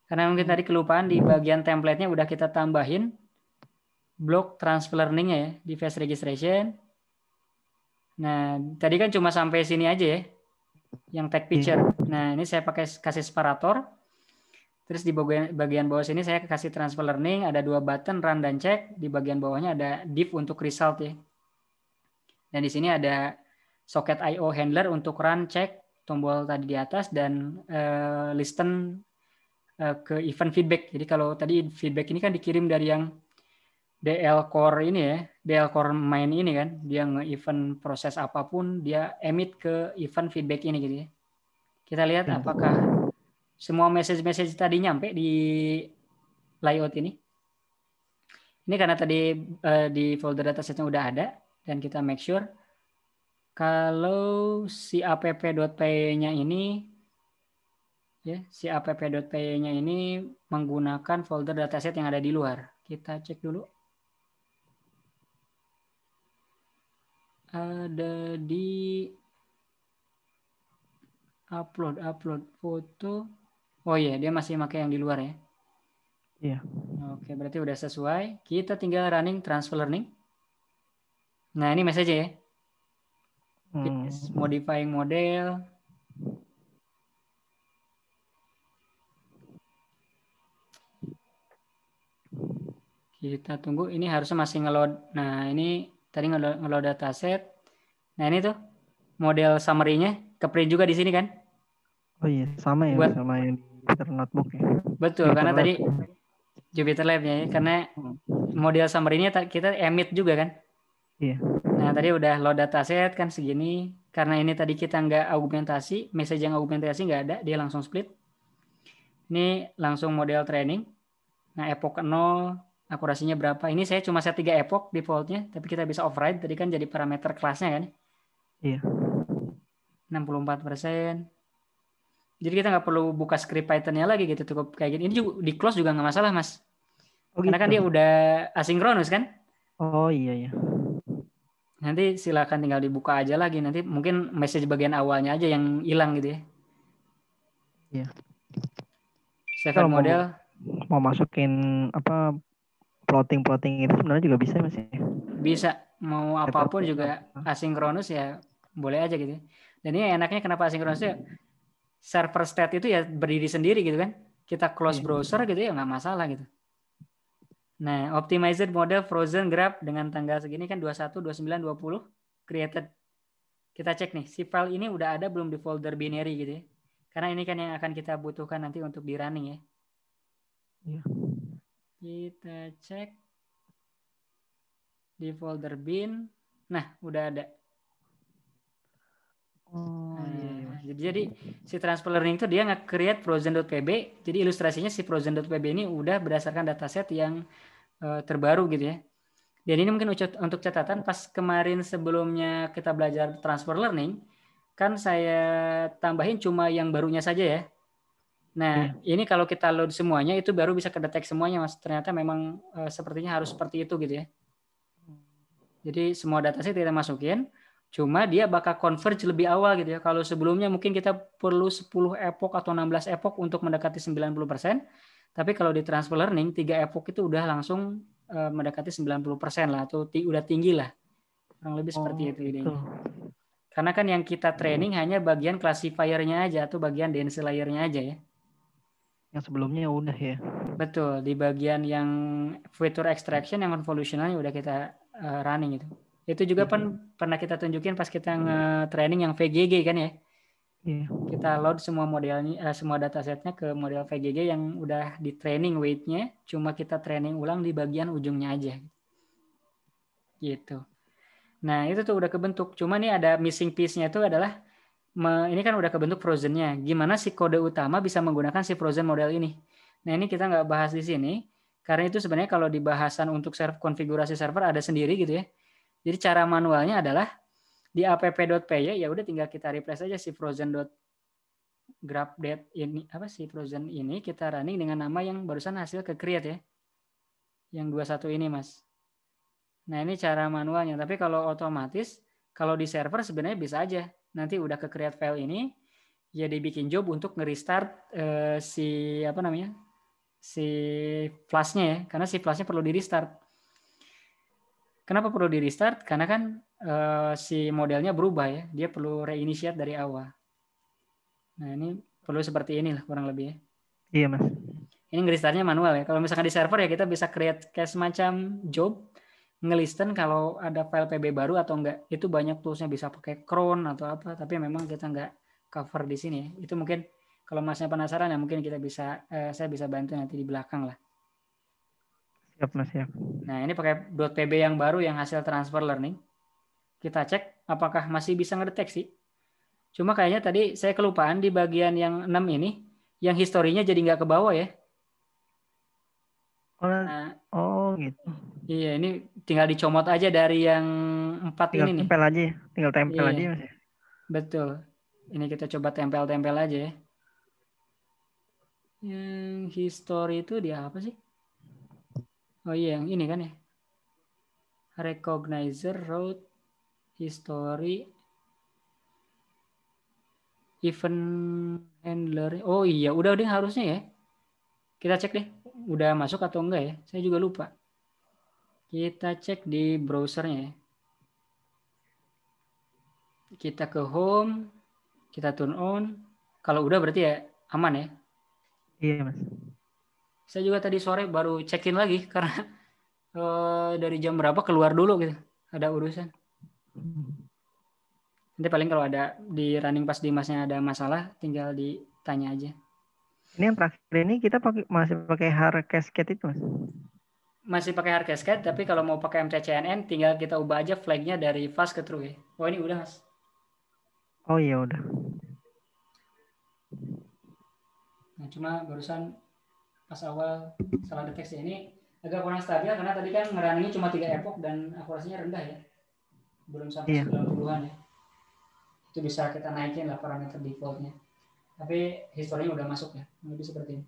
Karena mungkin tadi kelupaan di bagian template-nya udah kita tambahin blok transfer learning-nya ya di face registration. Nah, tadi kan cuma sampai sini aja ya. yang tag picture. Nah, ini saya kasih separator. Terus di bagian bawah sini saya kasih transfer learning, ada 2 button run dan check. Di bagian bawahnya ada div untuk result ya. Dan di sini ada socket IO handler untuk run, check, tombol tadi di atas, dan listen ke event feedback. Jadi kalau tadi feedback ini kan dikirim dari yang DL core ini ya, DL core main ini kan, dia nge-event proses apapun, dia emit ke event feedback ini gitu ya. Kita lihat apakah semua message tadi nyampe di layout ini. Ini karena tadi di folder datasetnya udah ada, dan kita make sure kalau si app.py-nya ini ya, si app.py-nya ini menggunakan folder dataset yang ada di luar. Kita cek dulu. Ada di upload foto. Oh iya, dia masih pakai yang di luar ya. Iya. Oke, berarti udah sesuai. Kita tinggal running transfer learning. Nah, ini message ya. Modifying model. Kita tunggu, ini harusnya masih ngeload. Nah, ini tadi ngeload dataset. Nah, ini tuh model summary-nya keprint juga di sini kan? Oh iya, sama ya sama yang di Jupyter Notebook ya. Betul, Jupyter karena Lab. Tadi Jupyter Lab ya, karena model summary-nya kita emit juga kan? Iya. Nah, tadi udah load dataset kan segini. Karena ini tadi kita nggak augmentasi, message yang augmentasi nggak ada, dia langsung split. Ini langsung model training. Nah, epoch 0, akurasinya berapa? Ini saya cuma set 3 epoch defaultnya, tapi kita bisa override. Tadi kan jadi parameter kelasnya kan? Iya. 64%. Jadi kita nggak perlu buka script Python-nya lagi gitu, cukup kayak gini. Ini juga di close juga nggak masalah, Mas. Oh, karena gitu. Kan dia udah asinkronus kan? Oh iya. Nanti silakan tinggal dibuka aja lagi. Nanti mungkin message bagian awalnya aja yang hilang gitu ya. Iya. Save model. Mau masukin apa plotting itu sebenarnya juga bisa Mas ya? Bisa. Mau apapun juga asinkronus ya boleh aja gitu. Dan ini enaknya kenapa asinkronus ya? Server state itu ya berdiri sendiri gitu kan. Kita close browser gitu ya nggak masalah gitu. Nah, optimized model frozen graph dengan tanggal segini kan 21, 29, 20 created. Kita cek nih, si file ini udah ada belum di folder binary gitu ya. Karena ini kan yang akan kita butuhkan nanti untuk di running ya. Iya. Kita cek di folder bin. Nah, udah ada. Jadi si transfer learning itu dia nge-create frozen.pb. Jadi ilustrasinya si frozen.pb ini udah berdasarkan dataset yang terbaru gitu ya. Dan ini mungkin untuk catatan, pas kemarin sebelumnya kita belajar transfer learning, kan saya tambahin cuma yang barunya saja ya. Nah, ini kalau kita load semuanya itu baru bisa kedetek semuanya, Mas. Ternyata memang sepertinya harus seperti itu gitu ya. Jadi semua dataset kita masukin, cuma dia bakal converge lebih awal gitu ya. Kalau sebelumnya mungkin kita perlu 10 epoch atau 16 epoch untuk mendekati 90%, tapi kalau di transfer learning 3 epoch itu udah langsung mendekati 90% lah, atau udah tinggi lah. Kurang lebih seperti itu idenya. Karena kan yang kita training hanya bagian classifier-nya aja atau bagian dense layer-nya aja ya. Yang sebelumnya udah ya. Betul, di bagian yang feature extraction yang convolutionalnya udah kita running itu. Itu juga pernah kita tunjukin pas kita nge-training yang VGG kan ya. Kita load semua modelnya, semua datasetnya ke model VGG yang udah di training weight-nya, cuma kita training ulang di bagian ujungnya aja. Gitu. Nah, itu tuh udah kebentuk. Cuma nih ada missing piece-nya itu adalah, ini kan udah kebentuk frozen-nya. Gimana si kode utama bisa menggunakan si frozen model ini? Nah, ini kita nggak bahas di sini, karena itu sebenarnya kalau di bahasan untuk konfigurasi server ada sendiri gitu ya. Jadi cara manualnya adalah di app.py ya udah tinggal kita replace aja si frozen.graph.date ini, apa sih frozen ini kita running dengan nama yang barusan hasil ke create ya. Yang 21 ini, Mas. Nah, ini cara manualnya, tapi kalau otomatis kalau di server sebenarnya bisa aja. Nanti udah ke create file ini ya dibikin job untuk nge-restart si apa namanya? Si flashnya ya, karena si flashnya perlu di restart. Kenapa perlu di restart? Karena kan si modelnya berubah ya, dia perlu reinitiate dari awal. Nah, ini perlu seperti ini lah kurang lebih ya. Iya, Mas. Ini ngelistarnya manual ya. Kalau misalkan di server ya kita bisa create kayak semacam job, ngelisten kalau ada file PB baru atau enggak. Itu banyak toolsnya, bisa pakai cron atau apa, tapi memang kita enggak cover di sini ya. Itu mungkin kalau masnya penasaran ya mungkin kita bisa saya bisa bantu nanti di belakang lah. Siap, Mas, siap. Nah, ini pakai .pb yang baru yang hasil transfer learning. Kita cek apakah masih bisa ngedeteksi. Cuma kayaknya tadi saya kelupaan di bagian yang 6 ini, yang historinya jadi nggak ke bawah ya. Nah, Gitu. iya, ini tinggal dicomot aja dari yang 4 Tinggal ini nih. tempel aja ya. Tinggal tempel Iya, aja, Mas. betul. Ini kita coba tempel-tempel aja ya. Yang history itu dia apa sih? Oh iya, yang ini kan ya. Recognizer, route, history, event handler. Oh iya, udah deh harusnya ya. Kita cek deh, udah masuk atau enggak ya? Saya juga lupa. Kita cek di browsernya ya. Kita ke home, kita turn on. Kalau udah berarti ya aman ya. Iya, Mas. Saya juga tadi sore baru check-in lagi karena dari jam berapa keluar dulu gitu. Ada urusan. Nanti paling kalau ada di running pas Dimasnya ada masalah, tinggal ditanya aja. Ini yang terakhir ini kita masih pakai hard cascade itu, Mas. Masih pakai hard cascade, tapi kalau mau pakai MTCNN, tinggal kita ubah aja flagnya dari fast ke true ya. Oh ini udah mas. Oh iya udah. Nah cuma barusan pas awal salah deteksi ini agak kurang stabil karena tadi kan ngerunningnya cuma 3 epoch dan akurasinya rendah ya. Belum sampai 90-an ya. Itu bisa kita naikin lah parameter defaultnya. Tapi historinya udah masuk ya. Lebih seperti ini.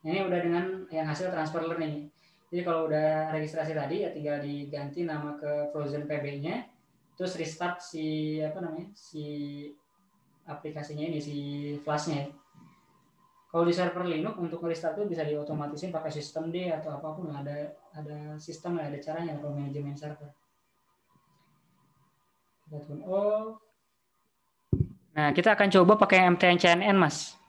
Ini udah dengan yang hasil transfer learning. Jadi kalau udah registrasi tadi ya tinggal diganti nama ke frozen PB-nya, terus restart si aplikasinya ini, si flashnya. Kalau di server Linux untuk restart itu bisa diotomatisin pakai sistem D atau apapun, ada sistem, ada caranya kalau manajemen server. Kita turn off. Nah, kita akan coba pakai MTCNN, Mas.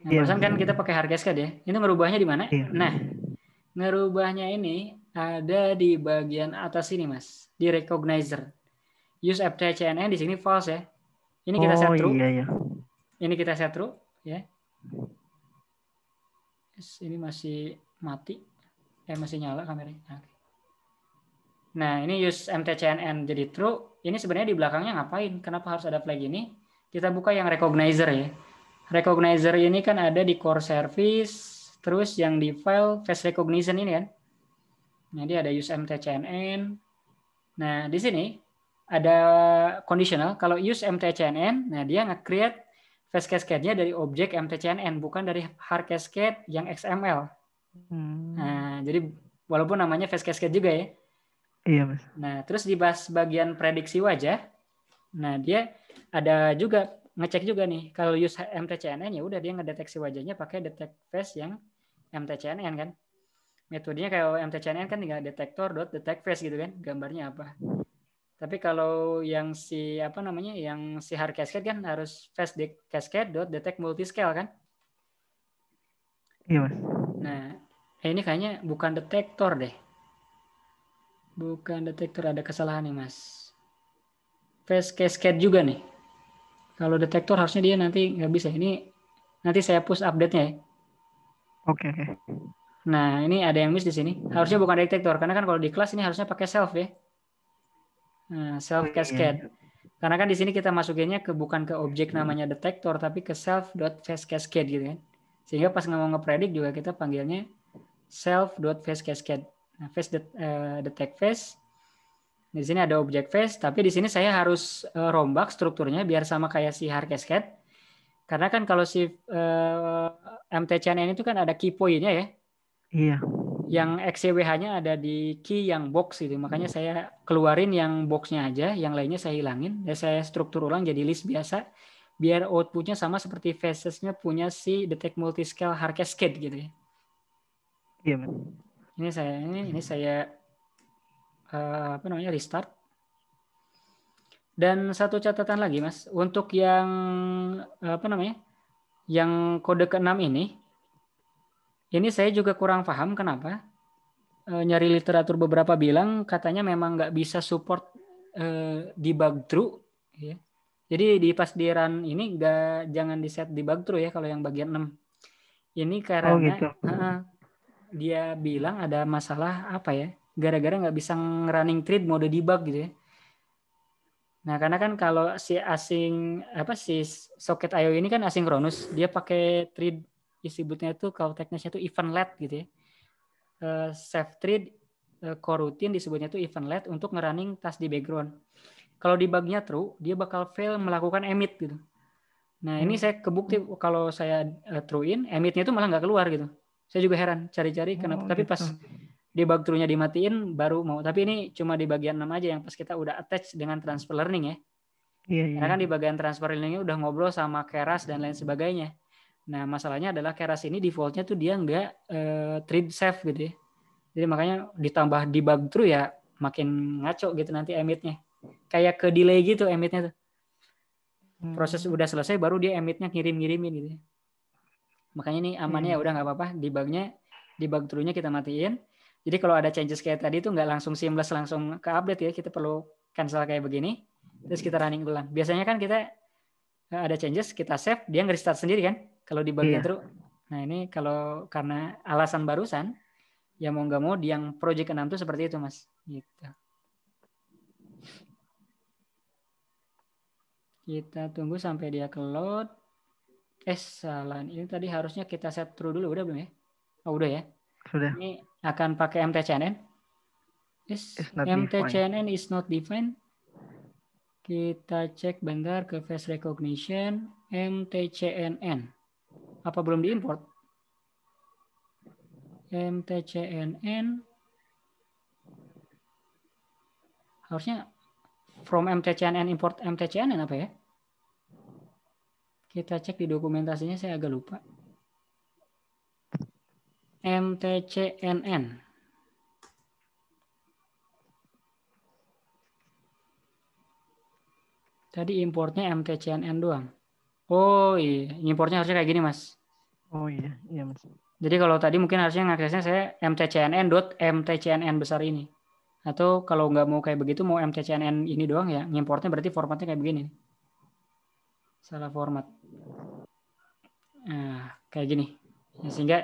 Nah, barusan kan kita pakai Harkescad ya. Ini ngerubahnya di mana? Iya. Nah, ngerubahnya ini ada di bagian atas ini, Mas. Di recognizer. Use MTCNN di sini false ya. Ini kita set true. Iya, iya. Ini kita set true ya. Ini masih mati. Masih nyala kameranya. Nah, ini use MTCNN jadi true. Ini sebenarnya di belakangnya ngapain? Kenapa harus ada flag ini? Kita buka yang recognizer ya. Recognizer ini kan ada di core service, terus yang di file face recognition ini kan. Jadi ada use MTCNN. Nah, di sini ada conditional. Kalau use MTCNN, nah dia nge-create face cascade-nya dari objek MTCNN, bukan dari hard cascade yang XML. Nah, jadi walaupun namanya face cascade juga ya. Iya, Mas. Nah, terus di bagian prediksi wajah, nah dia ada juga ngecek juga nih. Kalau use MTCNN ya udah dia ngedeteksi wajahnya pakai detect face yang MTCNN kan. Metodenya kayak MTCNN kan tinggal detector.detect face gitu kan, gambarnya apa. Tapi kalau yang yang si hard cascade kan harus face cascade.detect multiscale kan. Iya, Mas. Nah, ini kayaknya bukan detektor deh. Bukan detektor, ada kesalahan nih mas. Face cascade juga nih. Kalau detektor harusnya dia nanti nggak bisa. Ini nanti saya push update-nya ya. Oke. Nah ini ada yang miss di sini. Harusnya bukan detektor karena kan kalau di kelas ini harusnya pakai self ya. Nah, self cascade. Iya. Karena kan di sini kita masukinnya bukan ke objek namanya detektor tapi ke self.face cascade gitu kan. Sehingga pas mau ngepredik juga kita panggilnya self.face cascade. Nah, detect face. Di sini ada objek face, tapi di sini saya harus rombak strukturnya biar sama kayak si hard cascade. Karena kan kalau si MTCNN itu kan ada key point-nya ya. Iya. Yang XCWH-nya ada di key yang box gitu. Makanya saya keluarin yang box-nya aja, yang lainnya saya hilangin. Dan saya struktur ulang jadi list biasa. Biar output-nya sama seperti faces-nya punya si detect multiscale hard cascade gitu ya. Iya, Mas. Ini saya restart. Dan satu catatan lagi, Mas, untuk yang apa namanya? Yang kode ke-6 ini saya juga kurang paham kenapa. Nyari literatur beberapa bilang katanya memang nggak bisa support debug through, ya. Jadi pas di run ini jangan di set debug through ya kalau yang bagian 6. Ini Oh karena gitu. dia bilang ada masalah apa ya? Gara-gara nggak bisa running thread mode debug gitu ya. Nah, karena kan kalau si socket IO ini kan asinkronus, dia pakai thread disebutnya itu kalau teknisnya itu event let gitu ya. Save thread coroutine disebutnya itu event let untuk ngerunning task di background. Kalau debugnya true, dia bakal fail melakukan emit gitu. Nah, ini saya kebukti kalau saya true-in, emitnya itu malah nggak keluar gitu. Saya juga heran cari-cari kenapa. Tapi Gitu. pas debug true-nya dimatiin baru mau. Tapi ini cuma di bagian 6 aja yang pas kita udah attach dengan transfer learning ya. Iya, Karena iya. kan di bagian transfer learning udah ngobrol sama Keras dan lain sebagainya. Nah, masalahnya adalah Keras ini defaultnya tuh dia nggak thread safe gitu ya. Jadi makanya ditambah debug true ya makin ngaco gitu nanti emitnya. Kayak ke delay gitu emitnya tuh. Proses udah selesai baru dia emitnya ngirim-ngirimin gitu ya. Makanya ini amannya ya udah nggak apa-apa, debug true-nya kita matiin. Jadi kalau ada changes kayak tadi itu nggak langsung seamless langsung ke update ya, kita perlu cancel kayak begini, terus kita running ulang. Biasanya kan kita ada changes, kita save, dia nge-restart sendiri kan, kalau debugnya Iya. true. Nah ini kalau karena alasan barusan, ya mau nggak mau di yang project 6 tuh seperti itu mas. Gitu. Kita tunggu sampai dia ke load. Salah. Ini tadi harusnya kita set true dulu, udah belum ya? Oh udah ya. Sudah. Ini akan pakai MTCNN. It's not defined. MTCNN is not defined. Kita cek bentar ke face recognition. MTCNN. Apa belum diimport? MTCNN. Harusnya from MTCNN import MTCNN apa ya? Kita cek di dokumentasinya, saya agak lupa. MTCNN. Tadi importnya MTCNN doang. Oh iya, importnya harusnya kayak gini mas. Oh iya, iya mas. Jadi kalau tadi mungkin harusnya ngaksesnya saya mtcnn.mtcnn besar ini. Atau kalau nggak mau kayak begitu, mau mtcnn ini doang ya, ngimportnya berarti formatnya kayak begini. Salah format. Nah, kayak gini. Ya, sehingga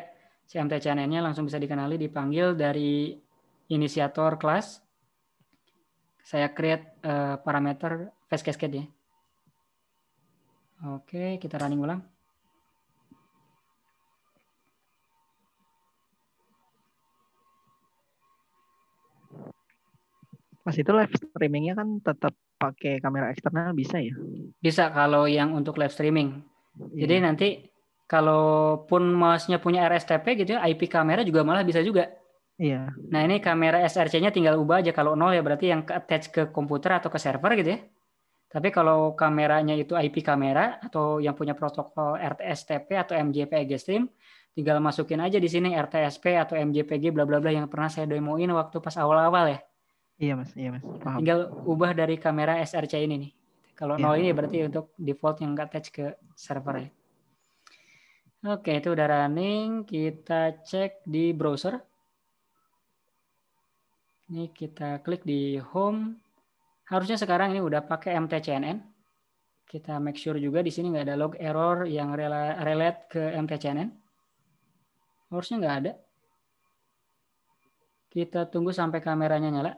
si mtcnn-nya langsung bisa dikenali, dipanggil dari inisiator kelas. Saya create parameter fast cascade ya. Oke, kita running ulang. Mas itu live streamingnya kan tetap pakai kamera eksternal bisa ya? Bisa kalau yang untuk live streaming. Jadi Iya. nanti kalaupun masnya punya RSTP gitu ya, IP kamera juga malah bisa juga. Iya. Nah ini kamera SRC-nya tinggal ubah aja, kalau 0 ya berarti yang attach ke komputer atau ke server gitu ya. Tapi kalau kameranya itu IP kamera atau yang punya protokol RTSTP atau MJPG stream, tinggal masukin aja di sini RTSP atau MJPG bla bla bla yang pernah saya demoin waktu pas awal-awal ya. Iya mas, Nah, paham. tinggal ubah dari kamera SRC ini nih. Kalau Iya. 0 ini berarti untuk default yang attach ke server ya. Oke, itu udah running. Kita cek di browser. Ini kita klik di home. Harusnya sekarang ini udah pakai MTCNN. Kita make sure juga di sini nggak ada log error yang relate ke MTCNN. Harusnya nggak ada. Kita tunggu sampai kameranya nyala.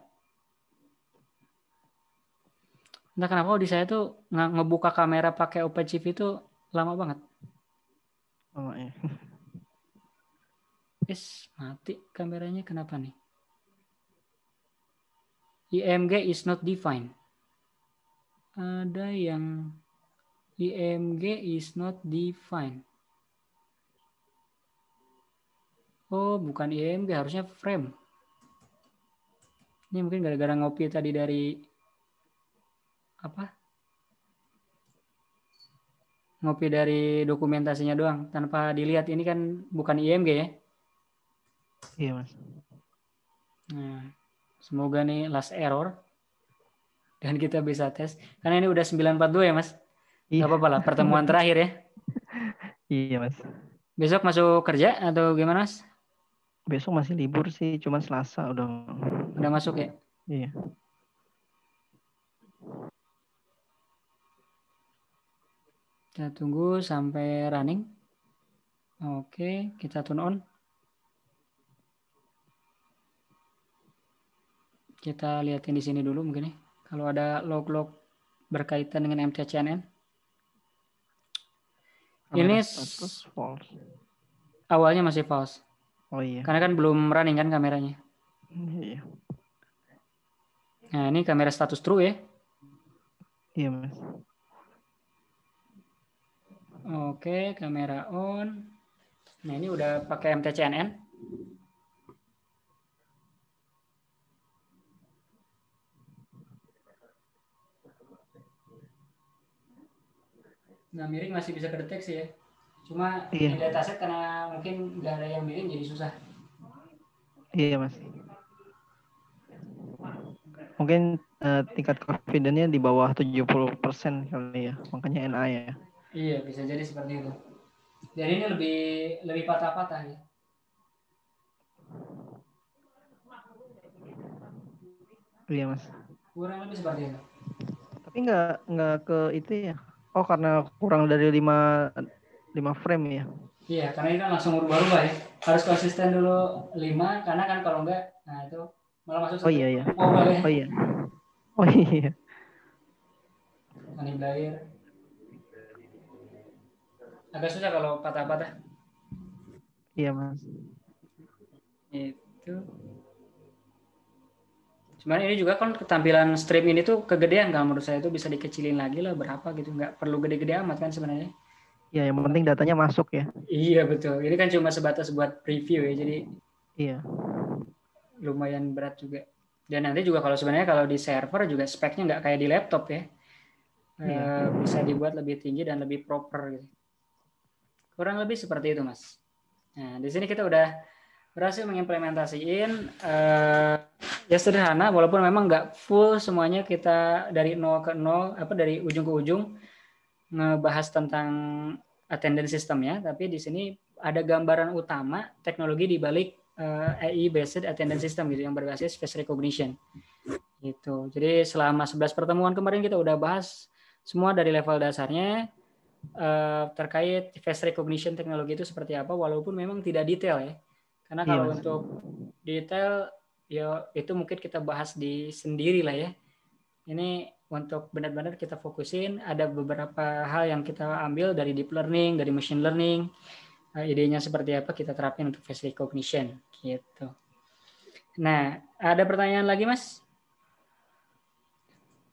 Nah kenapa di saya tuh ngebuka kamera pakai OpenCV itu lama banget. Oh iya. Mati kameranya, kenapa nih? IMG is not defined. Ada yang IMG is not defined. Oh, bukan IMG, harusnya frame. Ini mungkin gara-gara ngopi tadi dari apa? Ngopi dari dokumentasinya doang tanpa dilihat, ini kan bukan IMG ya. Iya mas. Nah, semoga nih last error. dan kita bisa tes. Karena ini udah 9.42 ya, Mas. Iya. Gak apa-apa lah, pertemuan terakhir ya. Iya, Mas. Besok masuk kerja atau gimana, Mas? Besok masih libur sih, cuman Selasa Udah masuk ya? Iya. Kita tunggu sampai running. Oke, kita turn on. Kita lihatin di sini dulu mungkin ya. Kalau ada log-log berkaitan dengan MTCNN. Kamera Ini status false. awalnya masih false. Oh iya. Karena kan belum running kan kameranya. Iya. Nah, ini kamera status true ya. Iya, Mas. Oke, kamera on. Nah, ini udah pakai MTCNN. Nah, miring masih bisa kedeteksi ya. Cuma Iya. di dataset karena mungkin nggak ada yang miring jadi susah. Iya, Mas. Mungkin tingkat confidence-nya di bawah 70% kali ya. Makanya NA ya. Iya, bisa jadi seperti itu. Jadi ini lebih patah-patah ya. Iya, Mas. Kurang lebih seperti itu. Tapi nggak ke itu ya. Oh, karena kurang dari 5 frame ya. Iya, karena ini kan langsung berubah-ubah ya. Harus konsisten dulu 5, karena kan kalau enggak, nah itu malah masuk Oh iya ya. ya. Oh iya. Oh iya. Money Blair. Agak susah kalau patah-patah. Iya, Mas. Itu. Sebenarnya ini juga kan ketampilan stream ini tuh kegedean kalau menurut saya itu bisa dikecilin lagi lah berapa gitu, nggak perlu gede-gede amat kan sebenarnya. Ya, yang penting datanya masuk ya. Iya betul. Ini kan cuma sebatas buat preview ya, jadi iya. Lumayan berat juga. Dan nanti juga kalau sebenarnya kalau di server juga speknya nggak kayak di laptop ya. Iya. Bisa dibuat lebih tinggi dan lebih proper gitu. Kurang lebih seperti itu, Mas. Nah, di sini kita udah berhasil mengimplementasiin ya sederhana, walaupun memang nggak full semuanya kita dari 0 ke 0, dari ujung ke ujung ngebahas tentang attendance system ya, tapi di sini ada gambaran utama teknologi di balik AI based attendance system gitu yang berbasis face recognition. Gitu. Jadi selama 11 pertemuan kemarin kita udah bahas semua dari level dasarnya terkait face recognition teknologi itu seperti apa, walaupun memang tidak detail ya. Karena kalau untuk detail ya itu mungkin kita bahas di sendiri lah ya. Ini untuk benar-benar kita fokusin, ada beberapa hal yang kita ambil dari deep learning, dari machine learning, idenya seperti apa kita terapin untuk face recognition gitu. Nah, ada pertanyaan lagi, Mas?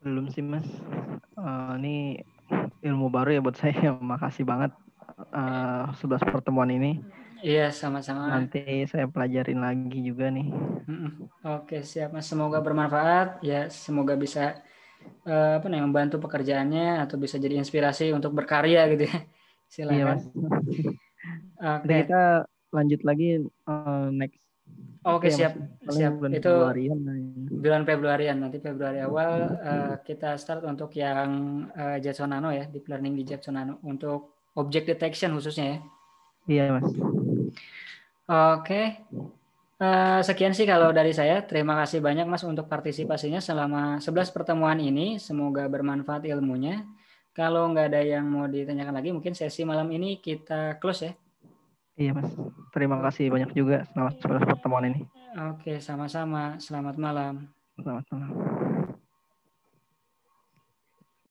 Belum sih, Mas. Ini ilmu baru ya buat saya. Makasih banget 11 pertemuan ini. Iya, sama-sama. Nanti saya pelajarin lagi juga nih. Oke, siap, Mas. Semoga bermanfaat ya, semoga bisa membantu pekerjaannya atau bisa jadi inspirasi untuk berkarya gitu ya. Silakan. Iya, Mas. Nanti kita lanjut lagi next. Oke, siap. Siap. Bulan Itu Februarian. Bulan Februarian, nanti Februari awal kita start untuk yang Jetson Nano ya, deep learning di Jetson Nano untuk object detection khususnya ya. Iya, Mas. Oke. Sekian sih kalau dari saya. Terima kasih banyak, Mas, untuk partisipasinya selama 11 pertemuan ini. Semoga bermanfaat ilmunya. Kalau nggak ada yang mau ditanyakan lagi, mungkin sesi malam ini kita close ya. Iya, Mas. Terima kasih banyak juga selama 11 pertemuan ini. Oke, sama-sama. Selamat malam. Selamat malam.